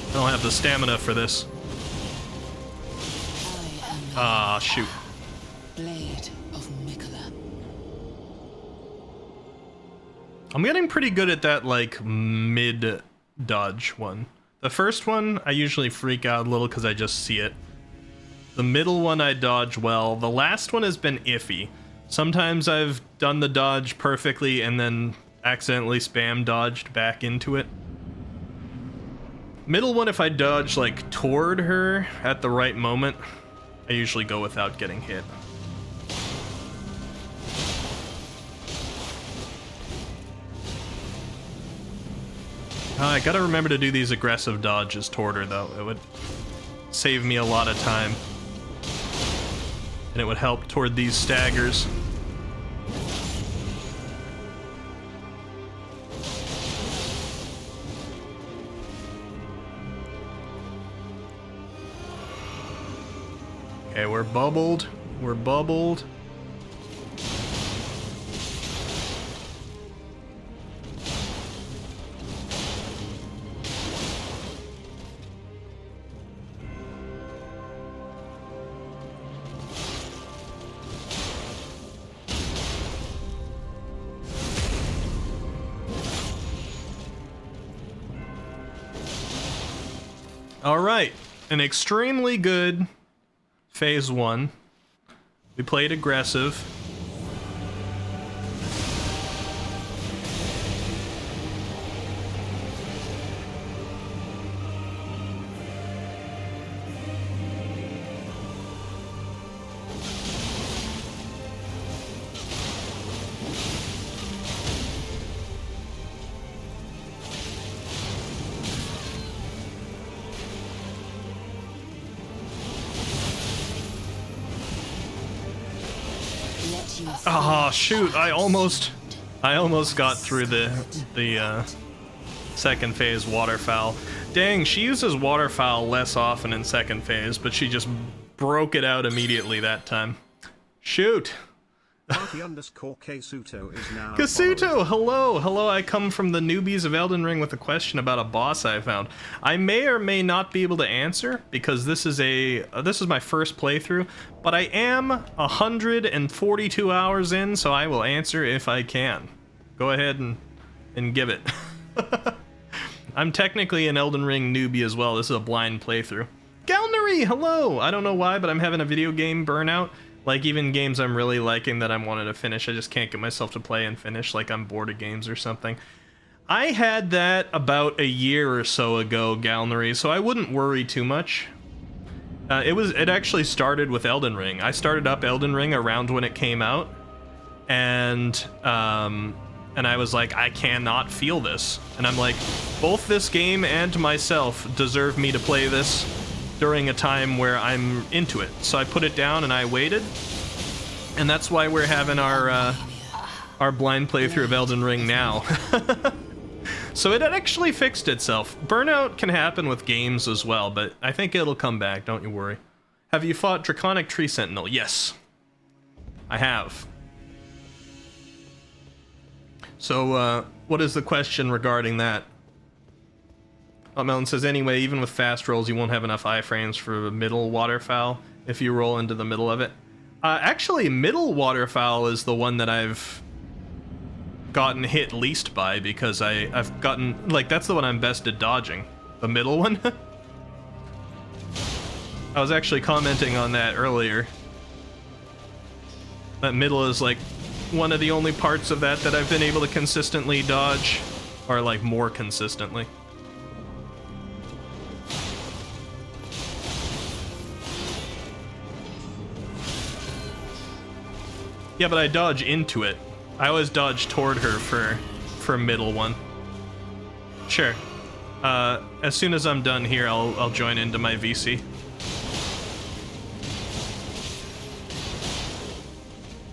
I don't have the stamina for this. Ah, shoot. Blade of Miquella. I'm getting pretty good at that, like, mid-dodge one. The first one, I usually freak out a little because I just see it. The middle one, I dodge well. The last one has been iffy. Sometimes I've done the dodge perfectly and then accidentally spam dodged back into it. Middle one, if I dodge, like, toward her at the right moment, I usually go without getting hit. I gotta remember to do these aggressive dodges toward her, though. It would save me a lot of time. And it would help toward these staggers. Okay, we're bubbled. We're bubbled. All right, an extremely good phase 1. We played aggressive. Oh shoot! I almost got through the second phase waterfowl. Dang, she uses waterfowl less often in second phase, but she just broke it out immediately that time. Shoot! Party_Ksuto is now Kasuto, hello! I come from the newbies of Elden Ring with a question about a boss I found. I may or may not be able to answer because this is my first playthrough, but I am 142 hours in, so I will answer if I can. Go ahead and give it. I'm technically an Elden Ring newbie as well. This is a blind playthrough. Galnery, hello! I don't know why, but I'm having a video game burnout. Like, even games I'm really liking that I'm wanting to finish, I just can't get myself to play and finish, like I'm bored of games or something. I had that about a year or so ago, Galnery, so I wouldn't worry too much. It actually started with Elden Ring. I started up Elden Ring around when it came out, and I was like, I cannot feel this. And I'm like, both this game and myself deserve me to play this during a time where I'm into it. So I put it down and I waited, and that's why we're having our blind playthrough of Elden Ring now. So it had actually fixed itself. Burnout can happen with games as well, but I think it'll come back, don't you worry. Have you fought Draconic Tree Sentinel? Yes, I have. So what is the question regarding that? Melon says, anyway, even with fast rolls, you won't have enough iframes for middle waterfowl if you roll into the middle of it. Actually, middle waterfowl is the one that I've gotten hit least by, because I've gotten, like, that's the one I'm best at dodging. The middle one. I was actually commenting on that earlier. That middle is, like, one of the only parts of that I've been able to consistently dodge, or, like, more consistently. Yeah, but I dodge into it. I always dodge toward her for middle one. Sure. As soon as I'm done here, I'll join into my VC.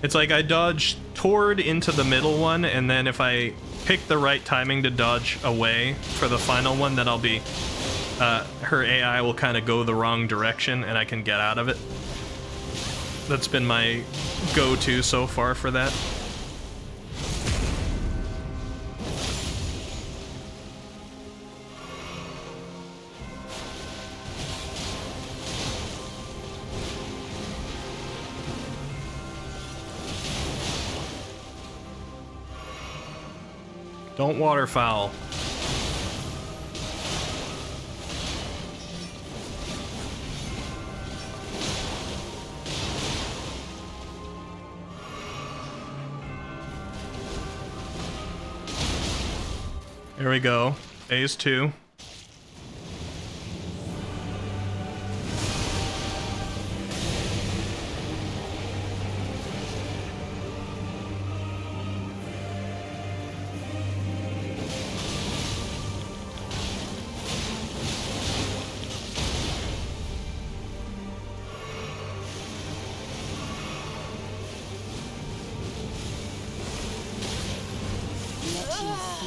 It's like I dodge toward into the middle one, and then if I pick the right timing to dodge away for the final one, then I'll be... her AI will kind of go the wrong direction, and I can get out of it. That's been my go-to so far for that. Don't waterfowl. Here we go. Phase 2.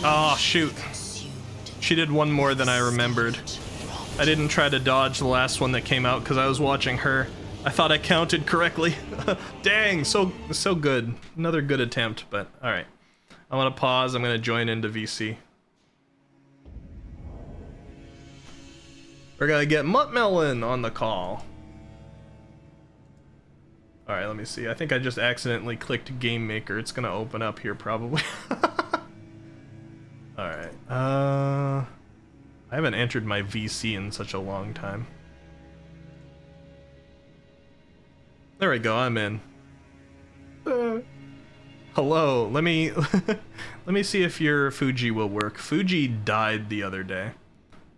Oh, shoot. She did one more than I remembered. I didn't try to dodge the last one that came out because I was watching her. I thought I counted correctly. Dang, so good. Another good attempt, but alright. I'm gonna pause. I'm gonna join into VC. We're gonna get Muttmelon on the call. Alright, let me see. I think I just accidentally clicked Game Maker. It's gonna open up here probably. Alright, I haven't entered my VC in such a long time. There we go, I'm in. Hello, let me let me see if your Fuji will work. Fuji died the other day.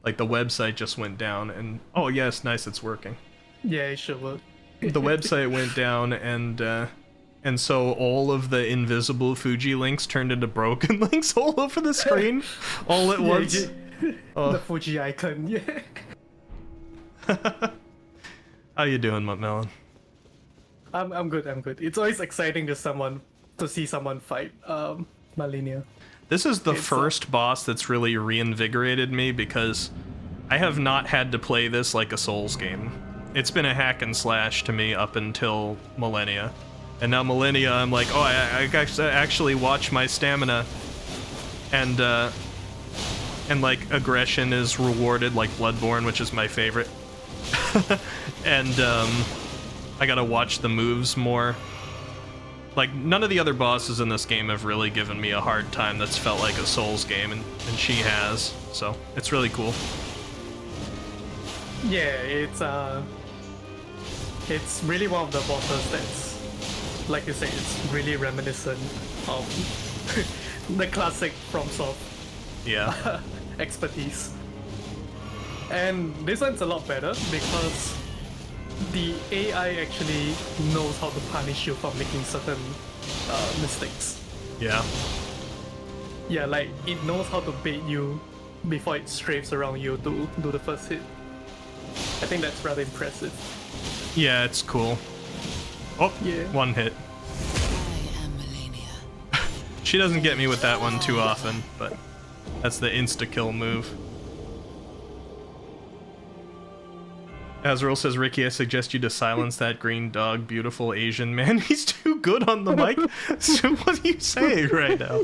Like, the website just went down, and oh yes, nice, it's working. Yeah, it should work. The website went down, and so all of the invisible Fuji links turned into broken links all over the screen, all at once. Oh. The Fuji icon, yeah. How you doing, Muttmelon? I'm good. I'm good. It's always exciting to see someone fight Malenia. This is the It's, first boss that's really reinvigorated me because I have not had to play this like a Souls game. It's been a hack and slash to me up until Millennia. And now Millennia, I'm like, oh, I actually watch my stamina. And like, aggression is rewarded, like Bloodborne, which is my favorite. And, I gotta watch the moves more. Like, none of the other bosses in this game have really given me a hard time that's felt like a Souls game, and she has. So, it's really cool. Yeah, it's really one of the bosses that's, like you say, it's really reminiscent of the classic FromSoft Yeah. expertise. And this one's a lot better because the AI actually knows how to punish you for making certain mistakes. Yeah. Yeah, like it knows how to bait you before it strafes around you to do the first hit. I think that's rather impressive. Yeah, it's cool. Oh, Yeah. one hit. I am Melania. She doesn't get me with that one too often, but that's the insta-kill move. Azrael says, Ricky, I suggest you to silence that green dog, beautiful Asian man. He's too good on the mic. So what are you saying right now?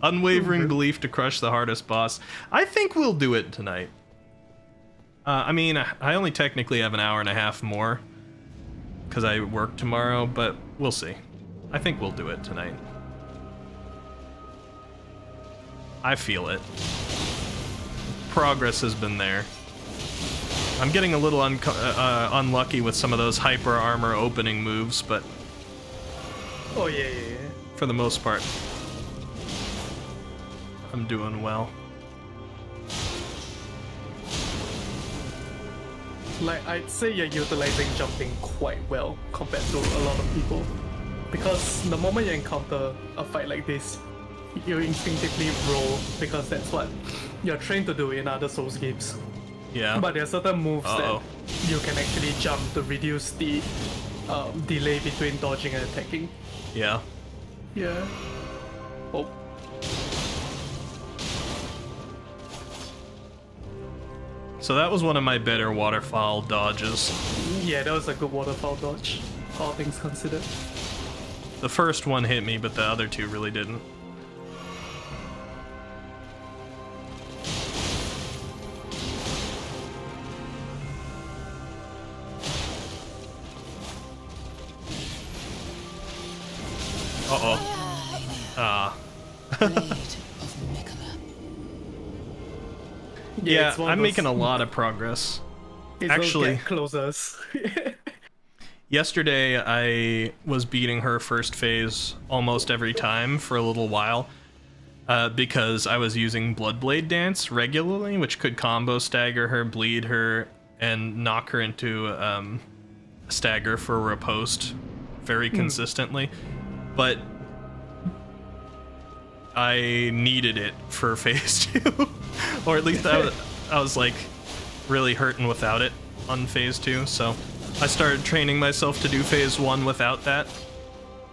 Unwavering belief to crush the hardest boss. I think we'll do it tonight. I mean, I only technically have an hour and a half more because I work tomorrow, but we'll see. I think we'll do it tonight. I feel it. Progress has been there. I'm getting a little unlucky with some of those hyper armor opening moves, but Oh yeah. for the most part, I'm doing well. Like, I'd say you're utilizing jumping quite well compared to a lot of people. Because the moment you encounter a fight like this, you instinctively roll because that's what you're trained to do in other Souls games. Yeah. But there are certain moves Uh-oh. that you can actually jump to reduce the delay between dodging and attacking. Yeah. Yeah. Oh. So that was one of my better waterfall dodges. Yeah, that was a good waterfall dodge, all things considered. The first one hit me, but the other two really didn't. Uh-oh. Ah. Blade of Mikola. Yeah, it's one of I'm those- making a lot of progress. it's those actually- get closers. Yesterday, I was beating her first phase almost every time for a little while because I was using Bloodblade Dance regularly, which could combo stagger her, bleed her, and knock her into a stagger for a riposte very consistently. But I needed it for phase 2, or at least I was like really hurting without it on phase 2, so I started training myself to do phase 1 without that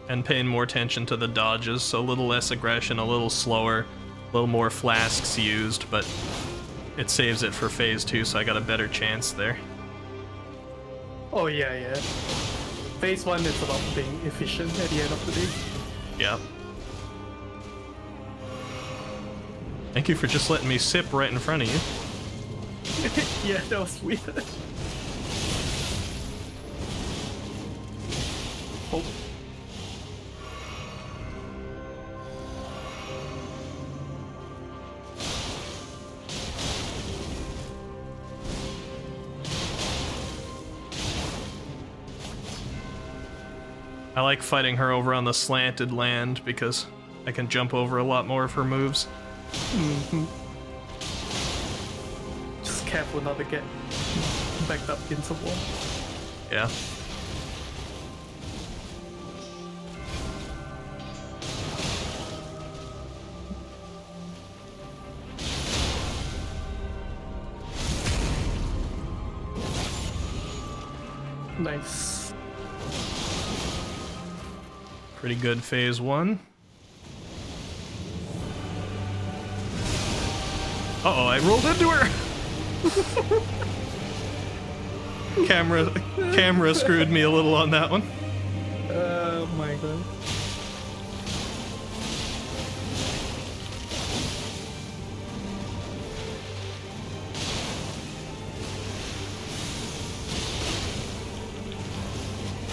and paying more attention to the dodges, so a little less aggression, a little slower, a little more flasks used, but it saves it for phase 2, so I got a better chance there. Oh yeah. Phase 1 is about being efficient at the end of the day. Yeah. Thank you for just letting me sip right in front of you. Yeah, that was weird. Oh. I like fighting her over on the slanted land because I can jump over a lot more of her moves. Just careful not to get backed up into wall. Yeah. Nice. Pretty good phase 1. Uh-oh, I rolled into her! Camera screwed me a little on that one. Oh my god.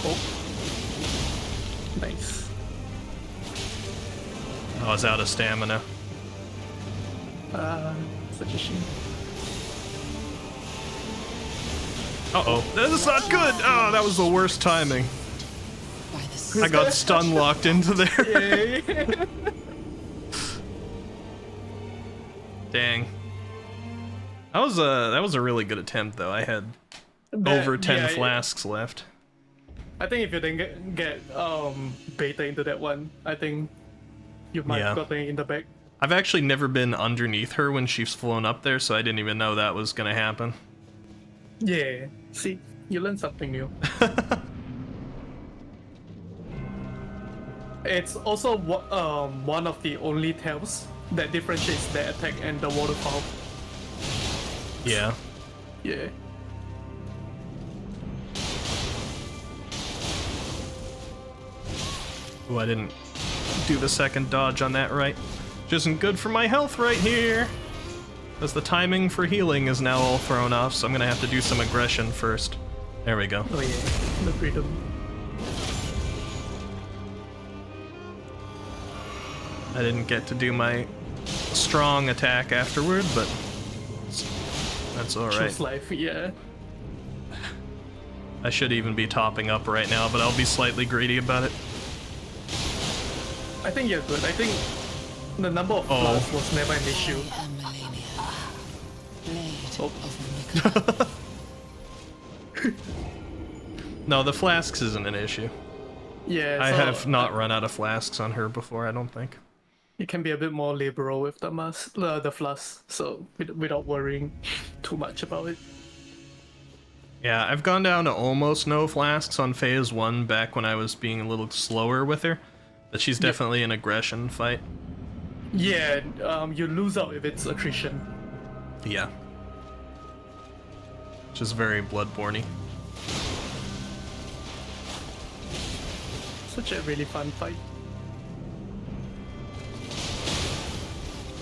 Oh. Nice. I was out of stamina. Such a shame. Uh-oh, this is not good! Oh, that was the worst timing. By the I got stun locked into there. Yay. Dang. That was a really good attempt though. I had over 10 yeah, flasks left. I think if you didn't get beta into that one, I think you might Yeah. have gotten it in the back. I've actually never been underneath her when she's flown up there, so I didn't even know that was gonna happen. Yeah. See, you learn something new. It's also one of the only tails that differentiates the attack and the waterfall. Yeah. Yeah. Ooh, I didn't do the second dodge on that right. Which isn't good for my health right here. Because the timing for healing is now all thrown off, so I'm gonna have to do some aggression first. There we go. Oh yeah, the freedom. I didn't get to do my strong attack afterward, but that's alright. Choose life, yeah. I should even be topping up right now, but I'll be slightly greedy about it. I think you're good. I think the number of Oh. flaws was never an issue. I am Melania, blade Oh. of Miquella. No, the flasks isn't an issue. Yeah, I so have not run out of flasks on her before, I don't think. you can be a bit more liberal with the the flask, so without worrying too much about it. Yeah, I've gone down to almost no flasks on phase 1 back when I was being a little slower with her. But she's definitely an aggression fight. Yeah, you lose out if it's attrition. Yeah. Which is very Bloodborne-y. Such a really fun fight.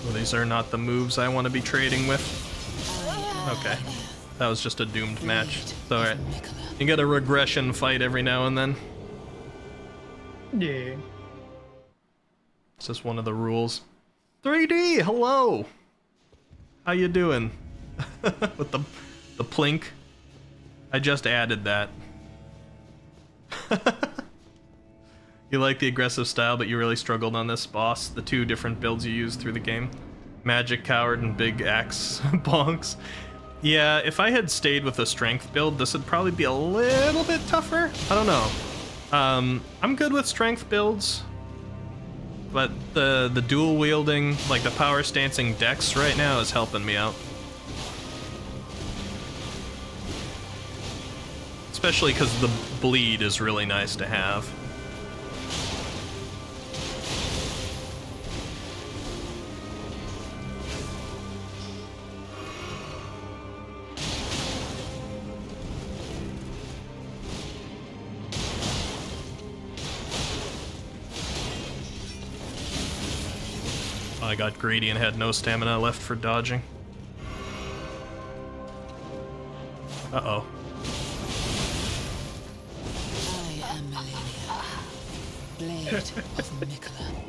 Well, these are not the moves I want to be trading with. Okay. That was just a doomed match. It's alright. You get a regression fight every now and then. Yeah. It's just one of the rules. 3D, hello! How you doing? With the plink. I just added that. You like the aggressive style, but you really struggled on this boss. The two different builds you used through the game. Magic Coward and Big Axe Bonks. Yeah, if I had stayed with a strength build, this would probably be a little bit tougher. I don't know. I'm good with strength builds. But the dual wielding, like the power stancing dex right now is helping me out. Especially because the bleed is really nice to have. I got greedy and had no stamina left for dodging. Uh-oh. I am Melania, blade of Miquella.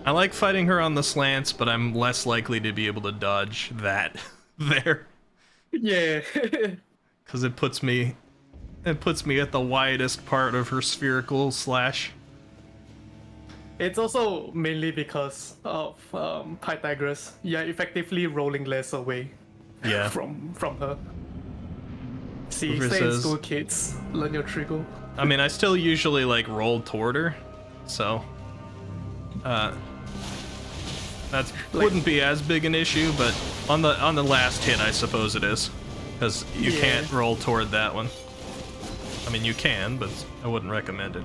I like fighting her on the slants, but I'm less likely to be able to dodge that there. Yeah. Because it puts me at the widest part of her spherical slash. It's also mainly because of Pythagoras. Yeah, effectively rolling less away Yeah. from her. See, Whoever stay in says- school, kids. Learn your trickle. I mean, I still usually like roll toward her, so that wouldn't be as big an issue. But on the last hit, I suppose it is. because you Yeah. can't roll toward that one. I mean, you can, but I wouldn't recommend it.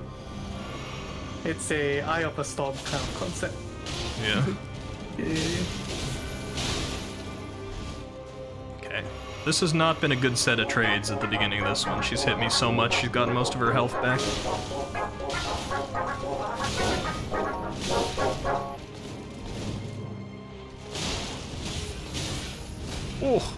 It's a Eye of a Storm kind of concept. Yeah. Yeah. Okay. This has not been a good set of trades at the beginning of this one. She's hit me so much, she's gotten most of her health back. Oh.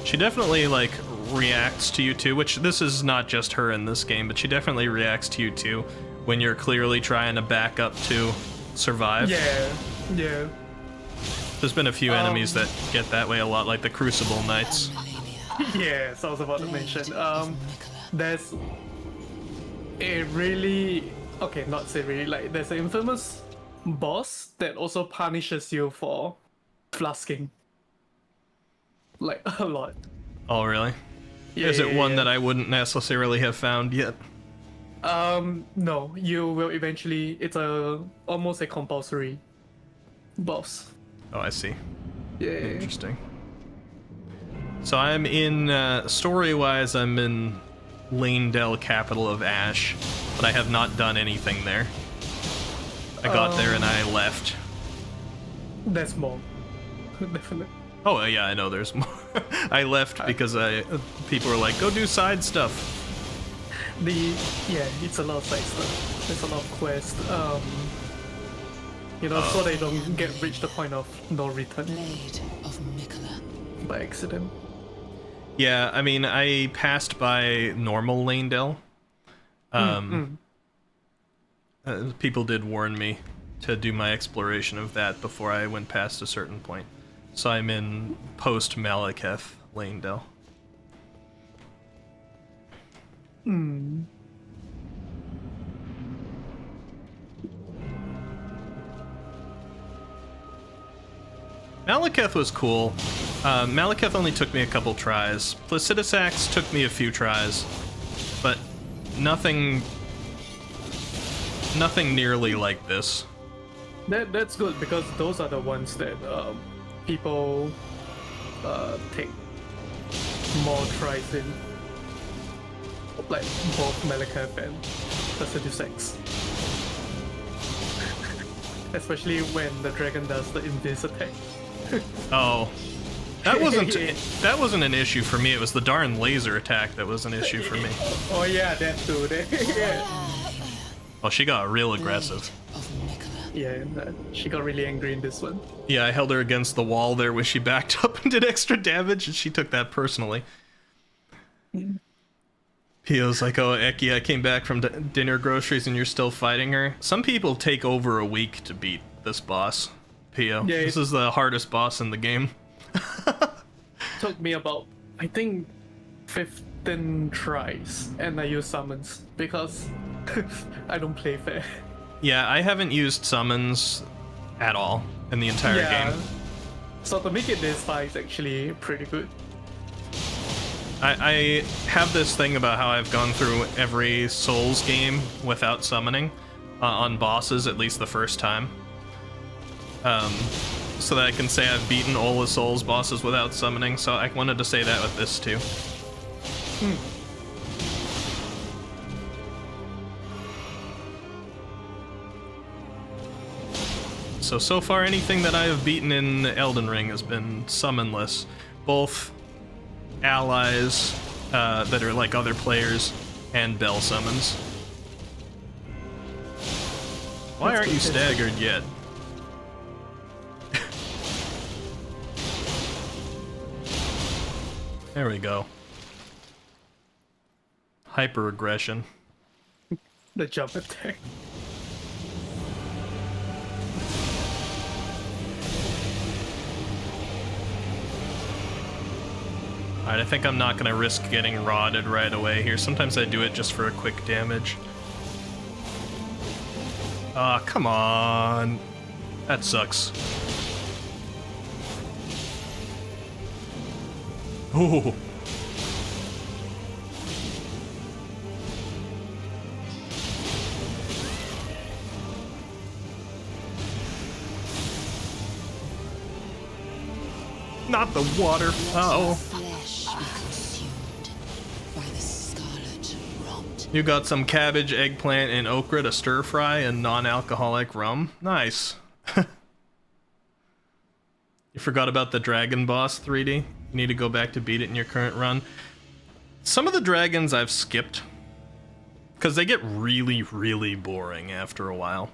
She definitely, like, reacts to you too, which this is not just her in this game, but she definitely reacts to you too when you're clearly trying to back up to survive. Yeah. There's been a few enemies that get that way a lot, like the Crucible Knights. Yes, I was about to mention. Blade of Nicola. There's a really not say really, like there's an infamous boss that also punishes you for flasking. Like a lot. Oh, really? Yeah, Is it yeah, one yeah. that I wouldn't necessarily have found yet? No, you will eventually. It's almost a compulsory boss. Oh, I see. Yeah. Interesting. So I'm in, story-wise, I'm in Lanedell, capital of Ash, but I have not done anything there. I got there and I left. There's more. Definitely. Oh, yeah, I know there's more. I left because people were like, go do side stuff. It's a lot of side stuff. There's a lot of quests. So they don't reach the point of no return Blade of Nicola. by accident. Yeah, I mean, I passed by normal Lanedell. People did warn me to do my exploration of that before I went past a certain point. So I'm in post-Malekith Lanedell. Malekith was cool. Malekith only took me a couple tries. Placidusax took me a few tries, but nothing nearly like this. That's good because those are the ones that people take more tries in, like both Malekith and Placidusax. Especially when the dragon does the invis attack. Oh, that wasn't Yeah. that wasn't an issue for me. It was the darn laser attack that was an issue for me. Oh yeah, that too. Yeah. Oh, she got real aggressive. Of Nicola. Yeah, she got really angry in this one. Yeah, I held her against the wall there where she backed up and did extra damage, and she took that personally. Pio's like, oh, Eki, I came back from dinner groceries and you're still fighting her. Some people take over a week to beat this boss, Pio. Yeah, This is the hardest boss in the game. Took me about, I think, 15 tries, and I use summons because I don't play fair. Yeah, I haven't used summons at all in the entire game. So to make it this far is actually pretty good. I have this thing about how I've gone through every Souls game without summoning on bosses, at least the first time. So that I can say I've beaten all the Souls bosses without summoning, so I wanted to say that with this too. So far anything that I have beaten in Elden Ring has been summonless. Both allies that are like other players and bell summons. Why aren't you staggered yet? There we go. Hyper aggression. The jump attack. Alright, I think I'm not gonna risk getting rotted right away here. Sometimes I do it just for a quick damage. Ah, come on. That sucks. Ooh. Not the waterfowl. Flesh be consumed by the scarlet rot. You got some cabbage, eggplant, and okra to stir fry and non-alcoholic rum. Nice. You forgot about the dragon boss 3D? You need to go back to beat it in your current run. Some of the dragons I've skipped because they get really, really boring after a while.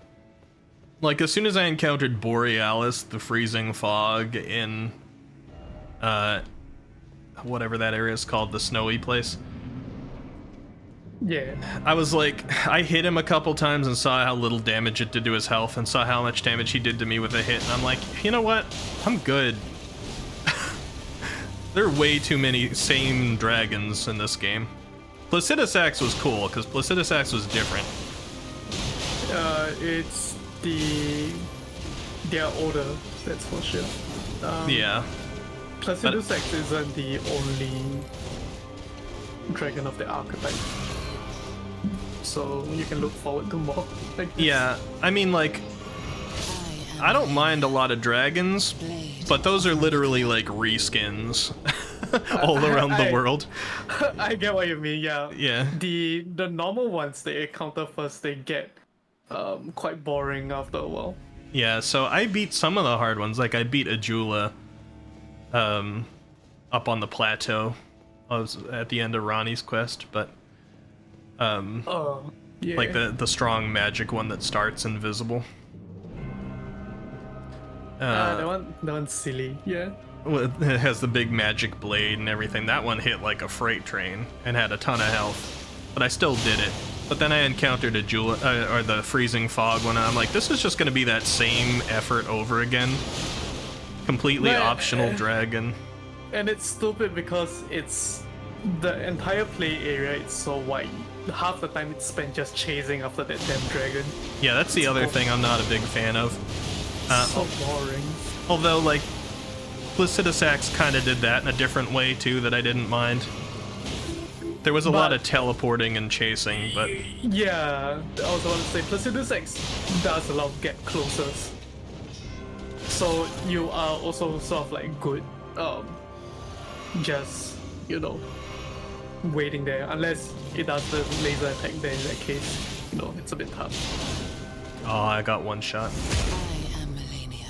Like, as soon as I encountered Borealis, the freezing fog in, whatever that area is called, the snowy place, Yeah. I was like, I hit him a couple times and saw how little damage it did to his health and saw how much damage he did to me with a hit, and I'm like, you know what? I'm good. There are way too many same dragons in this game. Placidus Axe was cool, because Placidus Axe was different. It's they're older, that's for sure. Yeah. Placidus Axe isn't the only dragon of the archetype, so you can look forward to more. Like this. Yeah, I mean, like, I don't mind a lot of dragons, but those are literally like reskins all around the world. I get what you mean. Yeah. Yeah. The normal ones they encounter first, they get quite boring after a while. Yeah, so I beat some of the hard ones. Like, I beat Ajula up on the plateau. I was at the end of Ronnie's quest, but Yeah. like the strong magic one that starts invisible. That one's silly. Yeah. Well, it has the big magic blade and everything. That one hit like a freight train and had a ton of health, but I still did it. But then I encountered Ajula, or the freezing fog one, and I'm like, this is just gonna be that same effort over again. Completely But, optional dragon. And it's stupid because it's the entire play area. It's so wide. Half the time it's spent just chasing after that damn dragon. Yeah, that's the other thing I'm not a big fan of. So boring. Although, like, Placidus Axe kind of did that in a different way, too, that I didn't mind. There was a lot of teleporting and chasing, but... Yeah, I also want to say Placidus Axe does a lot of get closest. So you are also sort of like good, just, you know, waiting there. Unless it does the laser attack, then in that case, you know, it's a bit tough. Oh, I got one shot. I am Melania,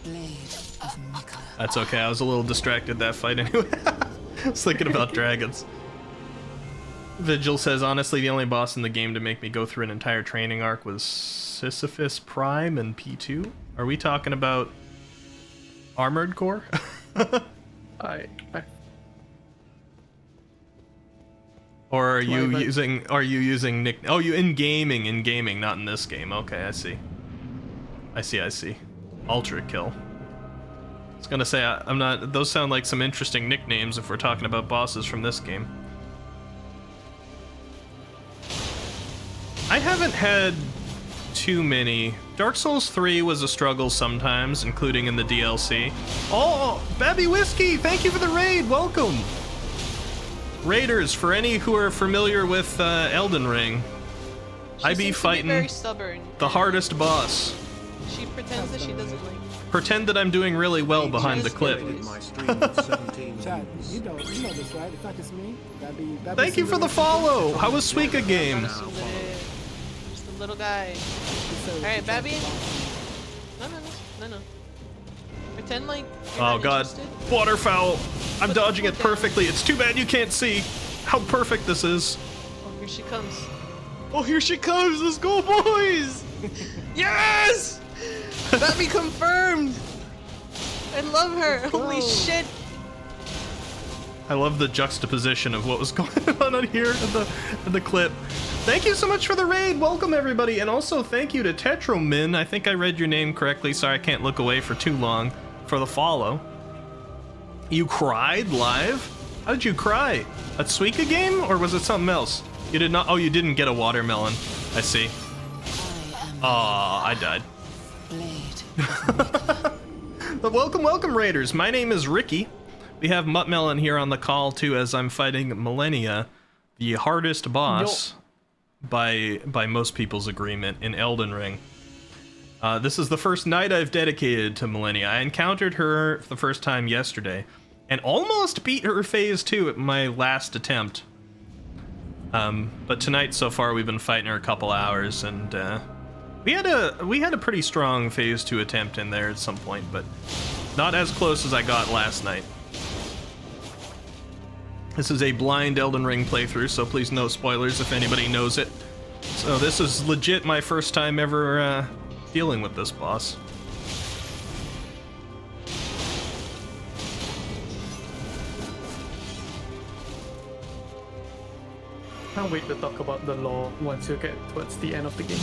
blade of Mikola. That's okay, I was a little distracted that fight anyway. I was thinking about dragons. Vigil says, honestly, the only boss in the game to make me go through an entire training arc was Sisyphus Prime and P2. Are we talking about Armored Core? I Or are you Twilight. using nick? Oh, you in gaming, not in this game. Okay, I see. I see. Ultra Kill. I was gonna say I'm not. Those sound like some interesting nicknames if we're talking about bosses from this game. I haven't had too many. Dark Souls 3 was a struggle sometimes, including in the DLC. Oh, Babby Whiskey, thank you for the raid. Welcome. Raiders, for any who are familiar with Elden Ring, I be seems to fighting very stubborn. the hardest boss. She pretends that she doesn't like. Pretend that I'm doing really well behind the Just clip. kidding. My stream of 17 Chad, views. you know this, right? It's not just me. That'd Thank you for the follow. How was Suika game? Just a little guy. Alright, Babby. No. Pretend like. You're Oh not god. interested. Waterfowl. I'm dodging it perfectly. It's too bad you can't see how perfect this is. Oh, here she comes. Oh, here she comes. Let's go, boys. Yes! Babby confirmed! I love her. Holy shit. I love the juxtaposition of what was going on here in the clip. Thank you so much for the raid. Welcome, everybody. And also, thank you to Tetromin. I think I read your name correctly. Sorry, I can't look away for too long for the follow. You cried live? How did you cry? A Suika game? Or was it something else? You did not... Oh, you didn't get a watermelon. I see. Aw, I died. But welcome, Raiders. My name is Ricky. We have Muttmelon here on the call, too, as I'm fighting Millennia, the hardest boss by most people's agreement in Elden Ring. This is the first night I've dedicated to Millennia. I encountered her for the first time yesterday, and almost beat her phase 2 at my last attempt. But tonight so far we've been fighting her a couple hours, and we had a pretty strong phase 2 attempt in there at some point, but not as close as I got last night. This is a blind Elden Ring playthrough, so please no spoilers if anybody knows it. So this is legit my first time ever dealing with this boss. Can't wait to talk about the lore once you get towards the end of the game.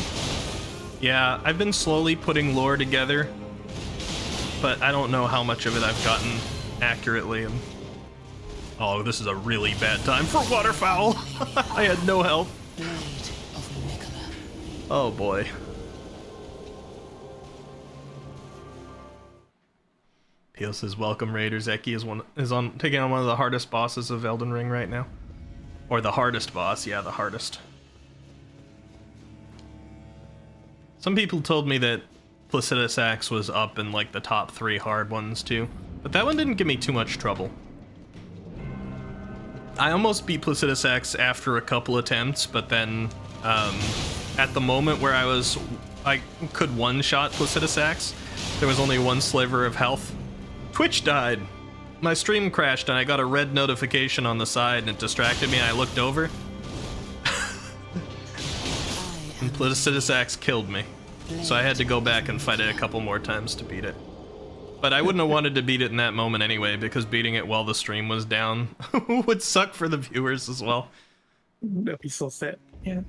Yeah, I've been slowly putting lore together, but I don't know how much of it I've gotten accurately. Oh, this is a really bad time for waterfowl. I had no health. Blade of Nicola. Oh boy. Peel says, welcome Raiders. Eki is taking on one of the hardest bosses of Elden Ring right now. Or the hardest boss, yeah, the hardest. Some people told me that Placidus Axe was up in like the top 3 hard ones too, but that one didn't give me too much trouble. I almost beat Placidus Axe after a couple attempts, but then at the moment where I could one-shot Placidus Axe, there was only one sliver of health. Twitch died. My stream crashed and I got a red notification on the side and it distracted me and I looked over. And Placidus Axe killed me. So I had to go back and fight it a couple more times to beat it. But I wouldn't have wanted to beat it in that moment anyway, because beating it while the stream was down would suck for the viewers as well. That'd be so sad. Yeah.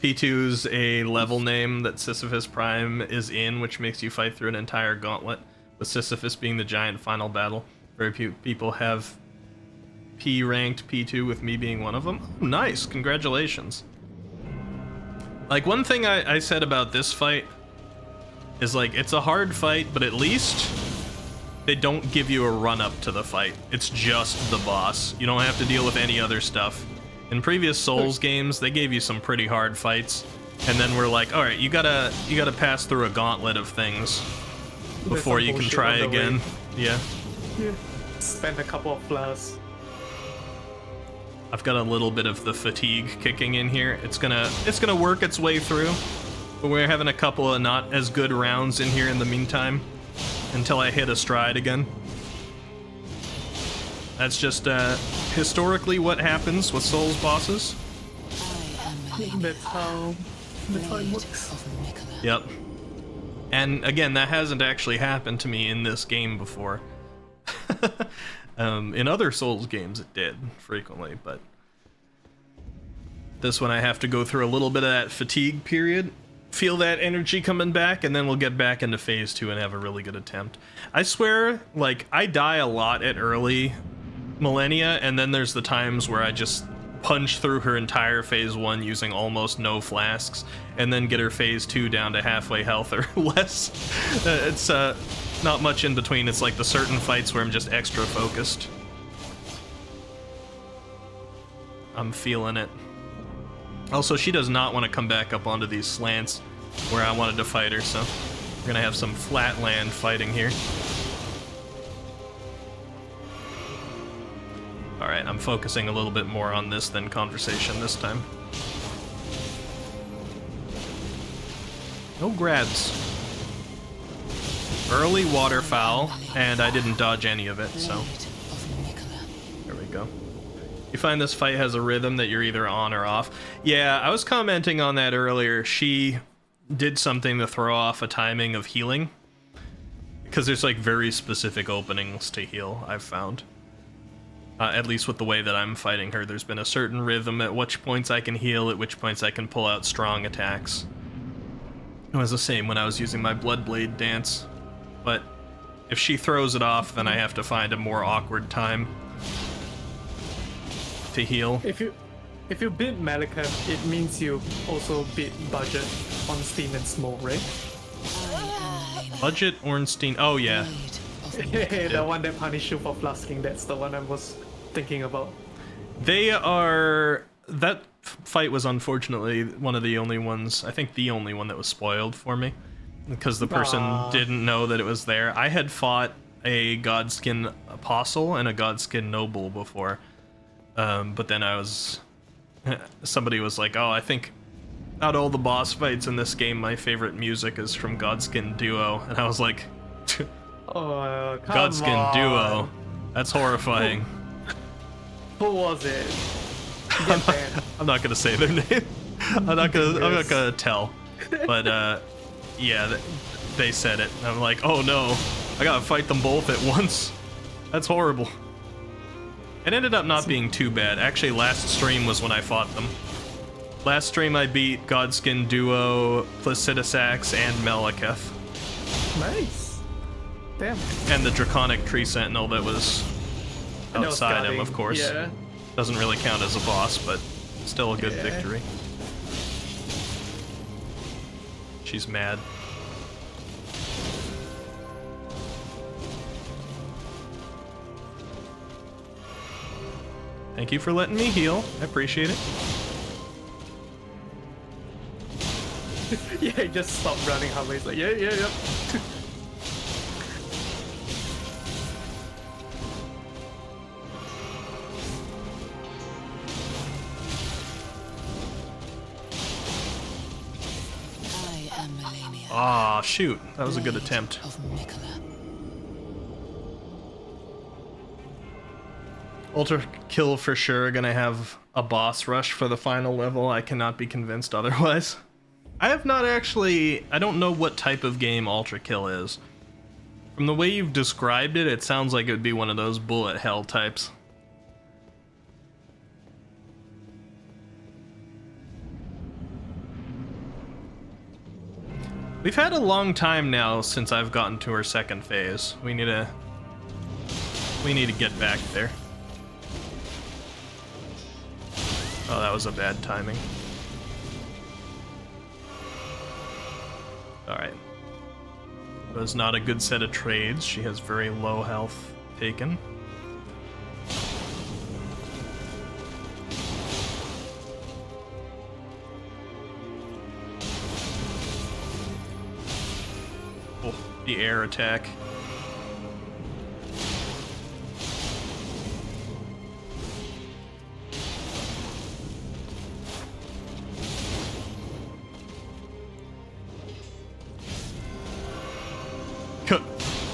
P2's a level name that Sisyphus Prime is in, which makes you fight through an entire gauntlet, with Sisyphus being the giant final battle. Very few people have P-ranked P2, with me being one of them. Oh, nice, congratulations. Like, one thing I said about this fight is, like, it's a hard fight, but at least they don't give you a run-up to the fight. It's just the boss. You don't have to deal with any other stuff. In previous Souls games, they gave you some pretty hard fights, and then we're like, all right, you gotta pass through a gauntlet of things before you can try again. Yeah. Spend a couple of flowers. I've got a little bit of the fatigue kicking in here. It's gonna work its way through, but we're having a couple of not as good rounds in here in the meantime, until I hit a stride again. That's just historically what happens with Souls bosses. That's how it works. Yep. And again, that hasn't actually happened to me in this game before. In other Souls games it did, frequently, but this one I have to go through a little bit of that fatigue period, feel that energy coming back, and then we'll get back into phase 2 and have a really good attempt. I swear, like, I die a lot at early Millennia, and then there's the times where I just punch through her entire phase 1 using almost no flasks, and then get her phase 2 down to halfway health or less. It's not much in between. It's like the certain fights where I'm just extra focused. I'm feeling it. Also, she does not want to come back up onto these slants where I wanted to fight her, so we're gonna have some flat land fighting here. Alright, I'm focusing a little bit more on this than conversation this time. No grabs. Early waterfowl, and I didn't dodge any of it, so there we go. You find this fight has a rhythm that you're either on or off. Yeah, I was commenting on that earlier. She did something to throw off a timing of healing, because there's like very specific openings to heal, I've found. At least with the way that I'm fighting her, there's been a certain rhythm at which points I can heal, at which points I can pull out strong attacks. It was the same when I was using my Bloodblade dance. But if she throws it off, then I have to find a more awkward time to heal. If you beat Malekith, it means you also beat Budget, Ornstein, and Smoke, right? Budget, Ornstein, oh yeah. The one that punished you for flasking, that's the one I was thinking about. They are that fight was unfortunately one of the only ones, I think the only one that was spoiled for me, because the person didn't know that it was there. I had fought a Godskin Apostle and a Godskin Noble before, but then somebody was like, oh, I think out of all the boss fights in this game, my favorite music is from Godskin Duo, and I was like, Oh, come Godskin on. Duo? That's horrifying. Who was it? I'm not gonna say their name. I'm not gonna tell. But yeah, they said it. And I'm like, oh no, I gotta fight them both at once. That's horrible. It ended up not being too bad. Actually, last stream was when I fought them. Last stream I beat Godskin Duo, Placidusax, and Malekith. Nice. Damn. And the Draconic Tree Sentinel that was outside him, of course. Yeah. Doesn't really count as a boss, but still a good victory. She's mad. Thank you for letting me heal. I appreciate it. Yeah, he just stopped running halfway. He's like, yeah. I am Melania. Ah, shoot. That was a good attempt. Of Mikola. Ultra Kill for sure gonna have a boss rush for the final level. I cannot be convinced otherwise. I have not actually... I don't know what type of game Ultra Kill is. From the way you've described it, it sounds like it would be one of those bullet hell types. We've had a long time now since I've gotten to her second phase. We need to get back there. Oh, that was a bad timing. Alright. Was not a good set of trades. She has very low health taken. Oh, the air attack.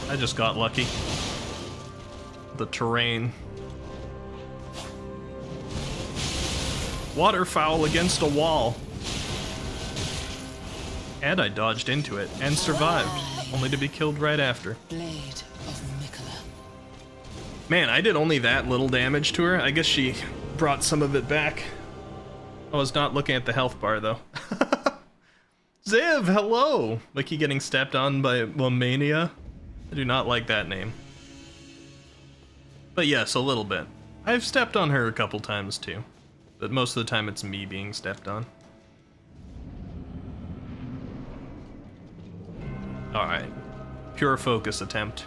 I just got lucky. The terrain. Waterfowl against a wall. And I dodged into it and survived, only to be killed right after. Blade of Mikola. Man, I did only that little damage to her. I guess she brought some of it back. I was not looking at the health bar though. Ziv, hello! Wiki getting stepped on by Womania. I do not like that name. But yes, a little bit. I've stepped on her a couple times too. But most of the time it's me being stepped on. Alright. Pure focus attempt.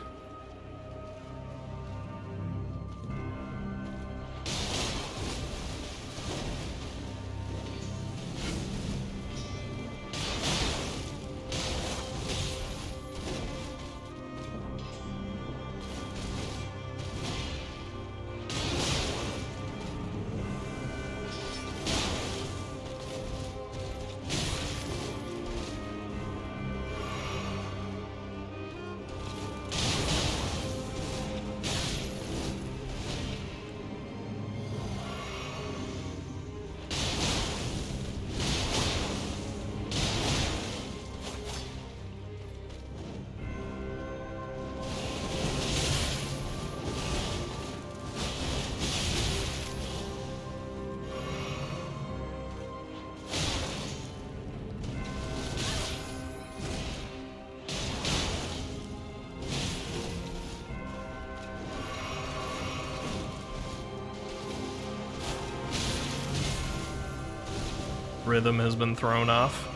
Rhythm has been thrown off.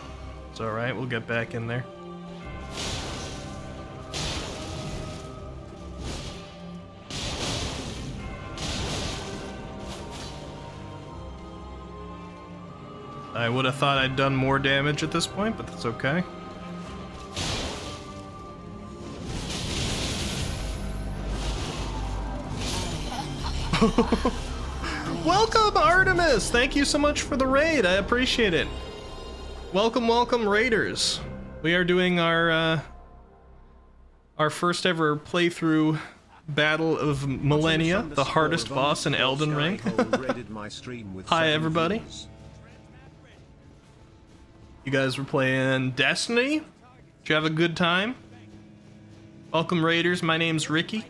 It's alright, we'll get back in there. I would have thought I'd done more damage at this point, but that's okay. Welcome, Artemis! Thank you so much for the raid. I appreciate it. Welcome, welcome, raiders. We are doing our first ever playthrough Battle of Millennia, the hardest boss in Elden Ring. Hi, everybody. You guys were playing Destiny? Did you have a good time? Welcome, raiders. My name's Ricky.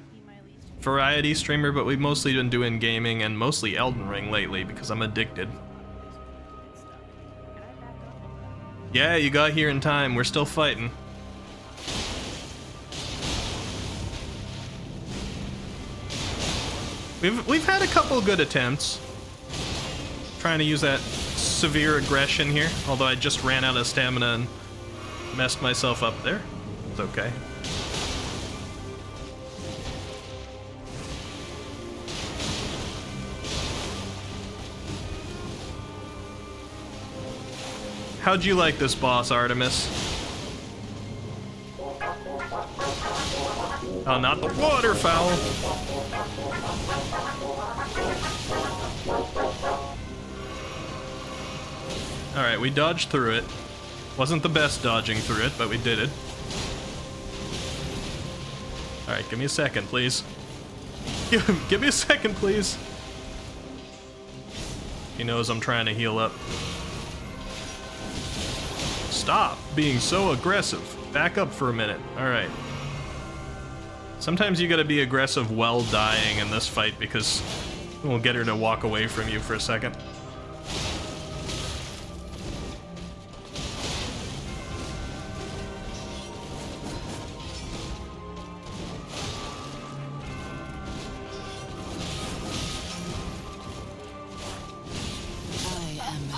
Variety streamer, but we've mostly been doing gaming and mostly Elden Ring lately because I'm addicted. Yeah, you got here in time. We're still fighting. We've had a couple good attempts. Trying to use that severe aggression here, although I just ran out of stamina and messed myself up there. It's okay. How'd you like this boss, Artemis? Oh, not the waterfowl. Alright, we dodged through it. Wasn't the best dodging through it, but we did it. Alright, give me a second, please. Give me a second, please. He knows I'm trying to heal up. Stop being so aggressive. Back up for a minute. Alright. Sometimes you gotta be aggressive while dying in this fight because we'll get her to walk away from you for a second.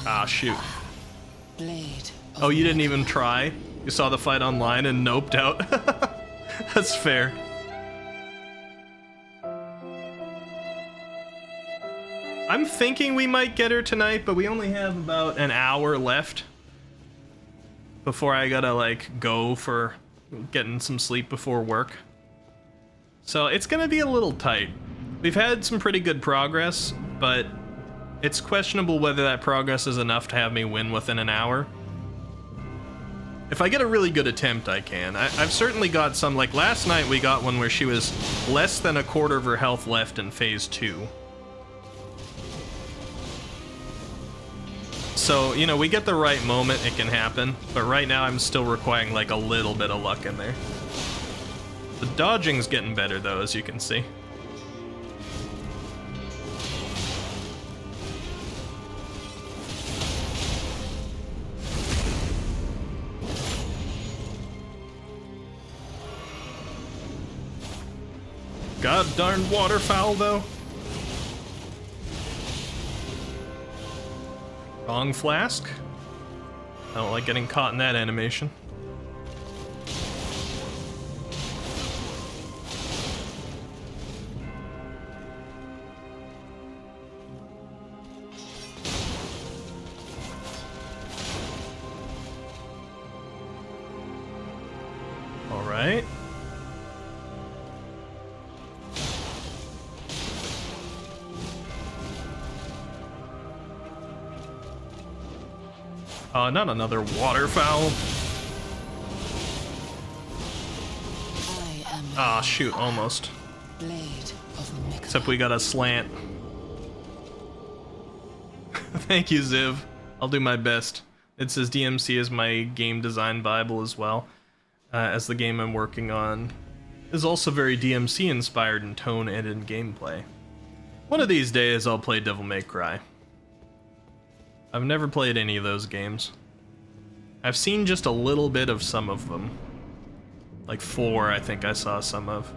Ah, shoot. Blade. Oh, you didn't even try? You saw the fight online and noped out? That's fair. I'm thinking we might get her tonight, but we only have about an hour left before I gotta, like, go for getting some sleep before work. So it's gonna be a little tight. We've had some pretty good progress, but it's questionable whether that progress is enough to have me win within an hour. If I get a really good attempt, I can. I've certainly got some, like last night we got one where she was less than a quarter of her health left in phase 2. So, you know, we get the right moment, it can happen, but right now I'm still requiring like a little bit of luck in there. The dodging's getting better though, as you can see. God darn waterfowl, though. Wrong flask. I don't like getting caught in that animation. All right. Not another waterfowl. Ah, shoot, almost. Except we got a slant. Thank you, Ziv. I'll do my best. It says DMC is my game design Bible as well, as the game I'm working on is also very DMC inspired in tone and in gameplay. One of these days I'll play Devil May Cry. I've never played any of those games. I've seen just a little bit of some of them. Like 4, I think I saw some of.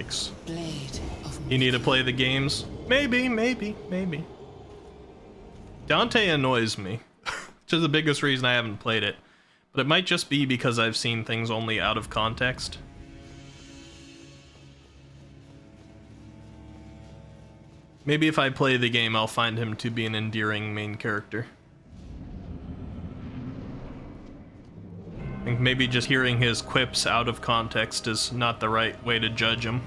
Yikes. Blade of You need to play the games? Maybe. Dante annoys me, which is the biggest reason I haven't played it. But it might just be because I've seen things only out of context. Maybe if I play the game, I'll find him to be an endearing main character. I think maybe just hearing his quips out of context is not the right way to judge him.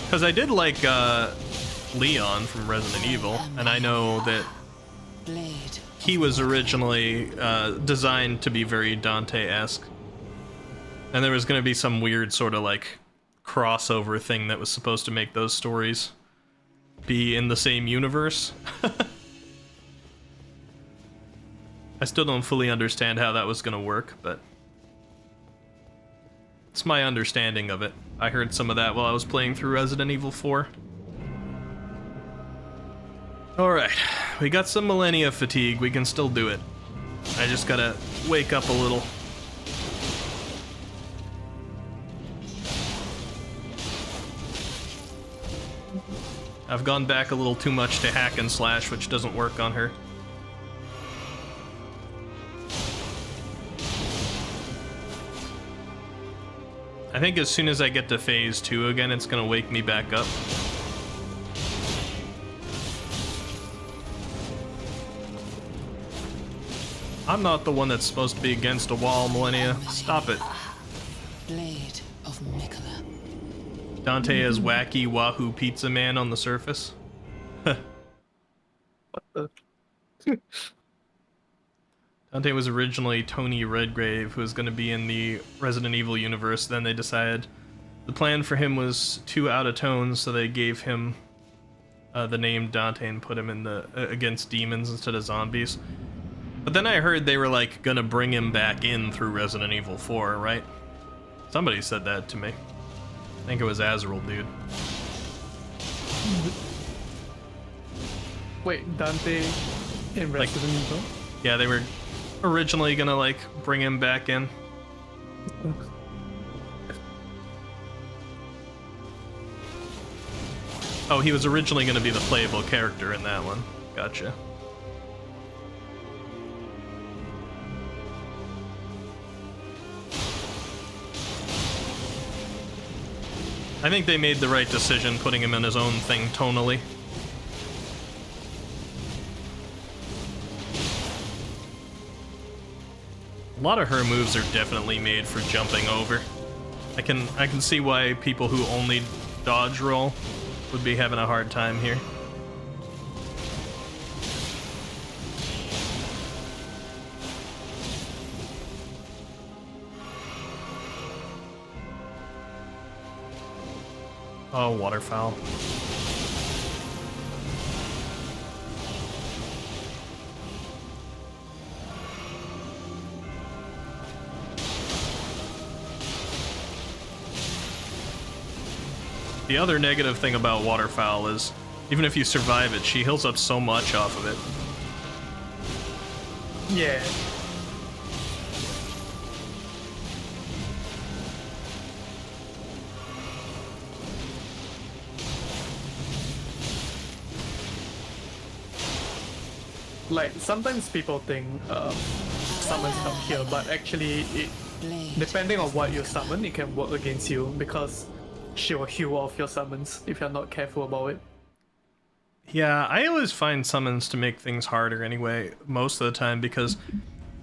Because I did like Leon from Resident Evil, and I know that blade. he was originally designed to be very Dante-esque. And there was going to be some weird sort of like crossover thing that was supposed to make those stories be in the same universe. I still don't fully understand how that was going to work, but it's my understanding of it. I heard some of that while I was playing through Resident Evil 4. Alright, we got some millennia fatigue, we can still do it. I just gotta wake up a little. I've gone back a little too much to hack and slash, which doesn't work on her. I think as soon as I get to phase 2 again, it's gonna wake me back up. I'm not the one that's supposed to be against a wall, Millennia. Stop it. Blade of Mikola. Dante as wacky Wahoo Pizza Man on the surface. What the? Dante was originally Tony Redgrave, who was going to be in the Resident Evil universe. Then they decided the plan for him was too out of tone, so they gave him the name Dante and put him in the against demons instead of zombies. But then I heard they were like gonna bring him back in through Resident Evil 4, right? Somebody said that to me. I think it was Azrael, dude. Wait, Dante in Resident Evil? Yeah, they were originally gonna like bring him back in. Oh, he was originally gonna be the playable character in that one. Gotcha. I think they made the right decision putting him in his own thing tonally. A lot of her moves are definitely made for jumping over. I can see why people who only dodge roll would be having a hard time here. Oh, waterfowl. The other negative thing about waterfowl is, even if you survive it, she heals up so much off of it. Yeah. Like, sometimes people think summons help here, but actually, depending on what you summon, it can work against you because she will heal off your summons if you're not careful about it. Yeah, I always find summons to make things harder anyway, most of the time, because,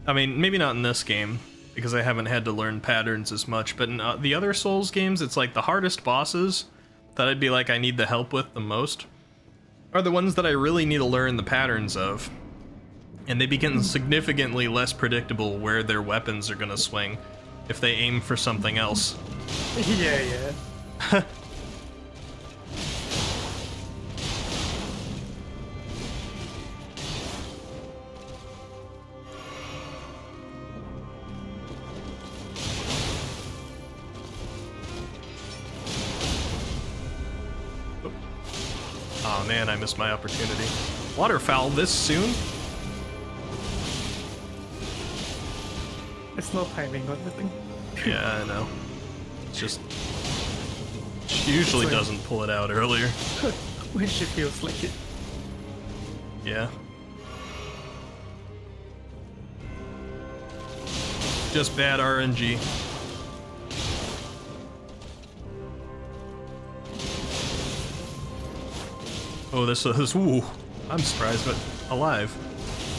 I mean, maybe not in this game, because I haven't had to learn patterns as much, but in the other Souls games, it's like the hardest bosses that I'd be like I need the help with the most are the ones that I really need to learn the patterns of. And they begin significantly less predictable where their weapons are gonna swing if they aim for something else. Yeah. Oh man, I missed my opportunity. Waterfowl this soon? There's no timing on the thing. Yeah, I know. It's just she usually It's like- doesn't pull it out earlier. When she feels like it. Yeah. Just bad RNG. Oh, this is, ooh, I'm surprised, but alive.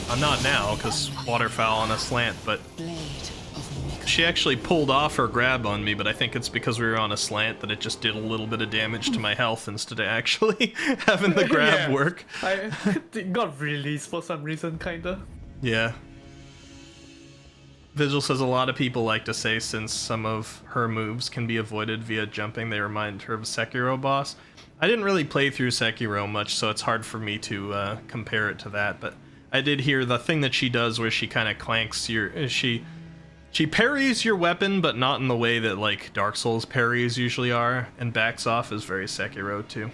I'm not now, because waterfowl on a slant, but Blade of Mika. she actually pulled off her grab on me, but I think it's because we were on a slant that it just did a little bit of damage to my health instead of actually having the grab Yeah. work. It got released for some reason, kinda. Yeah. Vigil says a lot of people like to say since some of her moves can be avoided via jumping, they remind her of a Sekiro boss. I didn't really play through Sekiro much, so it's hard for me to compare it to that, but I did hear the thing that she does where she kind of clanks your... She parries your weapon, but not in the way that, like, Dark Souls parries usually are, and backs off is very Sekiro, too.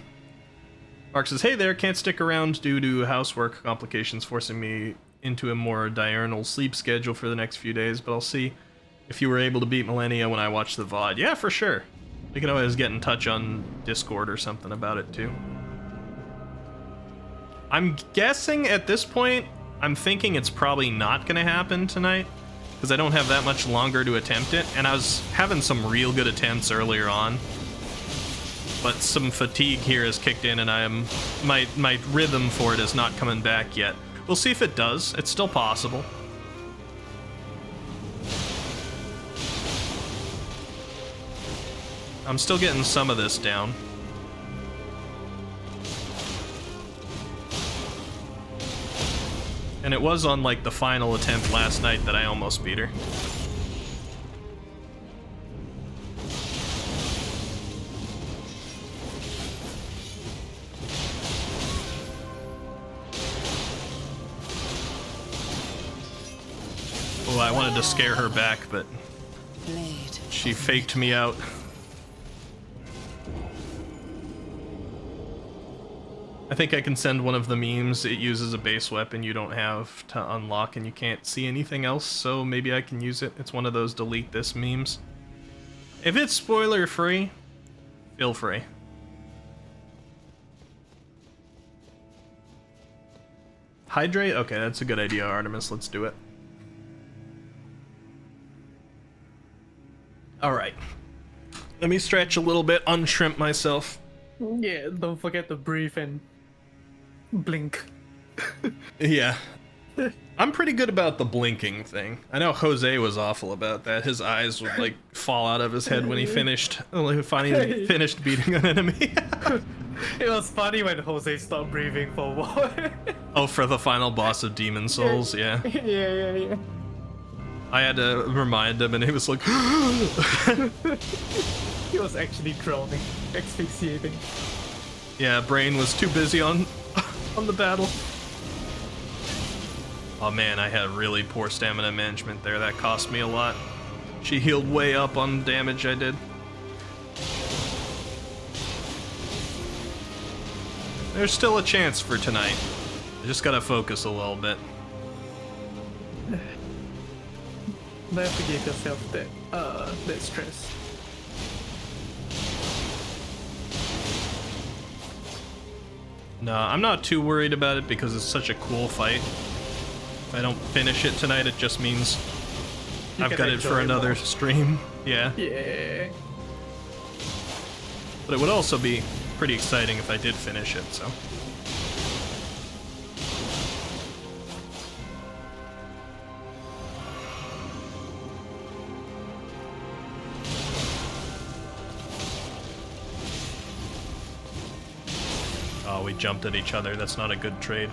Mark says, hey there, can't stick around due to housework complications forcing me into a more diurnal sleep schedule for the next few days, but I'll see if you were able to beat Millennia when I watch the VOD. Yeah, for sure. We can always get in touch on Discord or something about it, too. I'm guessing at this point, I'm thinking it's probably not going to happen tonight, because I don't have that much longer to attempt it, and I was having some real good attempts earlier on. But some fatigue here has kicked in, and my rhythm for it is not coming back yet. We'll see if it does. It's still possible. I'm still getting some of this down. And it was on, like, the final attempt last night that I almost beat her. Oh, I wanted to scare her back, but Blade. she faked me out. I think I can send one of the memes. It uses a base weapon you don't have to unlock and you can't see anything else, so maybe I can use it. It's one of those delete this memes. If it's spoiler free, feel free. Hydrate? Okay, that's a good idea, Artemis. Let's do it. Alright. Let me stretch a little bit, unshrimp myself. Yeah, don't forget to breathe and blink. Yeah. I'm pretty good about the blinking thing. I know Jose was awful about that. His eyes would, like, fall out of his head when he finally finished beating an enemy. It was funny when Jose stopped breathing for a while. Oh, for the final boss of Demon Souls, yeah. Yeah. I had to remind him, and he was like... He was actually drowning, asphyxiating. Yeah, Brain was too busy on the battle. Oh man, I had really poor stamina management there. That cost me a lot. She healed way up on the damage I did. There's still a chance for tonight. I just gotta focus a little bit. Never give yourself that stress. No, I'm not too worried about it because it's such a cool fight. If I don't finish it tonight, it just means You I've can got it enjoy for it another more. stream. Yeah. Yeah. But it would also be pretty exciting if I did finish it, so. Oh, we jumped at each other. That's not a good trade.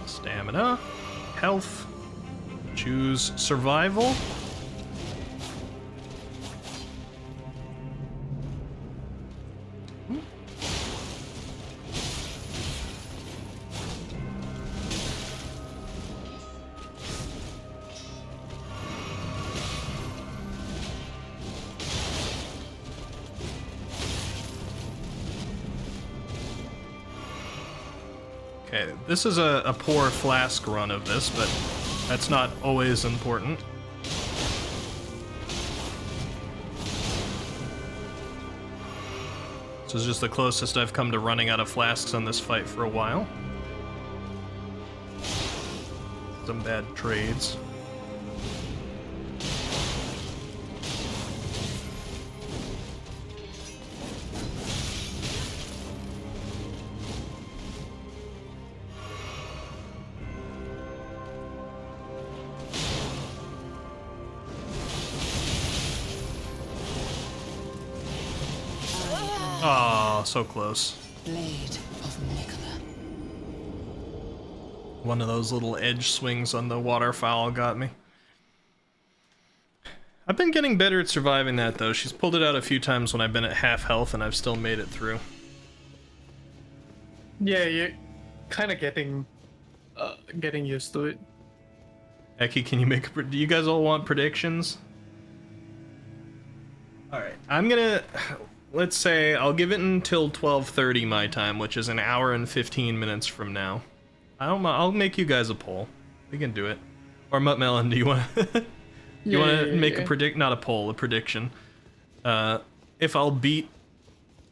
Stamina, health, choose survival. Okay, this is a poor flask run of this, but that's not always important. This is just the closest I've come to running out of flasks on this fight for a while. Some bad trades. Oh, so close. Blade of Nicola. One of those little edge swings on the waterfowl got me. I've been getting better at surviving that though. She's pulled it out a few times when I've been at half health and I've still made it through. Yeah, you're kind of getting used to it. Eki, can you make do you guys all want predictions? Alright, I'm gonna... Let's say I'll give it until 12:30 my time, which is an hour and 15 minutes from now. I'll make you guys a poll. We can do it. Or Muttmelon, do you want to... you want to make a not a poll, a prediction. If I'll beat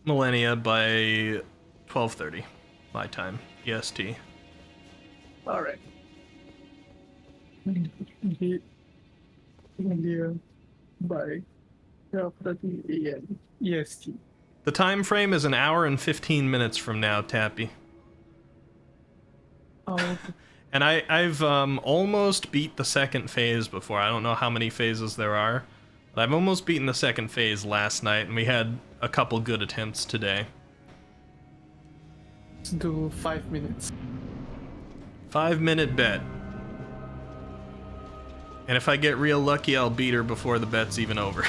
Millennia by 12:30 my time, EST. All right. Beat India by 12:30 a.m. EST. The time frame is an hour and 15 minutes from now, Tappy. Oh. And I've almost beat the second phase before. I don't know how many phases there are, but I've almost beaten the second phase last night, and we had a couple good attempts today. Let's do 5 minutes. 5-minute bet. And if I get real lucky, I'll beat her before the bet's even over.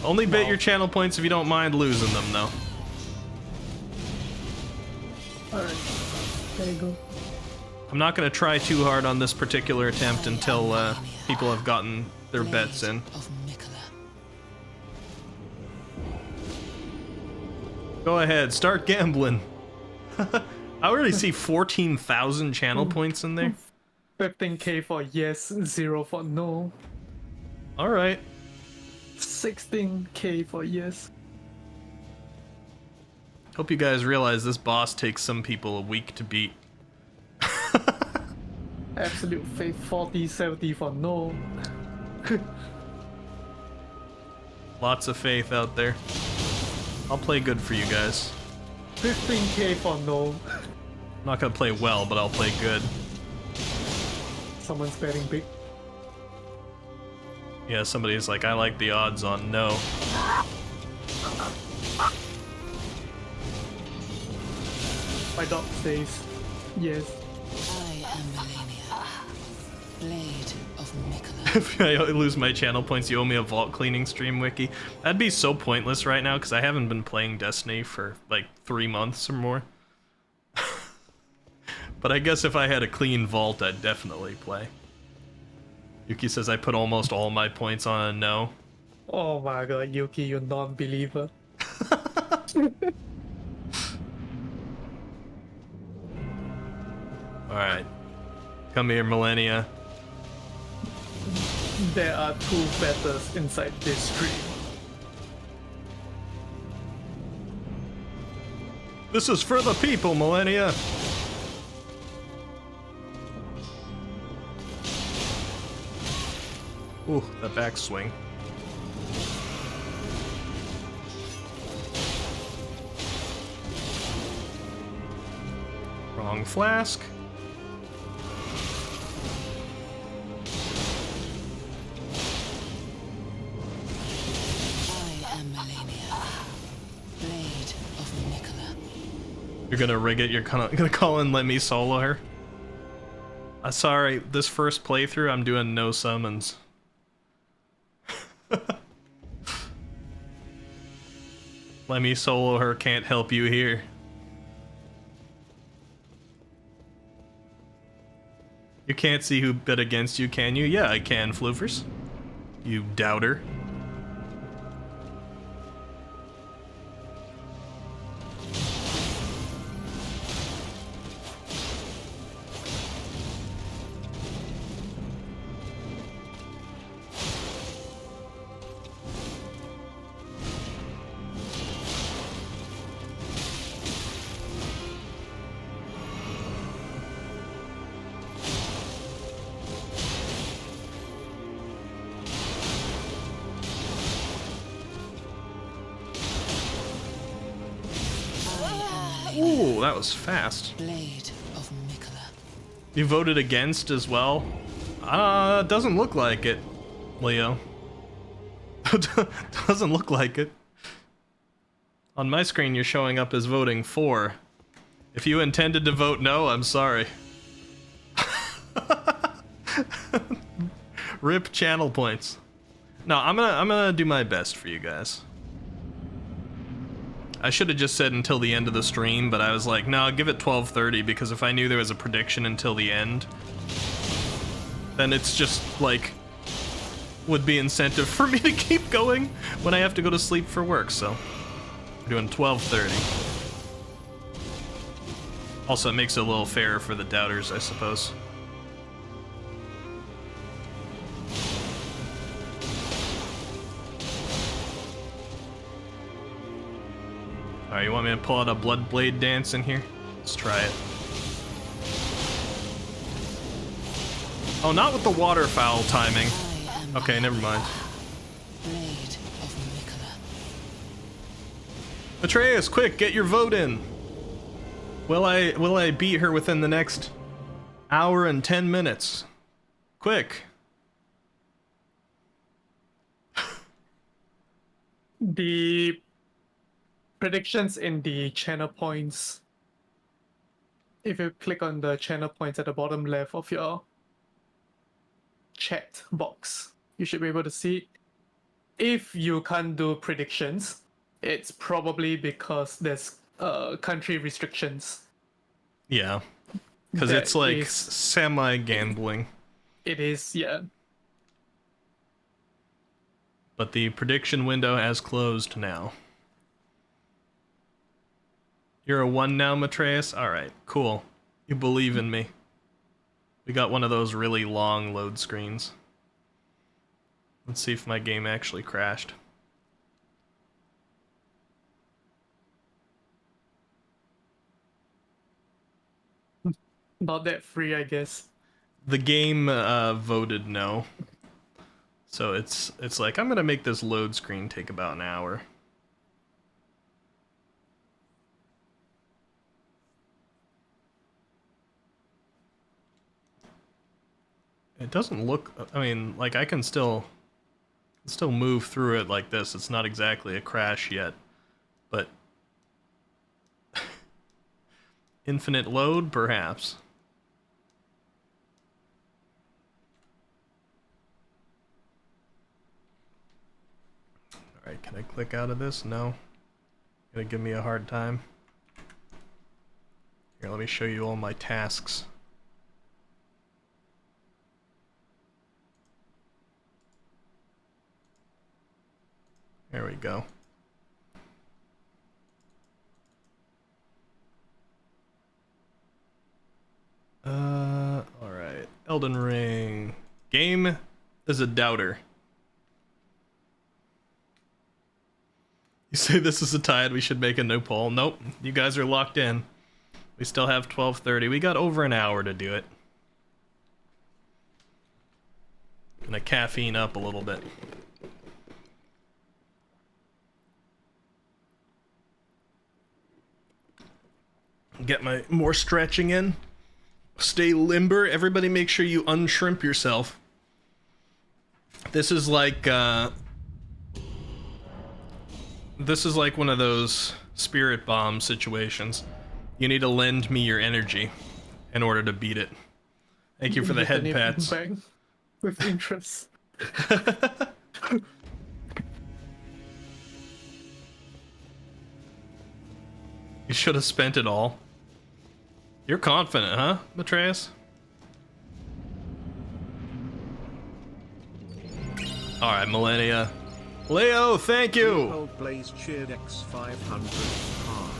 Only bet your channel points if you don't mind losing them, though. Alright, there you go. I'm not going to try too hard on this particular attempt until people have gotten their bets in. Of Nicola. Go ahead, start gambling. I already see 14,000 channel points in there. 15k for yes, 0 for no. Alright. 16k for yes. Hope you guys realize this boss takes some people a week to beat. Absolute faith 40, 70 for no. Lots of faith out there. I'll play good for you guys. 15k for no. I'm not gonna play well, but I'll play good. Someone's betting big. Yeah, somebody's like, I like the odds on no. My dog says yes. I am Melania. Blade of Nicola. If I lose my channel points, you owe me a vault cleaning stream wiki. That'd be so pointless right now, because I haven't been playing Destiny for like 3 months or more. But I guess if I had a clean vault, I'd definitely play. Yuki says I put almost all my points on a no. Oh my god, Yuki, you non-believer. Alright. Come here, Millennia. There are 2 betters inside this stream. This is for the people, Millennia! Ooh, that backswing. Wrong flask. I am Melania. Blade of Nicola. You're gonna rig it, you're gonna call and let me solo her? Sorry, this first playthrough I'm doing no summons. Let me solo her, can't help you here. You can't see who bet against you, can you? Yeah, I can, Floofers. You doubter. Ooh, that was fast. Blade of Mikola. You voted against as well? Doesn't look like it, Leo. Doesn't look like it. On my screen, you're showing up as voting for. If you intended to vote no, I'm sorry. Rip channel points. No, I'm gonna do my best for you guys. I should have just said until the end of the stream, but I was like, no, give it 12:30 because if I knew there was a prediction until the end, then it's just like would be incentive for me to keep going when I have to go to sleep for work. So we're doing 12:30. Also, it makes it a little fairer for the doubters, I suppose. Alright, you want me to pull out a blood blade dance in here? Let's try it. Oh, not with the waterfowl timing. Okay, never mind. Blade of Mikola. Atreus, quick, get your vote in. Will I beat her within the next hour and 10 minutes? Quick. The predictions in the channel points. If you click on the channel points at the bottom left of your chat box, you should be able to see it. If you can't do predictions, it's probably because there's country restrictions. Yeah. Because That it's like is- semi-gambling. It is, yeah. But the prediction window has closed now. You're a 1 now, Matreus? Alright, cool. You believe in me. We got one of those really long load screens. Let's see if my game actually crashed. Not that free, I guess. The game voted no. So it's like, I'm gonna make this load screen take about an hour. It doesn't look, I mean, like I can still move through it like this. It's not exactly a crash yet, but infinite load, perhaps. Alright, can I click out of this? No. Gonna give me a hard time. Here, let me show you all my tasks. There we go. Alright. Elden Ring. Game is a doubter. You say this is a tie and we should make a no poll. Nope, you guys are locked in. We still have 12:30. We got over an hour to do it. Gonna caffeine up a little bit. Get my more stretching in. Stay limber. Everybody make sure you unshrimp yourself. This is like one of those spirit bomb situations. You need to lend me your energy in order to beat it. Thank you for the head pats. Bang. With interest. You should have spent it all. You're confident, huh, Matreus? Alright, Millennia. Leo, thank you! Old Blaze cheered X500 hard.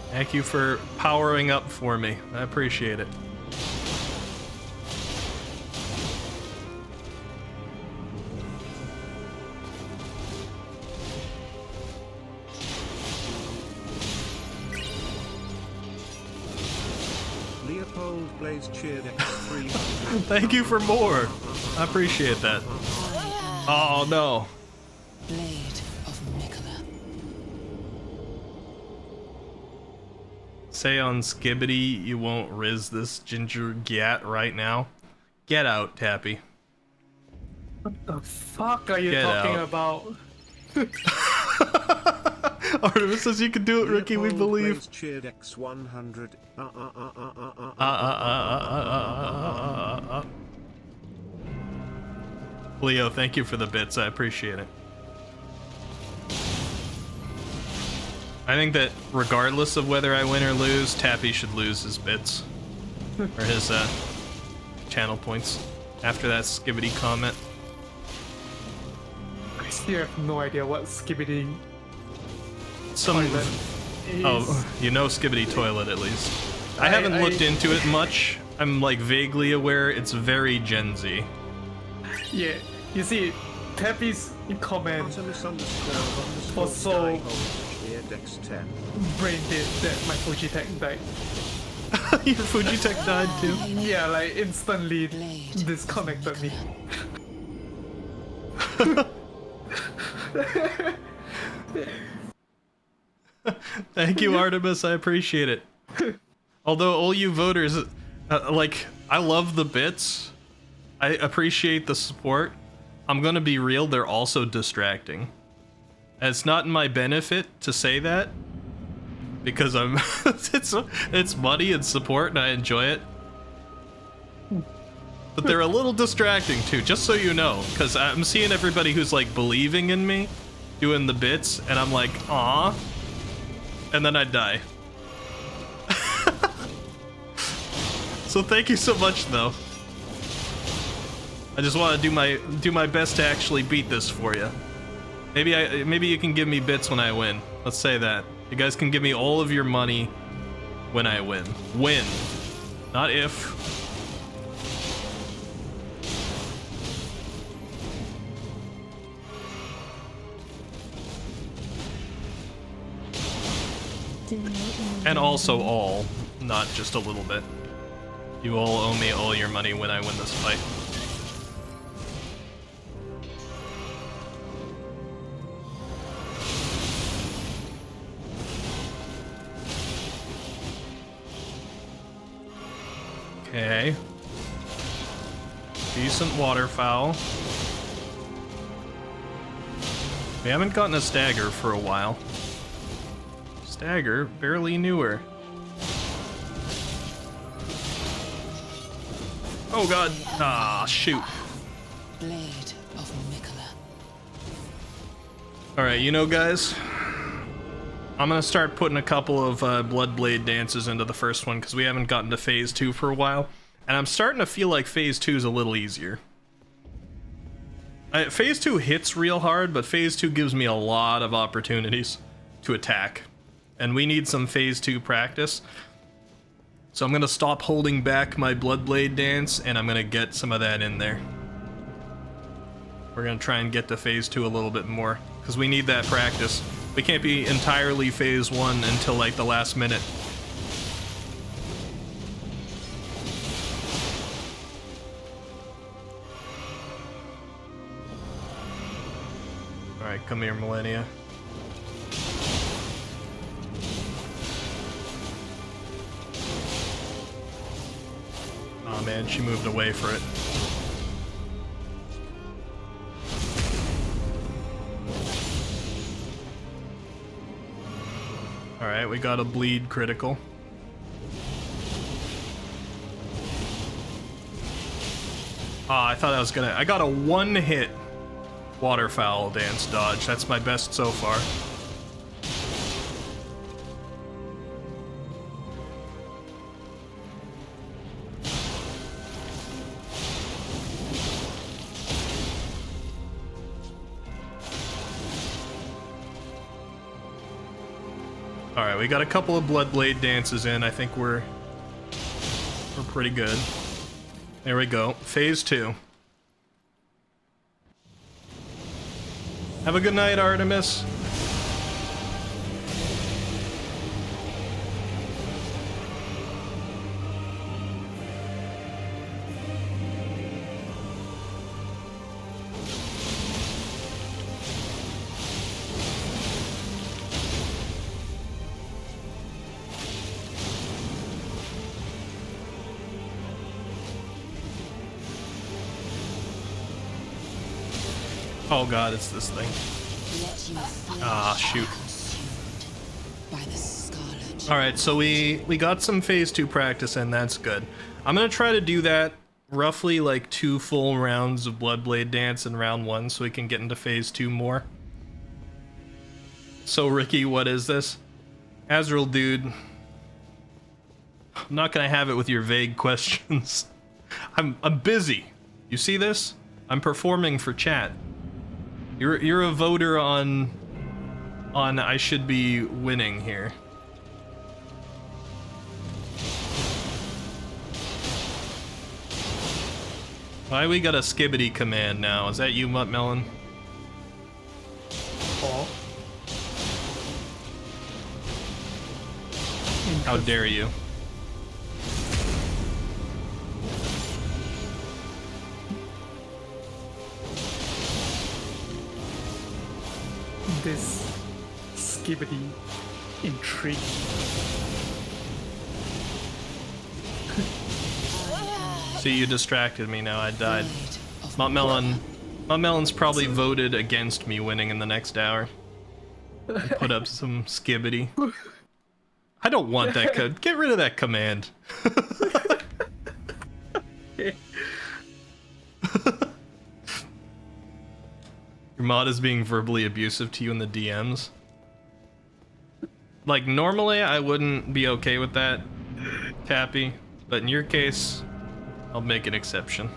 Thank you for powering up for me. I appreciate it. Leopold Blaze cheered X300. Thank you for more. I appreciate that. Oh no. Blade of Mikola. Say on Skibbity you won't riz this ginger gat right now. Get out, Tappy. What the fuck are you Get talking out. about? Artemis says you can do it, Ricky. We Leopold believe. Blaze cheered X100. Leo, thank you for the bits. I appreciate it. I think that regardless of whether I win or lose, Tappy should lose his bits. Or his channel points after that Skibbity comment. I still have no idea what Skibbity Some toilet is. Oh, you know Skibbity Toilet at least. I haven't looked into it much. I'm like vaguely aware it's very Gen Z. Yeah, you see, Tappy's comment Artemis _ was so cheered X10. brain dead that my Fujitech died. Your Fujitech died too. Yeah, like instantly Blade of disconnected me. Thank you, Artemis. I appreciate it. Although all you voters, like, I love the bits. I appreciate the support. I'm gonna be real, they're also distracting. It's not in my benefit to say that, because I'm it's money and support and I enjoy it. But they're a little distracting too, just so you know, because I'm seeing everybody who's like believing in me, doing the bits, and I'm like, aw, and then I die. So thank you so much though. I just want to do my best to actually beat this for you. Maybe you can give me bits when I win. Let's say that. You guys can give me all of your money when I win. Win. Not if. And also all, not just a little bit. You all owe me all your money when I win this fight. Okay. Decent waterfowl. We haven't gotten a stagger for a while. Stagger, barely newer. Oh god. Ah, shoot. Blade of Mikola. Alright, you know, guys, I'm gonna start putting a couple of Bloodblade dances into the first one because we haven't gotten to phase 2 for a while, and I'm starting to feel like phase 2 is a little easier. Phase 2 hits real hard, but phase 2 gives me a lot of opportunities to attack, and we need some phase 2 practice. So I'm gonna stop holding back my Bloodblade dance, and I'm gonna get some of that in there. We're gonna try and get to phase 2 a little bit more, because we need that practice. We can't be entirely phase 1 until like the last minute. Alright, come here, Millennia. Oh man, she moved away for it. Alright, we got a bleed critical. Ah, I thought I was gonna... I got a one-hit waterfowl dance dodge. That's my best so far. Alright, we got a couple of Bloodblade dances in. I think we're pretty good. There we go. Phase 2. Have a good night, Artemis. Oh god, it's this thing. Let your flesh Ah, shoot. consumed by the scarlet. Alright, so we got some phase 2 practice in, that's good. I'm gonna try to do that roughly like 2 full rounds of Bloodblade Dance in round 1 so we can get into phase 2 more. So Ricky, what is this? Azrael dude. I'm not gonna have it with your vague questions. I'm busy. You see this? I'm performing for chat. You're a voter on I should be winning here. Why we got a skibbity command now? Is that you, Muttmelon? Oh. How dare you? This skibbity intrigue. See, you distracted me now, I died. Blade of Muttmelon's probably voted against me winning in the next hour. And put up some skibbity. I don't want that get rid of that command. Your mod is being verbally abusive to you in the DMs. Like, normally I wouldn't be okay with that, Tappy, but in your case, I'll make an exception.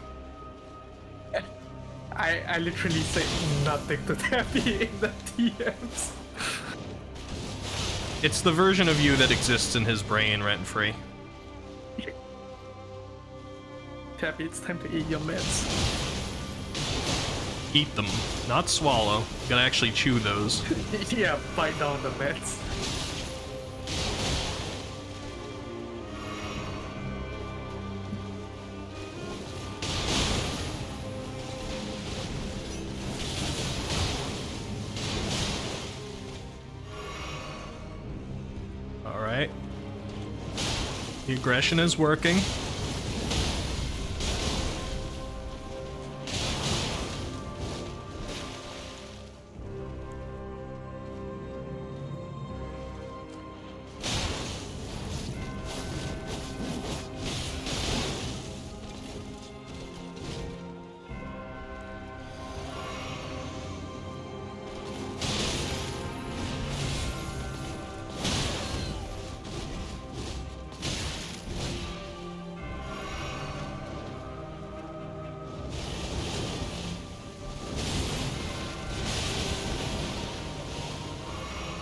I literally said nothing to Tappy in the DMs. It's the version of you that exists in his brain rent-free. Tappy, it's time to eat your meds. Eat them, not swallow. You gotta actually chew those. Yeah, bite down the meds. Alright. The aggression is working.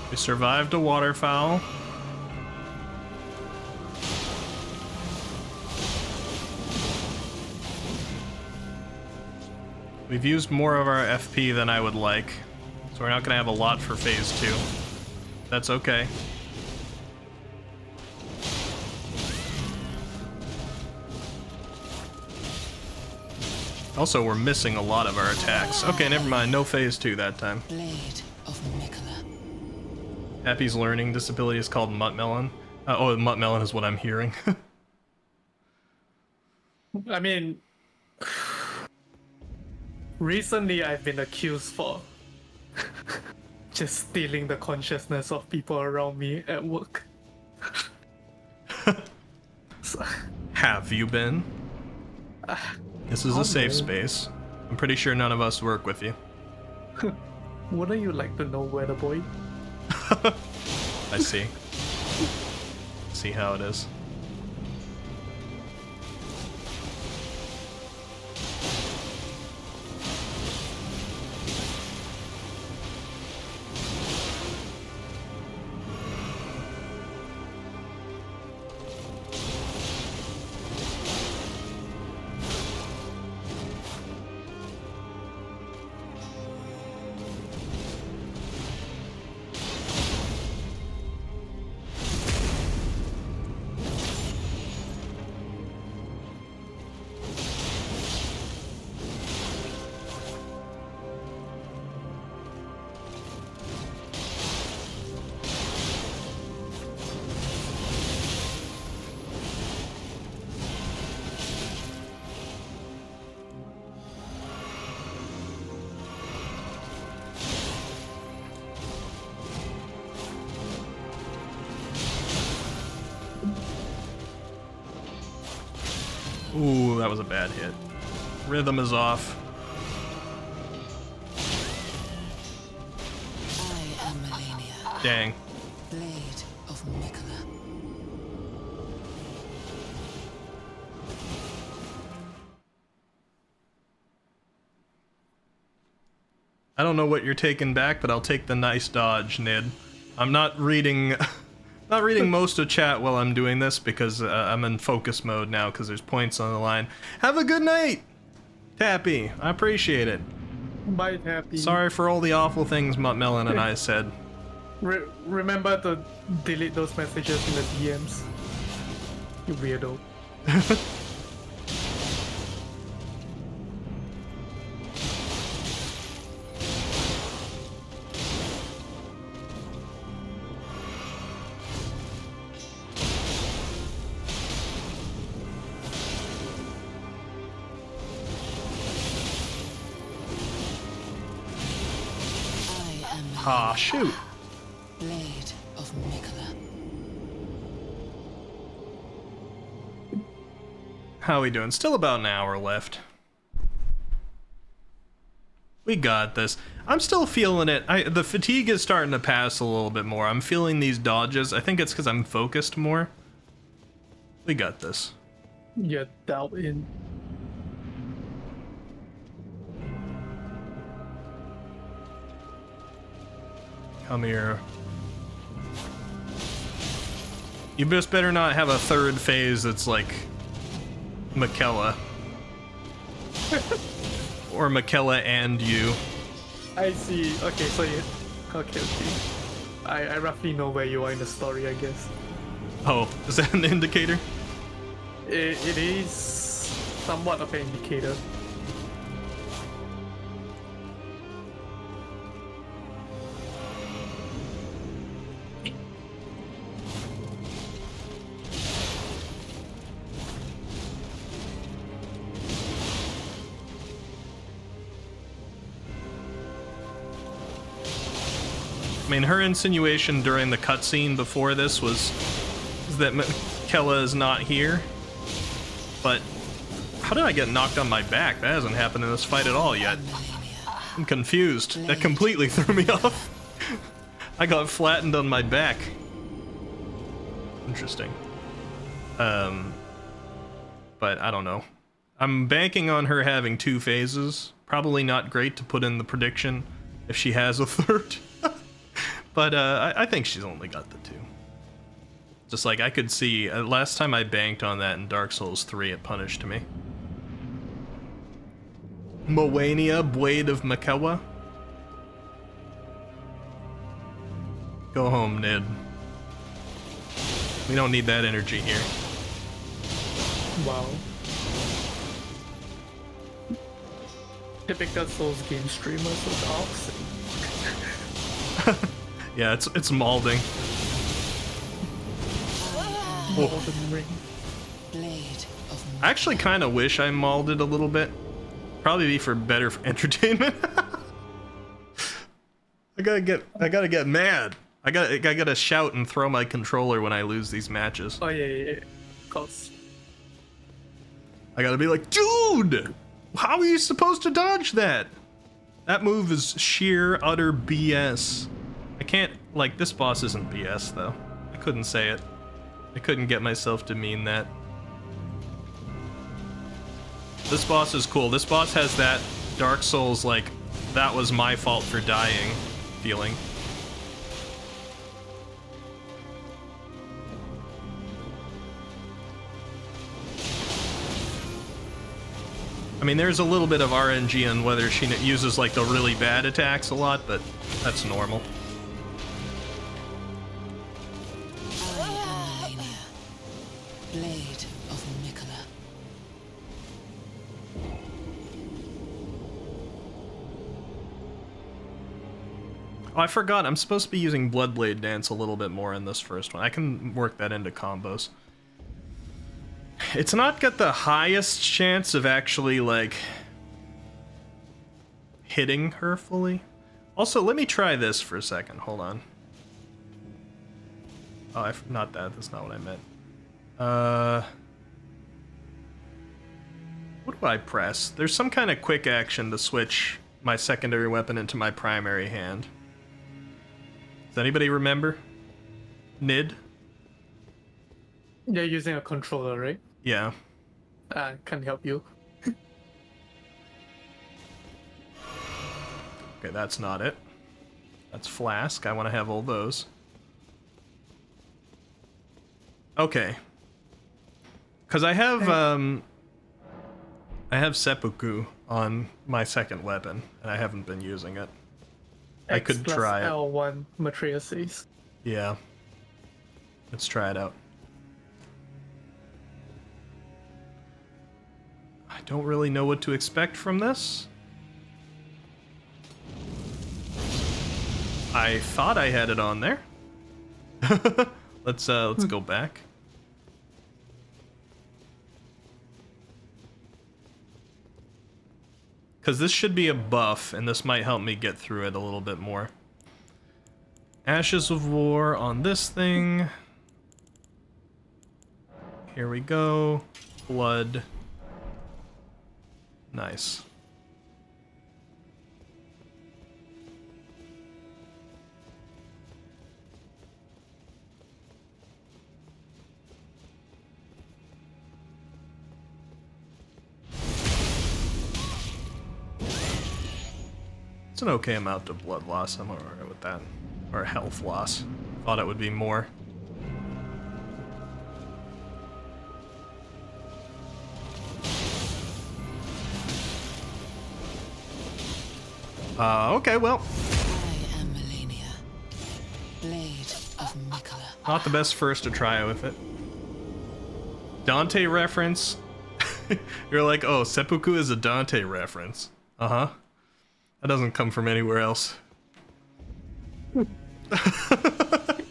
We survived a waterfowl. We've used more of our FP than I would like, so we're not gonna have a lot for phase 2. That's okay. Also, we're missing a lot of our attacks. Okay, never mind. No phase 2 that time. Blade of Mikola. Happy's learning disability is called Muttmelon. Oh, Muttmelon is what I'm hearing. I mean, recently I've been accused for just stealing the consciousness of people around me at work. So, Have you been? This is a safe space. I'm pretty sure none of us work with you. wouldn't you like to know where the boy? I see. See how it is. that was a bad hit. Rhythm is off. I am Melania, Dang. Blade of Mikola. I don't know what you're taking back, but I'll take the nice dodge, Nid. I'm not reading not reading most of chat while I'm doing this because I'm in focus mode now because there's points on the line. Have a good night, Tappy. I appreciate it. Bye, Happy. Sorry for all the awful things Melon and I said. Remember to delete those messages in the DMs. You weirdo. I am Ah, shoot. Blade of Mikola. How we doing? Still about an hour left. We got this. I'm still feeling it. The fatigue is starting to pass a little bit more. I'm feeling these dodges. I think it's because I'm focused more. We got this. Yeah, doubt in. Come here. You just better not have a third phase that's like Michaela. Or Michaela and you. I see. Okay, so you. Okay. I roughly know where you are in the story, I guess. Oh, is that an indicator? It is somewhat of an indicator. I mean, her insinuation during the cutscene before this was that Michaela is not here. But how did I get knocked on my back? That hasn't happened in this fight at all yet. I'm confused. That completely threw me off. I got flattened on my back. Interesting. But I don't know. I'm banking on her having 2 phases. Probably not great to put in the prediction if she has a third. But I think she's only got the 2. Just like I could see, last time I banked on that in Dark Souls 3, it punished me. Moania, Blade of Mikola. Go home, Nid. We don't need that energy here. Wow. Typical Souls game streamers with ops. Yeah, it's malding. Golden Ring. Blade of I actually kind of wish I mauled a little bit. Probably be for better entertainment. I gotta get mad. I gotta shout and throw my controller when I lose these matches. Oh yeah. Of course. I gotta be like, dude, how are you supposed to dodge that? That move is sheer utter BS. I can't, like, this boss isn't BS though. I couldn't say it. I couldn't get myself to mean that. This boss is cool. This boss has that Dark Souls, like, that was my fault for dying feeling. I mean, there's a little bit of RNG on whether she uses, like, the really bad attacks a lot, but that's normal. Blade of Mikola. Oh, I forgot. I'm supposed to be using Bloodblade Dance a little bit more in this first one. I can work that into combos. It's not got the highest chance of actually, like, hitting her fully. Also, let me try this for a second. Hold on. Oh, not that. That's not what I meant. What do I press? There's some kind of quick action to switch my secondary weapon into my primary hand. Does anybody remember? Nid? You're using a controller, right? Yeah. Can't help you. Okay, that's not it. That's Flask. I want to have all those. Okay. Because I have seppuku on my second weapon, and I haven't been using it. I could try it. L1 matrices. Yeah. Let's try it out. I don't really know what to expect from this. I thought I had it on there. Let's go back. Because this should be a buff, and this might help me get through it a little bit more. Ashes of War on this thing. Here we go. Blood. Nice. It's an okay amount of blood loss. I'm alright with that. Or health loss. Thought it would be more. Okay, well. I am Melania, Blade of Mikola. Not the best first to try with it. Dante reference. You're like, oh, seppuku is a Dante reference. Uh-huh. That doesn't come from anywhere else.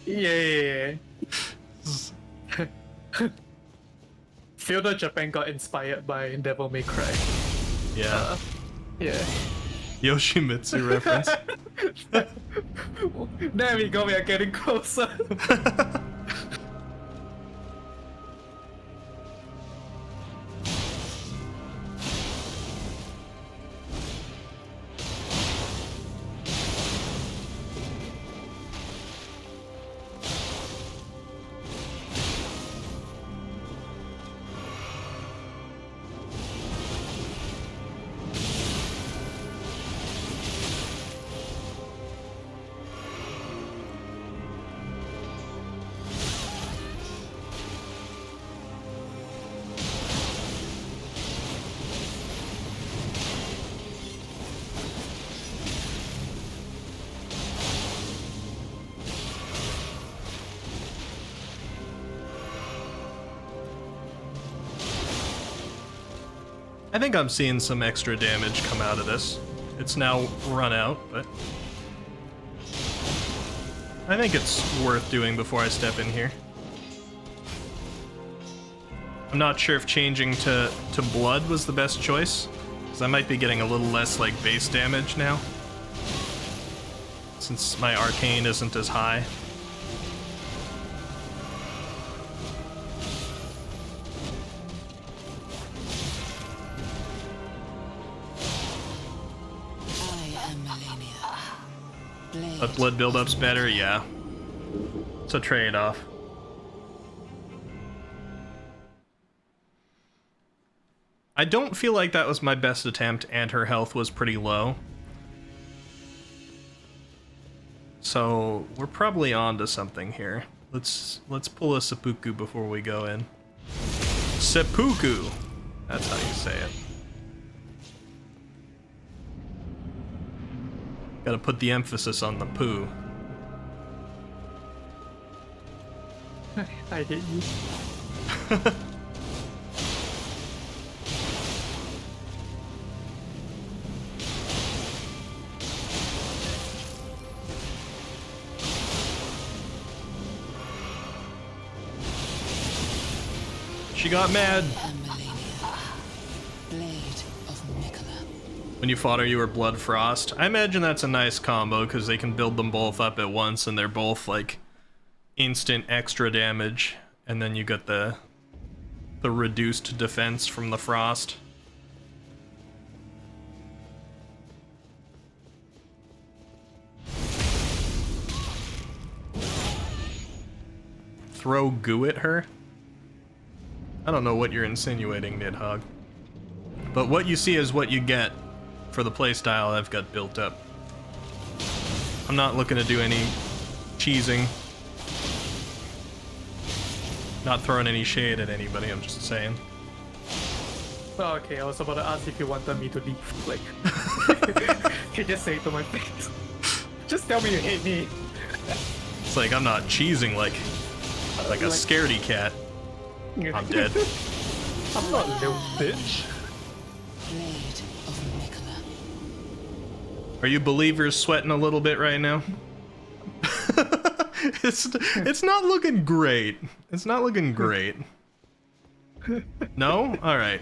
Yeah. Feudal Japan got inspired by Devil May Cry. Yeah. Yeah. Yoshimitsu reference. There we go, we are getting closer. I think I'm seeing some extra damage come out of this. It's now run out, but I think it's worth doing before I step in here. I'm not sure if changing to blood was the best choice, because I might be getting a little less like base damage now, since my arcane isn't as high. But blood buildup's better, yeah. It's a trade-off. I don't feel like that was my best attempt, and her health was pretty low. So we're probably on to something here. Let's pull a seppuku before we go in. Seppuku! That's how you say it. Gotta put the emphasis on the poo. I hate you. She got mad. When you fought her, you were Blood Frost. I imagine that's a nice combo, because they can build them both up at once, and they're both, like, instant extra damage, and then you get the reduced defense from the Frost. throw goo at her? I don't know what you're insinuating, Nidhogg. But what you see is what you get for the playstyle I've got built up. I'm not looking to do any cheesing. Not throwing any shade at anybody, I'm just saying. Oh, okay, I was about to ask if you wanted me to leave. Like, you just say it to my face. Just tell me you hate me. It's like I'm not cheesing like a scaredy cat. I'm dead. I'm not a little bitch. Blade of Mikola. Are you believers sweating a little bit right now? It's not looking great. It's not looking great. No? Alright.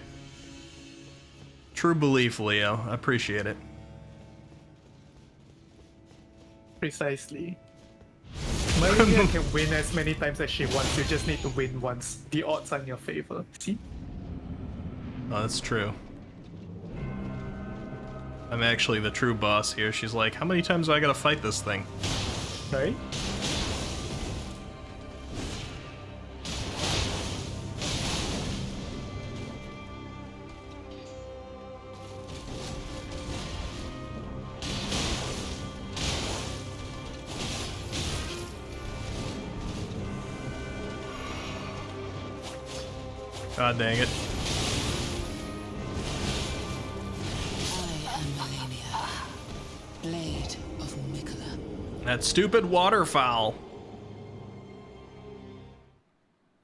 True belief, Leo. I appreciate it. Precisely. Maria can win as many times as she wants. You just need to win once. The odds are in your favor. See? Oh, that's true. I'm actually the true boss here. She's like, how many times do I gotta fight this thing? Right? God dang it. I am Malenia. Blade of Mikola. That stupid waterfowl.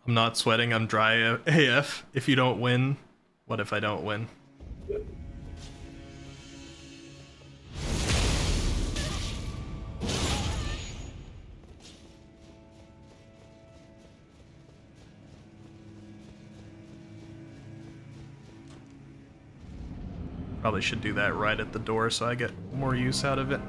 I'm not sweating, I'm dry AF. If you don't win, what if I don't win? Probably should do that right at the door so I get more use out of it.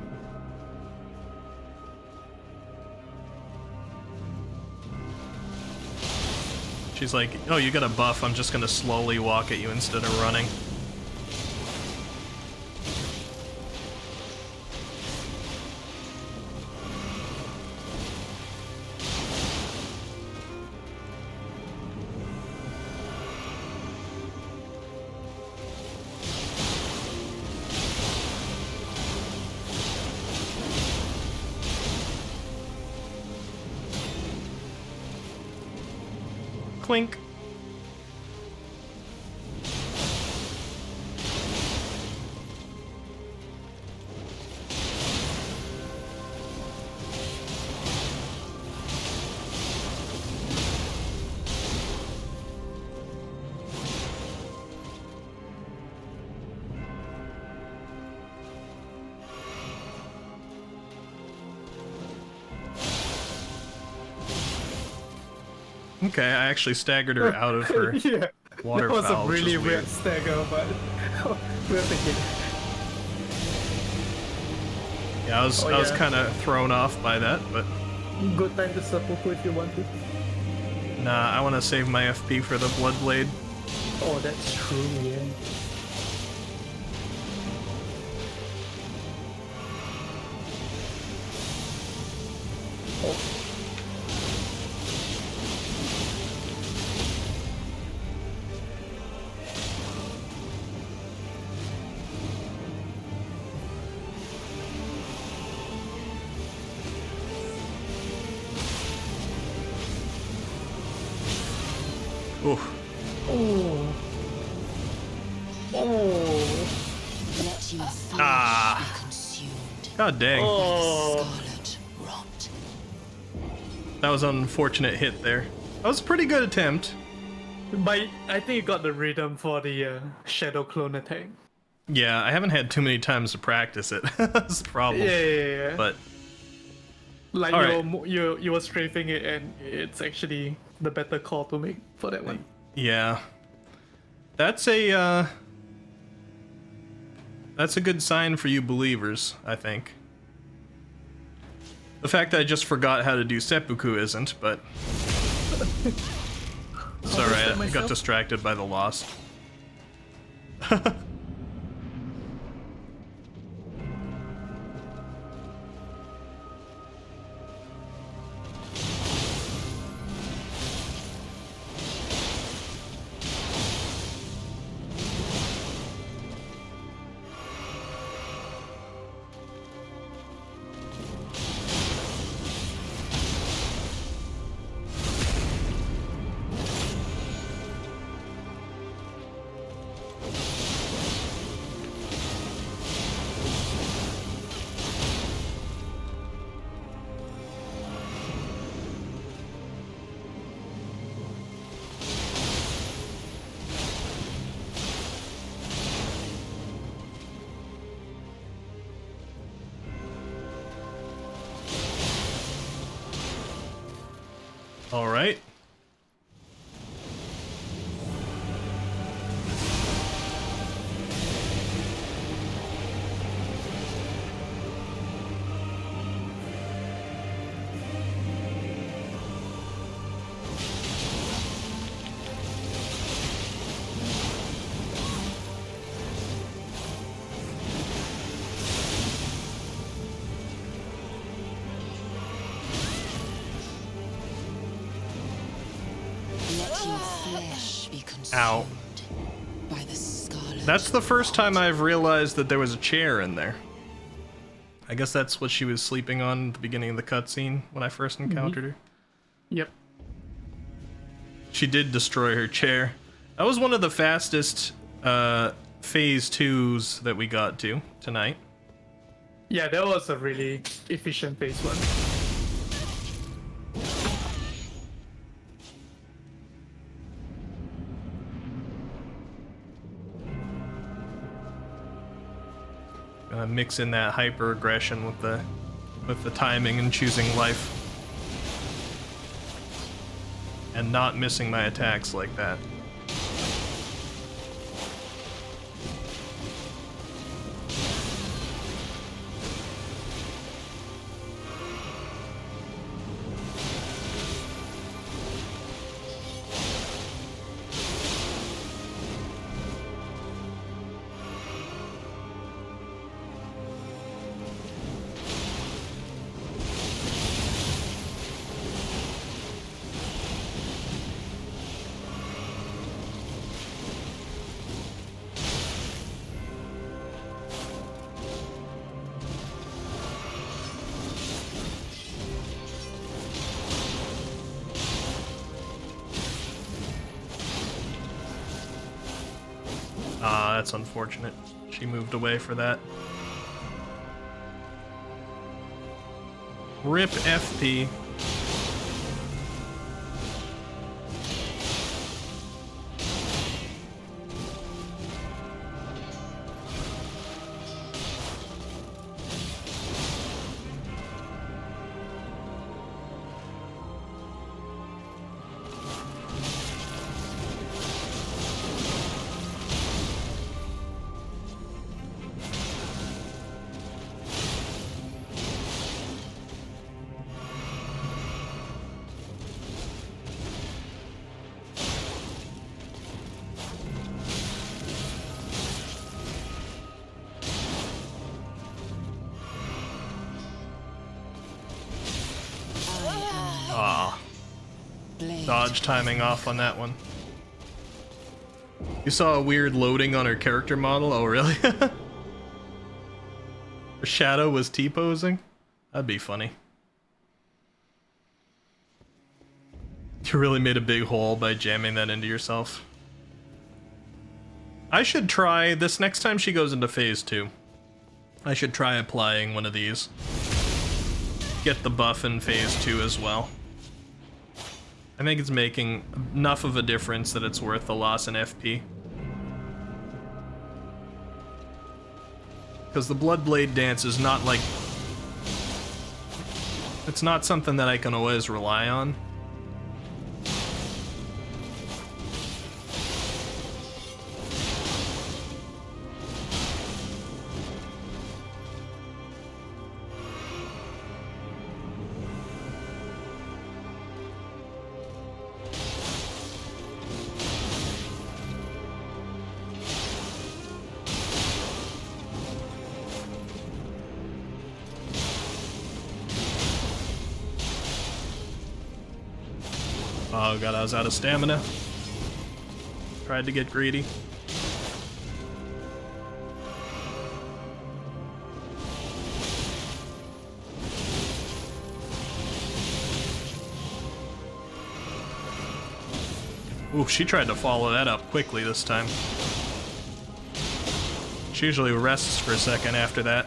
She's like, oh, you got a buff, I'm just gonna slowly walk at you instead of running. Clink. Okay, I actually staggered her out of her Yeah. waterfowl. That was a really which is weird stagger, but we're thinking. Yeah, I was Oh, yeah. kind of thrown off by that, but Good time to seppuku if you want to. nah, I want to save my FP for the Bloodblade. Oh, that's true, yeah. Oh. Oof. Oh. Oh. Let your flesh Ah. be consumed. God dang. Oh. Scarlet rot. That was an unfortunate hit there. That was a pretty good attempt. But I think you got the rhythm for the shadow clone attack. Yeah, I haven't had too many times to practice it. That's the problem. Yeah. But Like all you were strafing it, and it's actually the better call to make for that one. yeah, that's a good sign for you believers, I think. The fact that I just forgot how to do seppuku isn't, but it's I'll alright. step I got myself. distracted by the lost. All right. Let your flesh be consumed Ow. by the scarlet. That's the first time I've realized that there was a chair in there. I guess that's what she was sleeping on at the beginning of the cutscene when I first encountered her. Yep. She did destroy her chair. That was one of the fastest phase 2s that we got to tonight. Yeah, that was a really efficient phase 1. Mix in that hyper aggression with the timing and choosing life, and not missing my attacks like that. Ah, that's unfortunate. She moved away for that. RIP FP. Ah, Blade. dodge timing off on that one. You saw a weird loading on her character model? Oh, really? Her shadow was T-posing? That'd be funny. You really made a big hole by jamming that into yourself. I should try this next time she goes into phase 2. I should try applying one of these. Get the buff in phase 2 as well. I think it's making enough of a difference that it's worth the loss in FP. Because the Bloodblade dance is not like... It's not something that I can always rely on. Oh god, I was out of stamina. Tried to get greedy. Ooh, she tried to follow that up quickly this time. She usually rests for a second after that.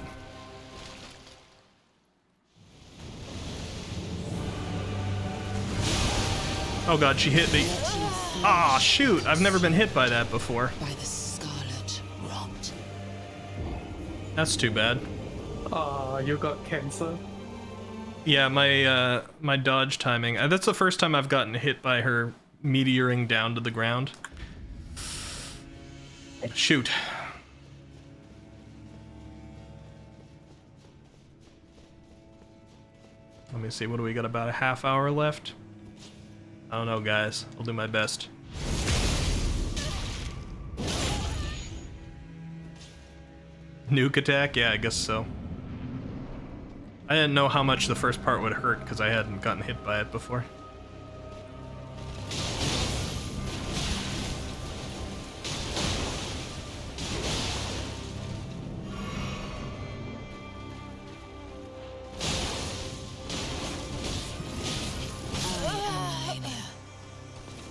Oh god, she hit me. Ah, shoot! I've never been hit by that before. By the scarlet rot. That's too bad. You got cancer. Yeah, my dodge timing. That's the first time I've gotten hit by her meteoring down to the ground. Shoot. Let me see, what do we got, about a half hour left? I don't know, guys. I'll do my best. Nuke attack? Yeah, I guess so. I didn't know how much the first part would hurt because I hadn't gotten hit by it before.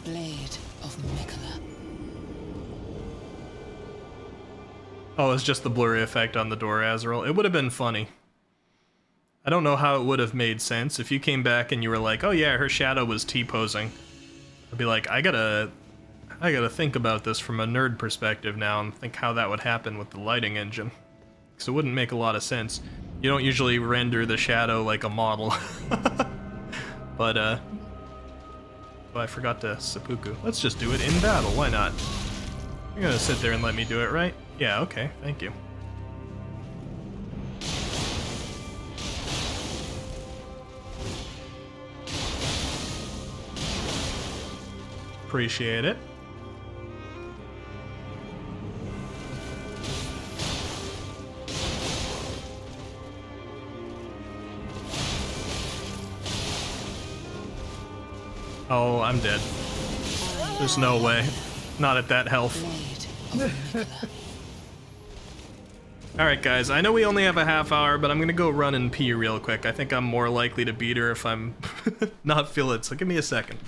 Blade of Mikola. Oh, it's just the blurry effect on the door, Azrael. It would have been funny. I don't know how it would have made sense if you came back and you were like, oh yeah, her shadow was T-posing. I'd be like, I gotta think about this from a nerd perspective now and think how that would happen with the lighting engine. Because it wouldn't make a lot of sense. You don't usually render the shadow like a model. But, oh, I forgot to seppuku. Let's just do it in battle, why not? You're gonna sit there and let me do it, right? Yeah, okay, thank you. Appreciate it. Oh, I'm dead. There's no way. Not at that health. Blade of Mikola. Alright guys, I know we only have a half hour, but I'm gonna go run and pee real quick. I think I'm more likely to beat her if I'm not feel it, so give me a second.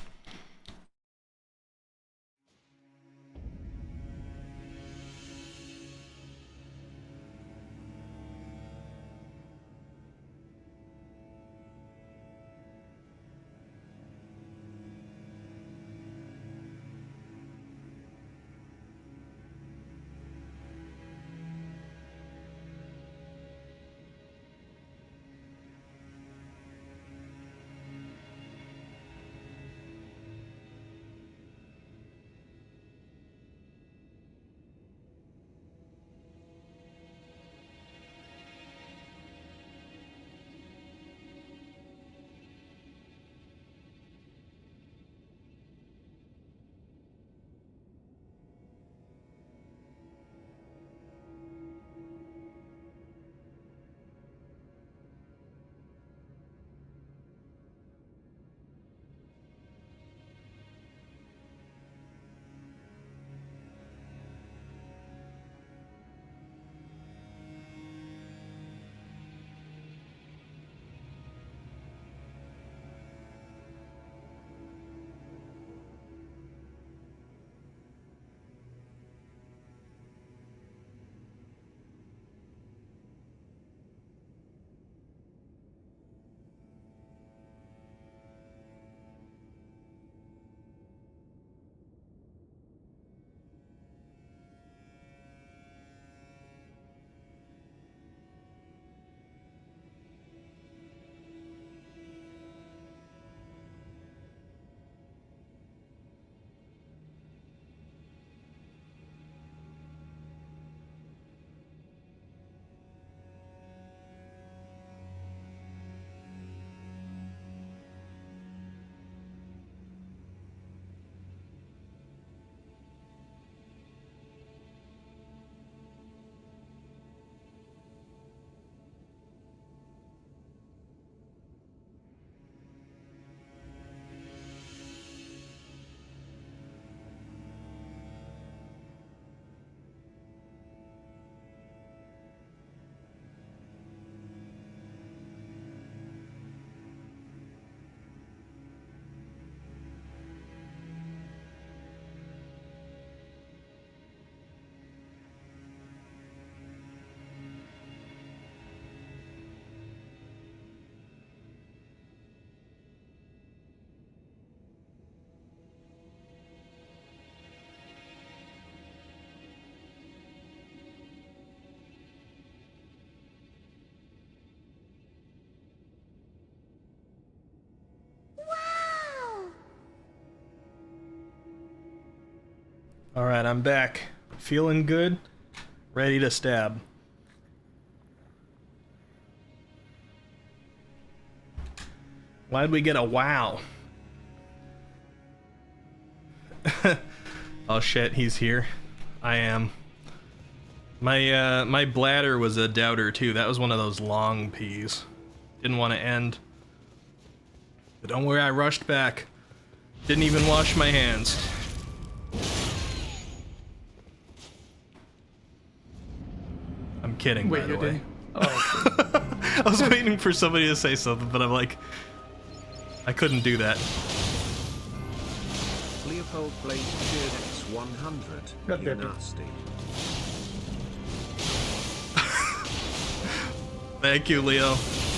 Alright, I'm back. Feeling good. Ready to stab. Why'd we get a wow? Oh shit, he's here. I am. My bladder was a doubter too. That was one of those long pees. Didn't want to end. But don't worry, I rushed back. Didn't even wash my hands. I'm kidding, by the way. Oh, okay. I was waiting for somebody to say something, but I'm like, I couldn't do that. Leopold played cheered X100. God You damn it. nasty. Thank you, Leo.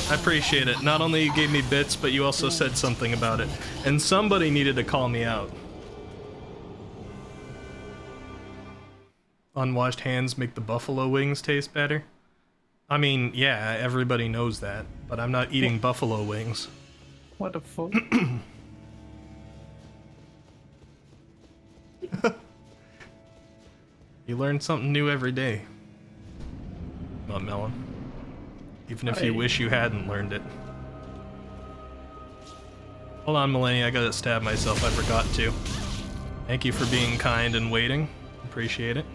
I appreciate it. Not only you gave me bits, but you also said something about it. And somebody needed to call me out. Unwashed hands make the buffalo wings taste better. I mean, yeah, everybody knows that, but I'm not eating buffalo wings. What the fuck? You learn something new every day. Not melon. Even if you wish you hadn't learned it. Hold on, Millennia, I gotta stab myself, I forgot to. Thank you for being kind and waiting. Appreciate it.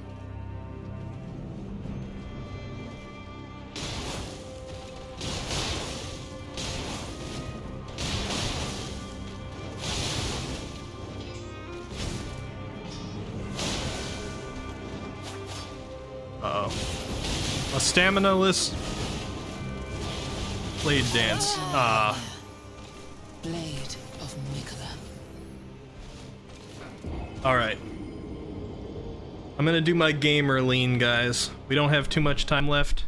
Uh-oh. A stamina-less blade dance. Ah. Blade of Mikola. Alright. I'm gonna do my gamer lean, guys. We don't have too much time left.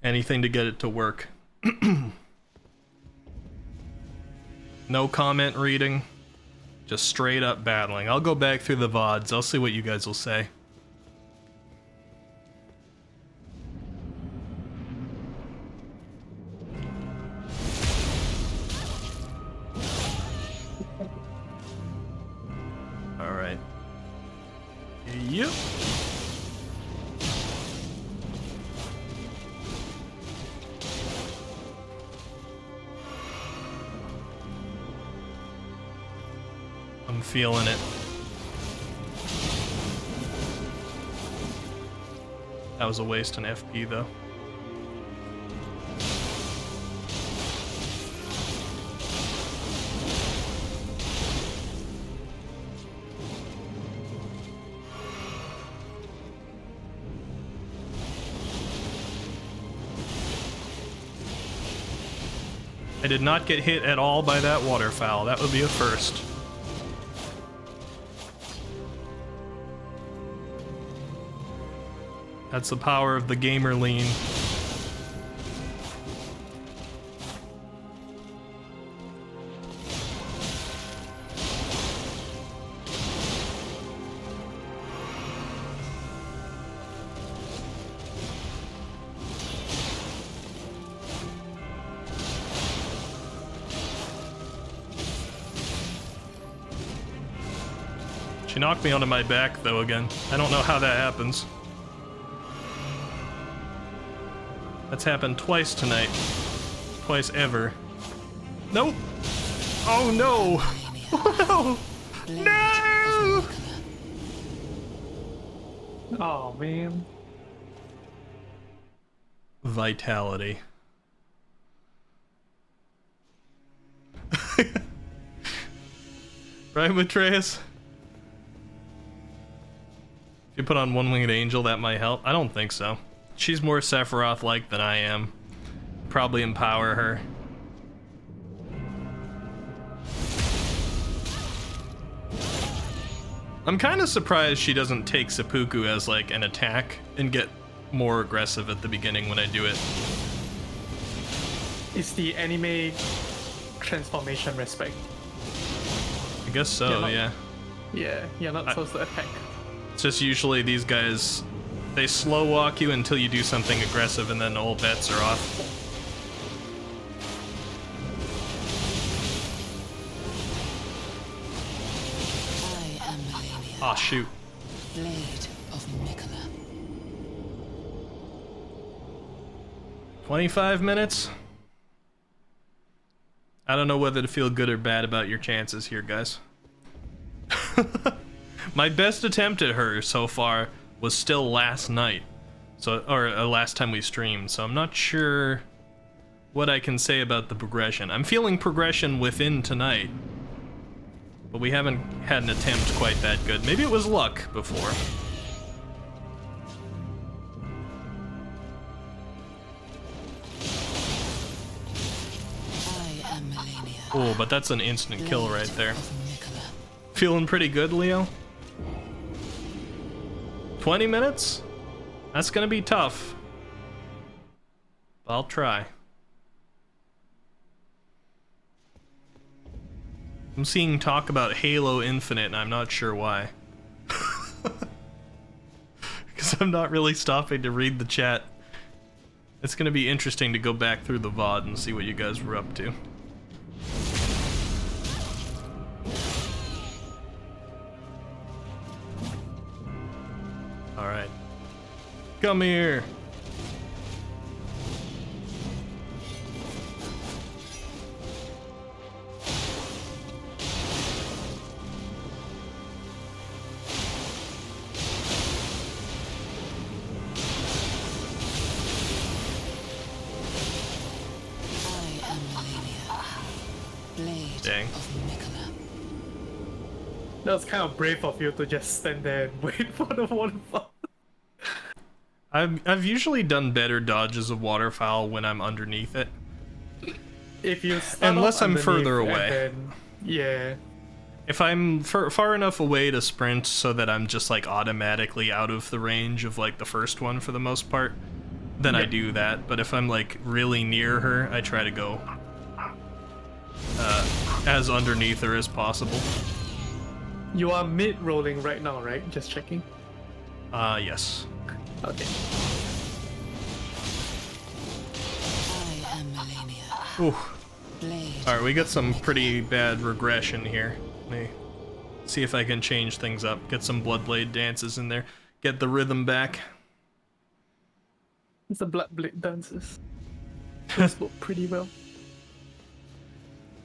Anything to get it to work. No comment reading. Just straight up battling. I'll go back through the VODs. I'll see what you guys will say. Alright. Yep. I'm feeling it. That was a waste in FP though. I did not get hit at all by that waterfowl. That would be a first. That's the power of the gamer lean. She knocked me onto my back though again. I don't know how that happens. That's happened twice tonight. Twice ever. Nope. Oh no. Oh, no. Oh man. Vitality. Right, Matreus? If you put on One-Winged Angel, that might help. I don't think so. She's more Sephiroth-like than I am. Probably empower her. I'm kind of surprised she doesn't take seppuku as like an attack and get more aggressive at the beginning when I do it. It's the anime transformation respect. I guess so, yeah. Yeah, you're not supposed to attack. It's just usually these guys, they slow walk you until you do something aggressive and then all bets are off. Aw, shoot. Blade of Mikola. 25 minutes? I don't know whether to feel good or bad about your chances here, guys. My best attempt at her so far was still last night. Or last time we streamed, so I'm not sure what I can say about the progression. I'm feeling progression within tonight, but we haven't had an attempt quite that good. Maybe it was luck before. I am Melania. Oh, but that's an instant kill right there. Of Mikola. Feeling pretty good, Leo? 20 minutes? That's gonna be tough. I'll try. I'm seeing talk about Halo Infinite, and I'm not sure why. Because I'm not really stopping to read the chat. It's gonna be interesting to go back through the VOD and see what you guys were up to. Alright. Come here. I am Melania. Blade Dang. of Mikola. That was kind of brave of you to just stand there and wait for the waterfall. I've usually done better dodges of waterfowl when I'm underneath it. If you start Unless off I'm further underneath away. and then, yeah. If I'm far enough away to sprint so that I'm just like automatically out of the range of like the first one for the most part, then I Yep. do that. But if I'm like really near her, I try to go as underneath her as possible. You are mid-rolling right now, right? Just checking. Yes. Okay. I am Melania. Ooh. Blade. Alright, we got some pretty bad regression here. Let me see if I can change things up. Get some Bloodblade dances in there. Get the rhythm back. It's the Blood Blade dances. Those look pretty well.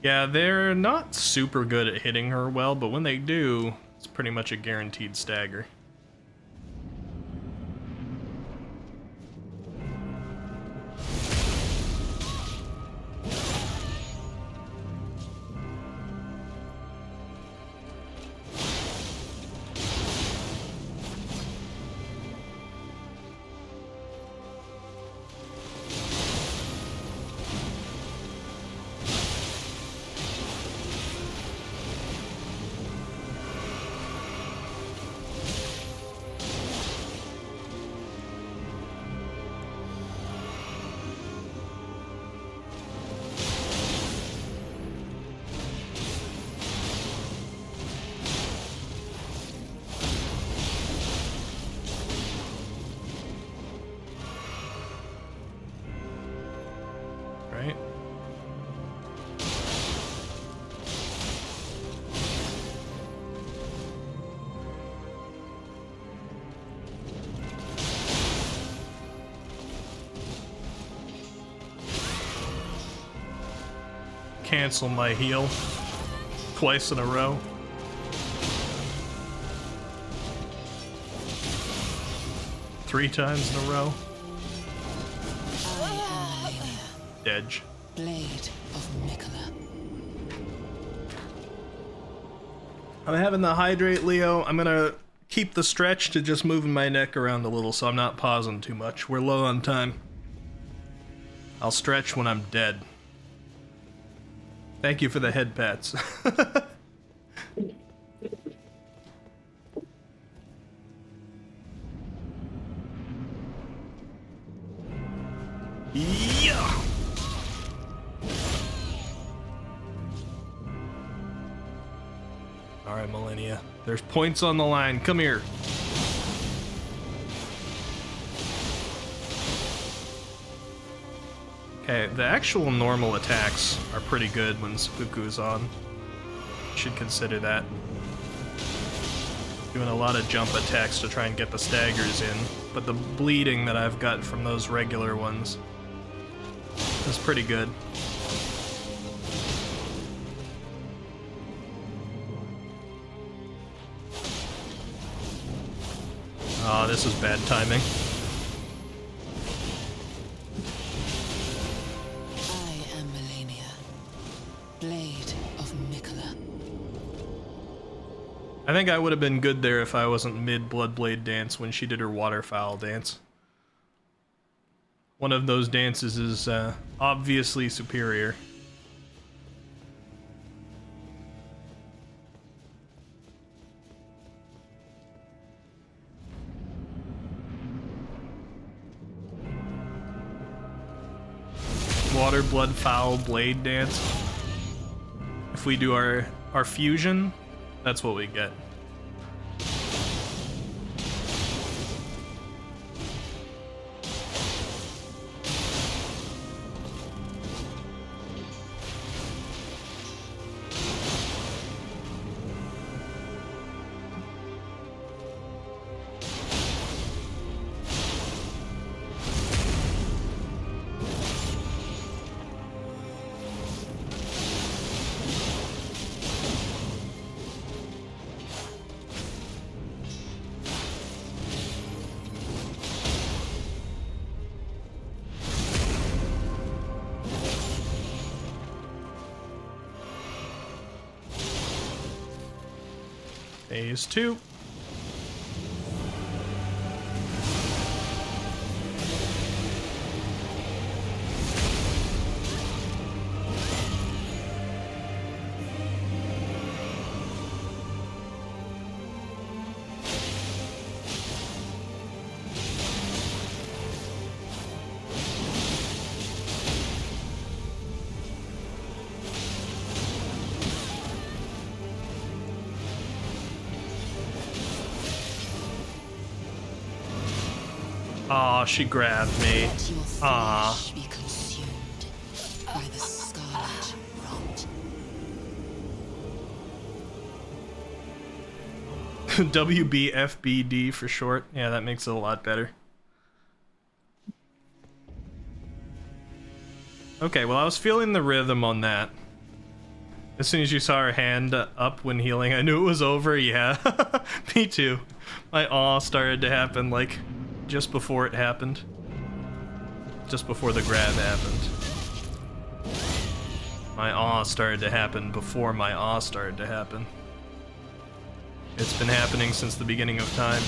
Yeah, they're not super good at hitting her well, but when they do, it's pretty much a guaranteed stagger. Right? Cancel my heal twice in a row. Three times in a row. I am Melania. Edge. Blade of Mikola. I'm having the hydrate, Leo. I'm gonna keep the stretch to just moving my neck around a little so I'm not pausing too much. We're low on time. I'll stretch when I'm dead. Thank you for the head pats. Yeah. All right, Millennia. There's points on the line. Come here. Okay, the actual normal attacks are pretty good when Seppuku's on. Should consider that. Doing a lot of jump attacks to try and get the staggers in, but the bleeding that I've got from those regular ones is pretty good. Oh, this is bad timing. I am Melania, Blade of Mikola. I think I would have been good there if I wasn't mid-Bloodblade dance when she did her waterfowl dance. One of those dances is obviously superior. Water, blood, foul, blade dance. If we do our fusion, that's what we get. Phase 2. Aw, she grabbed me. Let your Aw. flesh be consumed by the scarlet rot. WBFBD for short. Yeah, that makes it a lot better. Okay, well, I was feeling the rhythm on that. As soon as you saw her hand up when healing, I knew it was over. Yeah, me too. My awe started to happen, like, just before it happened. Just before the grab happened. My awe started to happen before my awe started to happen. It's been happening since the beginning of time.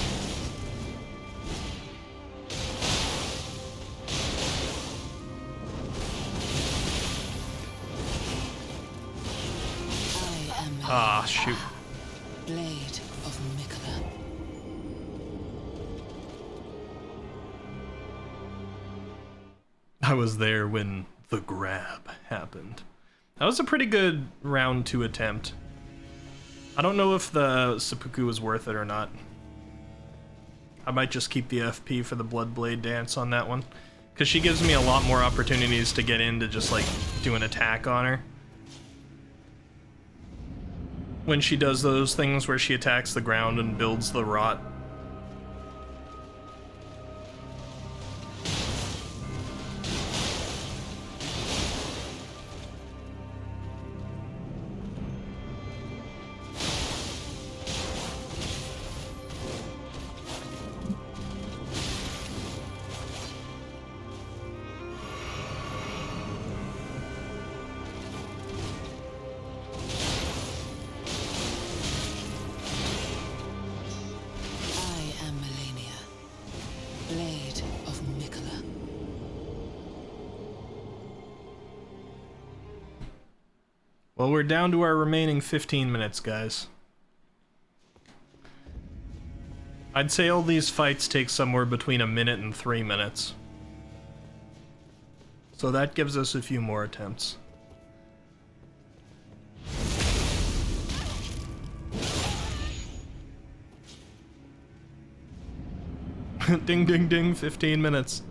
I am Ah, shoot. Blade of Mikola. I was there when the grab happened. That was a pretty good round 2 attempt. I don't know if the seppuku was worth it or not. I might just keep the FP for the Bloodblade dance on that one. Because she gives me a lot more opportunities to get in to just, like, do an attack on her. When she does those things where she attacks the ground and builds the rot. I am Melania, Blade of Mikola. Well, we're down to our remaining 15 minutes, guys. I'd say all these fights take somewhere between a minute and 3 minutes. So that gives us a few more attempts. Ding, ding, ding, 15 minutes.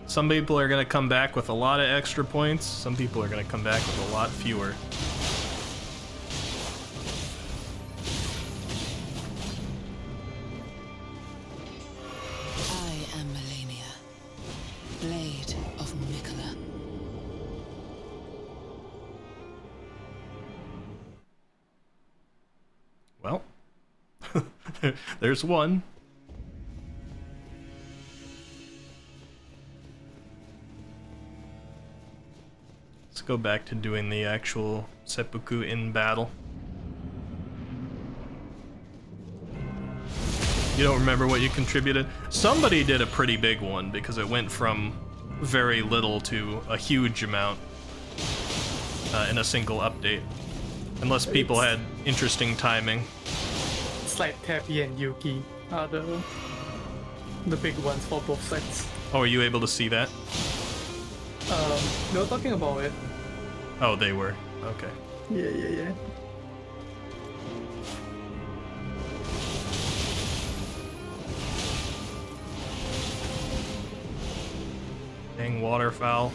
Some people are gonna come back with a lot of extra points. Some people are gonna come back with a lot fewer. Blade of Mikola. Well, there's one. Let's go back to doing the actual seppuku in battle. You don't remember what you contributed? Somebody did a pretty big one because it went from very little to a huge amount in a single update. Unless people had interesting timing. It's like Tappy and Yuki are the big ones for both sides. Oh, are you able to see that? They were talking about it. Oh, they were. Okay. Yeah. Dang waterfowl.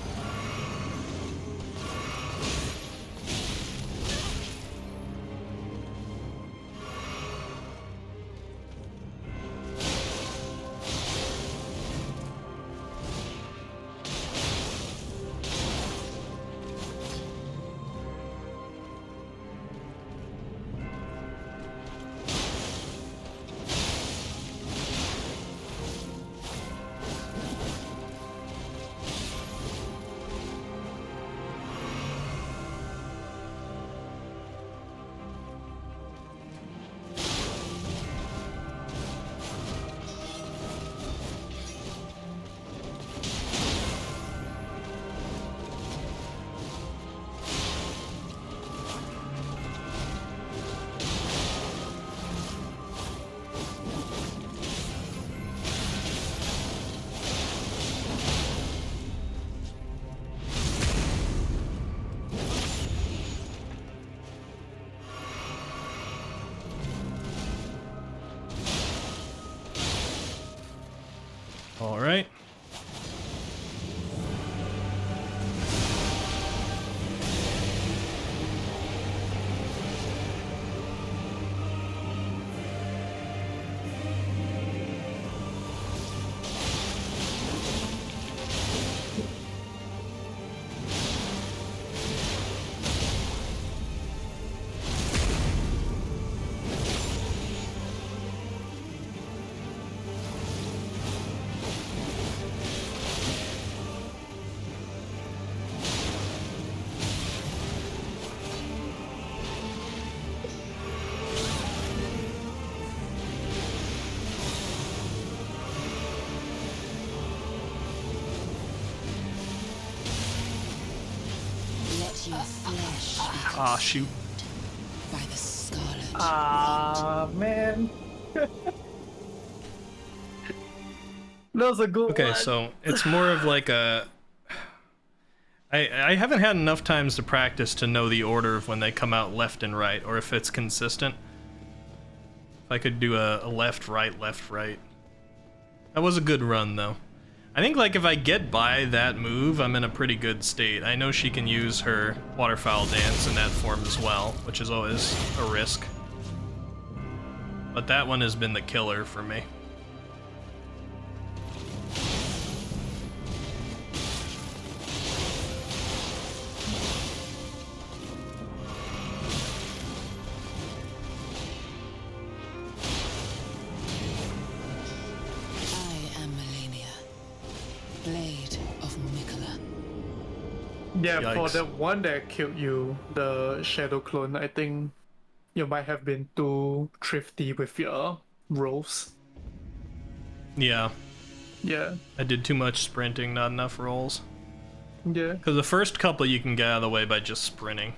All right. Let your flesh be Ah, shoot. by the scarlet. Ah, man. That was a good Okay, one. so it's more of like a... I haven't had enough times to practice to know the order of when they come out left and right, or if it's consistent. If I could do a left, right, left, right. That was a good run, though. I think, like, if I get by that move, I'm in a pretty good state. I know she can use her waterfowl dance in that form as well, which is always a risk. But that one has been the killer for me. I am Melania, Blade of Mikola. Yeah, for Yikes. the one that killed you, the shadow clone, I think you might have been too thrifty with your rolls. Yeah, Yeah, I did too much sprinting, not enough rolls. yeah, Because the first couple you can get out of the way by just sprinting.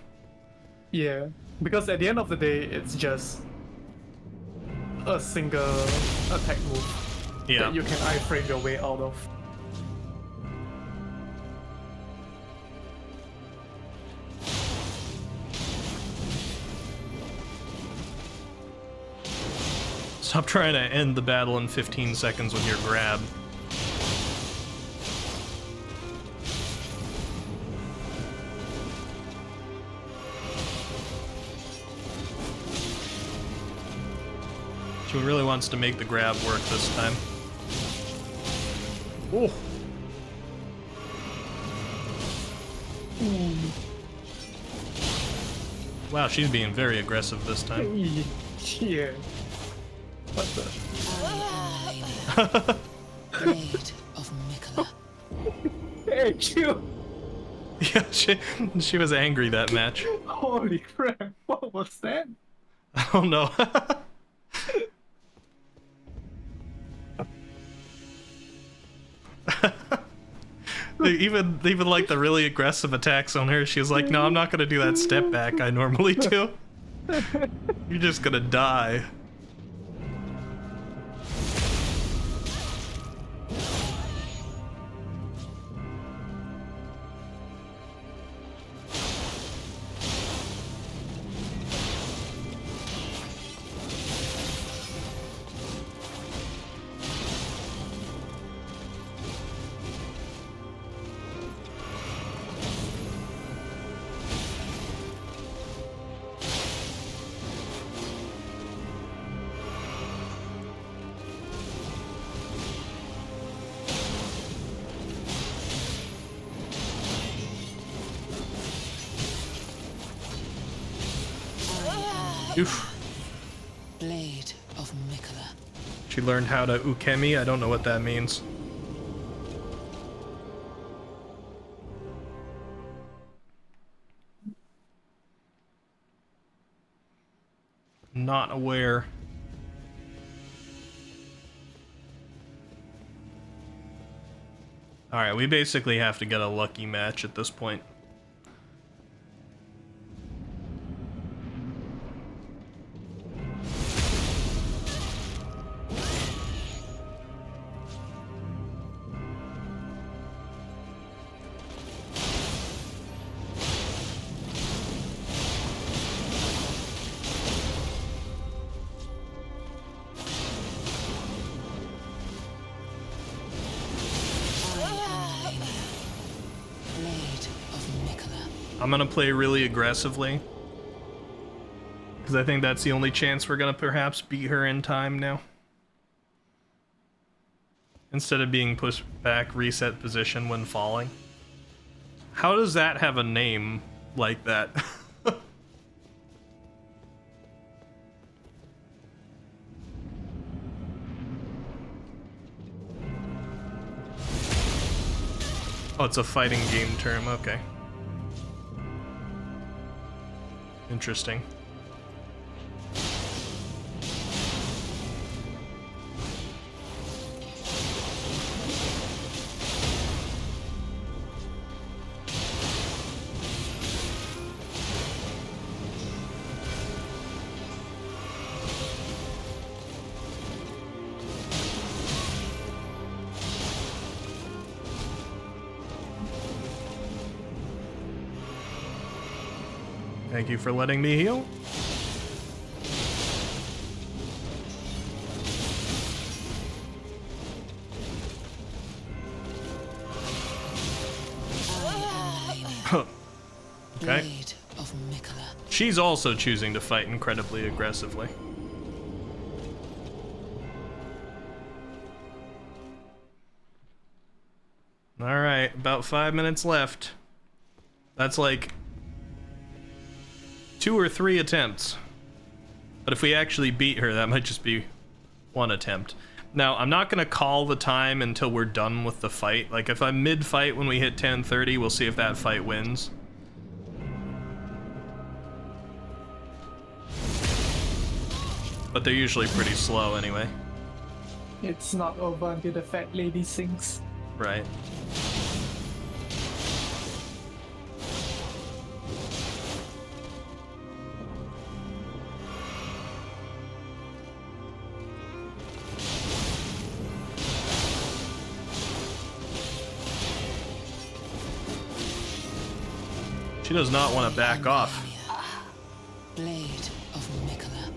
yeah. Because at the end of the day, it's just a single attack move Yeah. that you can iframe your way out of. Stop trying to end the battle in 15 seconds with your grab. She really wants to make the grab work this time. Oh, Wow, she's being very aggressive this time. Yeah. What the? Blade of Mikola. Hey, chill. Yeah, she was angry that match. Holy crap! What was that? I don't know. even like the really aggressive attacks on her, she was like, "No, I'm not gonna do that step back I normally do. You're just gonna die." Oof. Blade of Mikola. She learned how to ukemi. I don't know what that means. Not aware. Alright, we basically have to get a lucky match at this point. I'm gonna play really aggressively, because I think that's the only chance we're gonna perhaps beat her in time now. Instead of being pushed back, reset position when falling. How does that have a name like that? Oh, it's a fighting game term, okay. Interesting. Thank you for letting me heal. Okay. Blade of Mikola. She's also choosing to fight incredibly aggressively. Alright, about 5 minutes left. That's like 2 or 3 attempts. But if we actually beat her, that might just be 1 attempt. Now, I'm not gonna call the time until we're done with the fight. Like, if I'm mid-fight when we hit 10:30, we'll see if that fight wins. But they're usually pretty slow anyway. It's not over until the fat lady sings. Right. She does not want to back off. Blade of Mikola.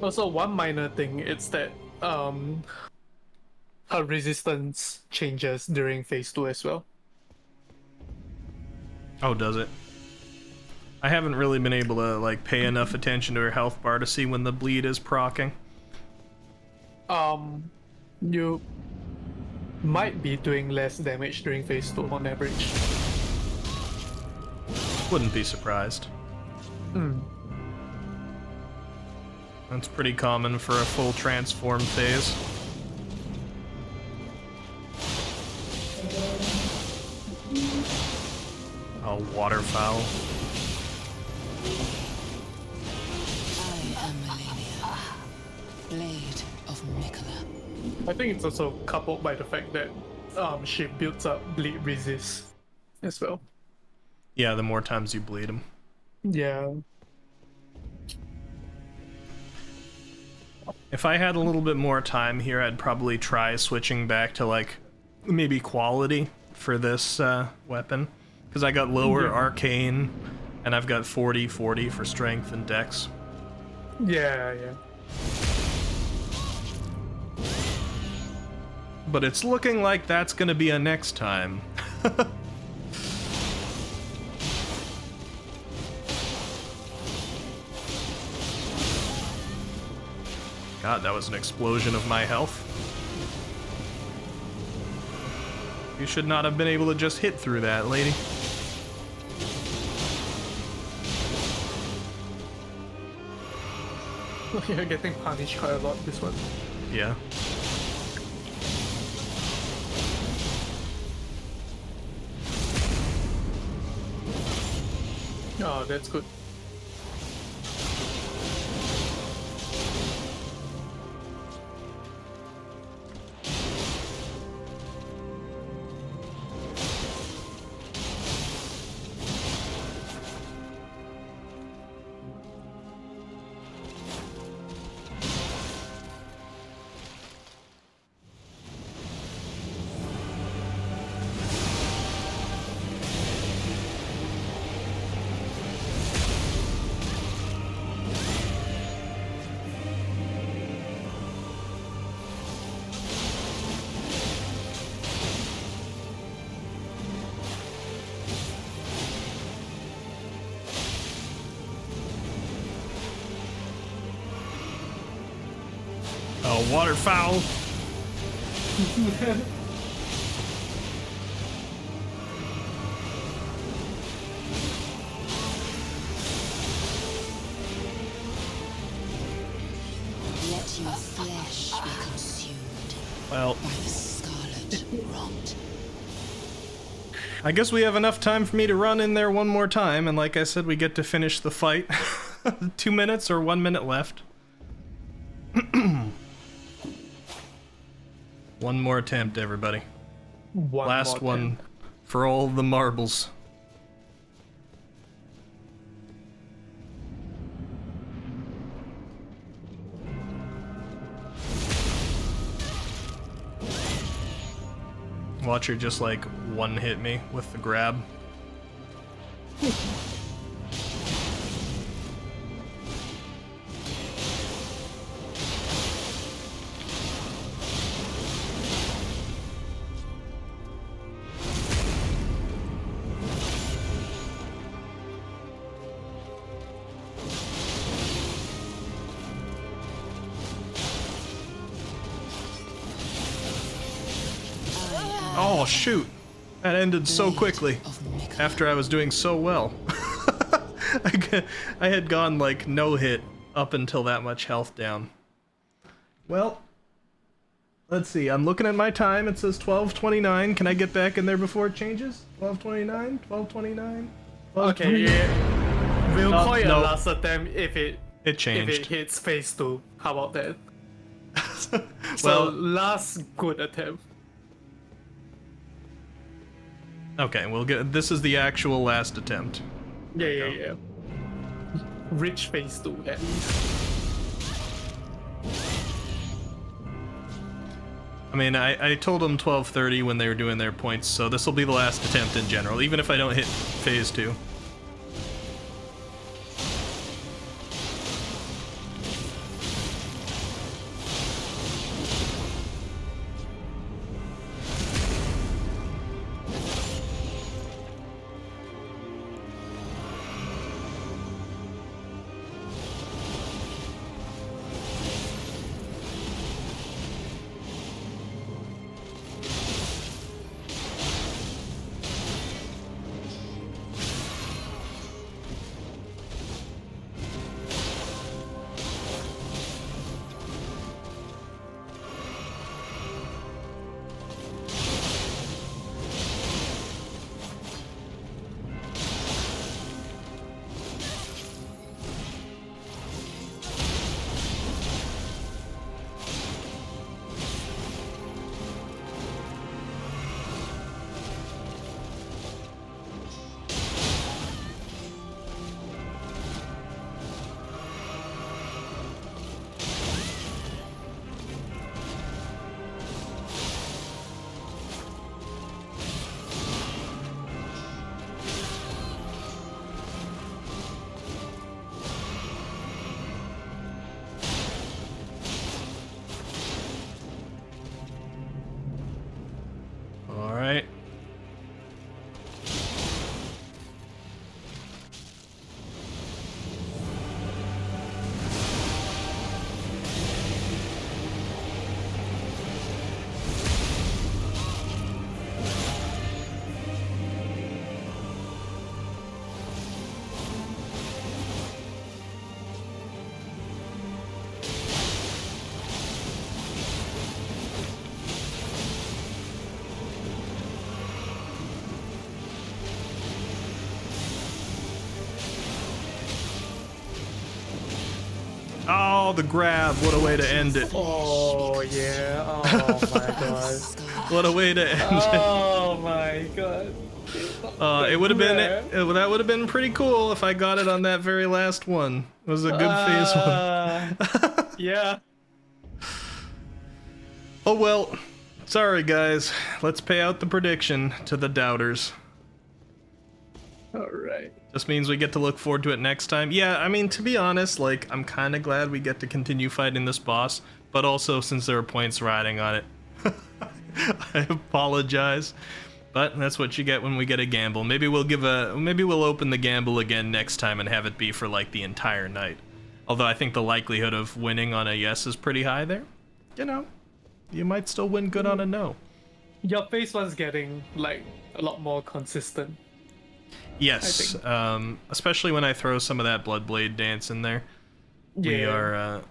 Also, one minor thing, it's that her resistance changes during phase 2 as well. Oh, does it? I haven't really been able to like pay enough attention to her health bar to see when the bleed is proccing. You might be doing less damage during phase 2 on average. Wouldn't be surprised. That's pretty common for a full transform phase. Oh, waterfowl. I am Melania, Blade of Mikola. I think it's also coupled by the fact that she builds up bleed resist as well. Yeah, the more times you bleed him. Yeah. If I had a little bit more time here, I'd probably try switching back to like maybe quality for this weapon, because I got lower arcane and I've got 40/40 for strength and dex. Yeah, yeah. But it's looking like that's gonna be a next time. God, that was an explosion of my health. You should not have been able to just hit through that, lady. You're getting punished quite a lot this one. Yeah. Oh, that's good. Oh, waterfowl. Let your flesh be consumed Well, by the scarlet rot. I guess we have enough time for me to run in there one more time, and like I said, we get to finish the fight. 2 minutes or 1 minute left. One more attempt, everybody. Last one for all the marbles. Watch her just like one hit me with the grab. Oh shoot! That ended so quickly after I was doing so well. I had gone like no hit up until that much health down. Well, let's see. I'm looking at my time. It says 12:29. Can I get back in there before it changes? 12:29? 12:29? Okay, yeah. We'll call it a no. last attempt if it changed. if it hits phase 2. How about that? Well, So last good attempt. okay, we'll get. This is the actual last attempt. Yeah. Reach phase 2 at least. I mean, I told them 12:30 when they were doing their points, so this will be the last attempt in general, even if I don't hit phase 2. Oh, the grab. What a way to end it. Oh yeah. Oh my god. What a way to end it. Oh my god. It would have been that would have been pretty cool if I got it on that very last one. It was a good phase one. Yeah. Oh well. Sorry guys. Let's pay out the prediction to the doubters. Alright. Just means we get to look forward to it next time. Yeah, I mean, to be honest, like, I'm kind of glad we get to continue fighting this boss, but also since there are points riding on it. I apologize, but that's what you get when we get a gamble. Maybe we'll open the gamble again next time and have it be for like the entire night. Although I think the likelihood of winning on a yes is pretty high there. You know, you might still win good on a no. Your phase one's getting like a lot more consistent. Yes, especially when I throw some of that Bloodblade dance in there. Yeah.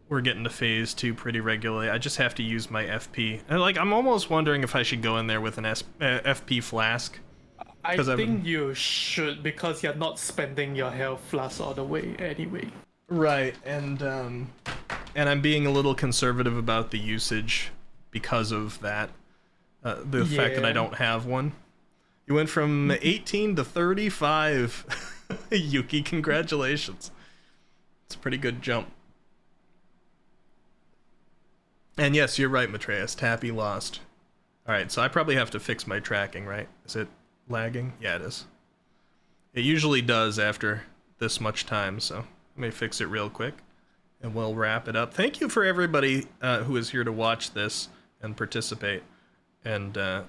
We're getting to phase 2 pretty regularly. I just have to use my FP. And, like, I'm almost wondering if I should go in there with an FP flask. I think you should, because you're not spending your health flask all the way anyway. Right, and I'm being a little conservative about the usage because of that. The fact that I don't have one. You went from 18 to 35. Yuki, congratulations. It's a pretty good jump. And yes, you're right, Matreus. Tappy lost. Alright, so I probably have to fix my tracking, right? Is it lagging? Yeah, it is. It usually does after this much time, so let me fix it real quick. And we'll wrap it up. Thank you for everybody who is here to watch this and participate. And, let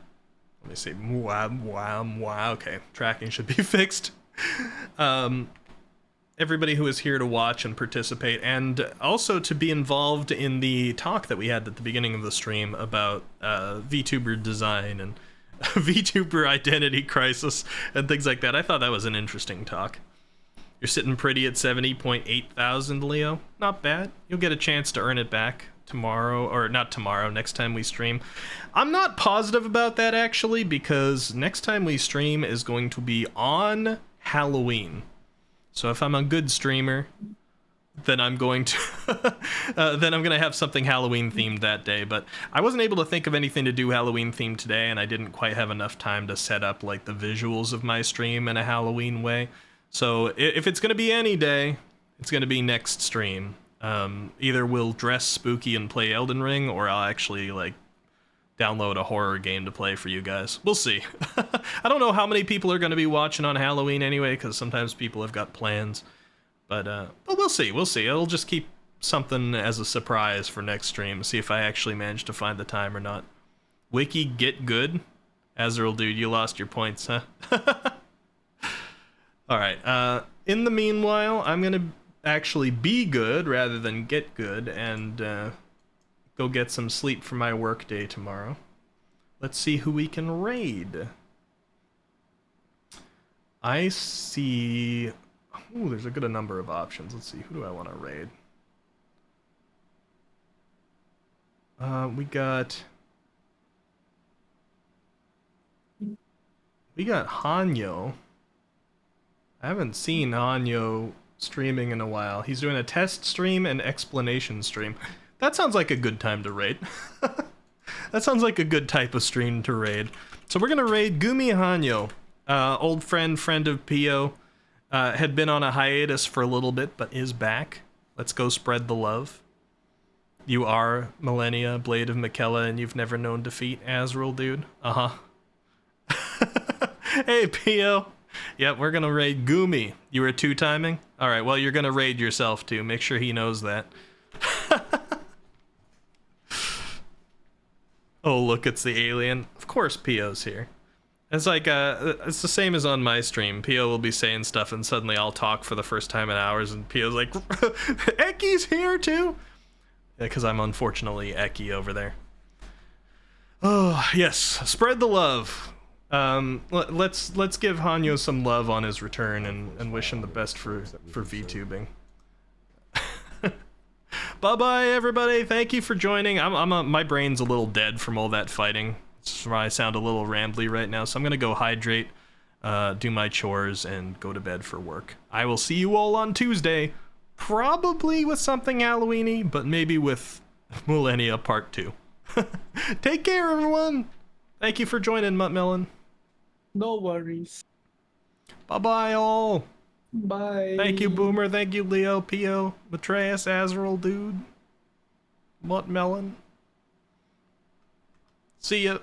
me see. Okay, tracking should be fixed. Everybody who is here to watch and participate, and also to be involved in the talk that we had at the beginning of the stream about VTuber design and VTuber identity crisis and things like that. I thought that was an interesting talk. You're sitting pretty at 70.8 thousand, Leo. Not bad. You'll get a chance to earn it back tomorrow, or not tomorrow, next time we stream. I'm not positive about that actually, because next time we stream is going to be on Halloween. So if I'm a good streamer, then I'm going to have something Halloween themed that day. But I wasn't able to think of anything to do Halloween themed today, and I didn't quite have enough time to set up like the visuals of my stream in a Halloween way. So if it's gonna be any day, it's gonna be next stream. Either we'll dress spooky and play Elden Ring, or I'll actually like download a horror game to play for you guys. We'll see. I don't know how many people are going to be watching on Halloween anyway, because sometimes people have got plans. But we'll see. We'll see. I'll just keep something as a surprise for next stream. See if I actually manage to find the time or not. Wiki, get good. Azrael, dude, you lost your points, huh? Alright, in the meanwhile, I'm going to actually be good rather than get good, and go get some sleep for my work day tomorrow. Let's see who we can raid. I see... Ooh, there's a good number of options. Let's see, who do I want to raid? We got Hanyo. I haven't seen Hanyo streaming in a while. He's doing a test stream and explanation stream. That sounds like a good time to raid. That sounds like a good type of stream to raid. So we're gonna raid Gumi Hanyo. Old friend of Pio. Had been on a hiatus for a little bit, but is back. Let's go spread the love. You are Millennia, Blade of Miquella, and you've never known defeat, Azrael, dude. Uh-huh. Hey, Pio. Yep, we're gonna raid Gumi. You were two-timing? Alright, well, you're gonna raid yourself, too. Make sure he knows that. Oh, look, it's the alien. Of course Pio's here. It's like, it's the same as on my stream. Pio will be saying stuff, and suddenly I'll talk for the first time in hours, and Pio's like, Eki's here, too? Because I'm unfortunately Eki over there. Oh, yes. Spread the love. Let's give Hanyo some love on his return and wish him the best for VTubing. Bye-bye, everybody. Thank you for joining. My brain's a little dead from all that fighting. That's why I sound a little rambly right now, so I'm gonna go hydrate, do my chores, and go to bed for work. I will see you all on Tuesday. Probably with something Halloween-y, but maybe with Millennia Part 2. Take care, everyone. Thank you for joining, Muttmelon. No worries. Bye-bye, all. Bye. Thank you, Boomer. Thank you, Leo, Pio, Matreus, Azrael, dude. Muttmelon. See ya.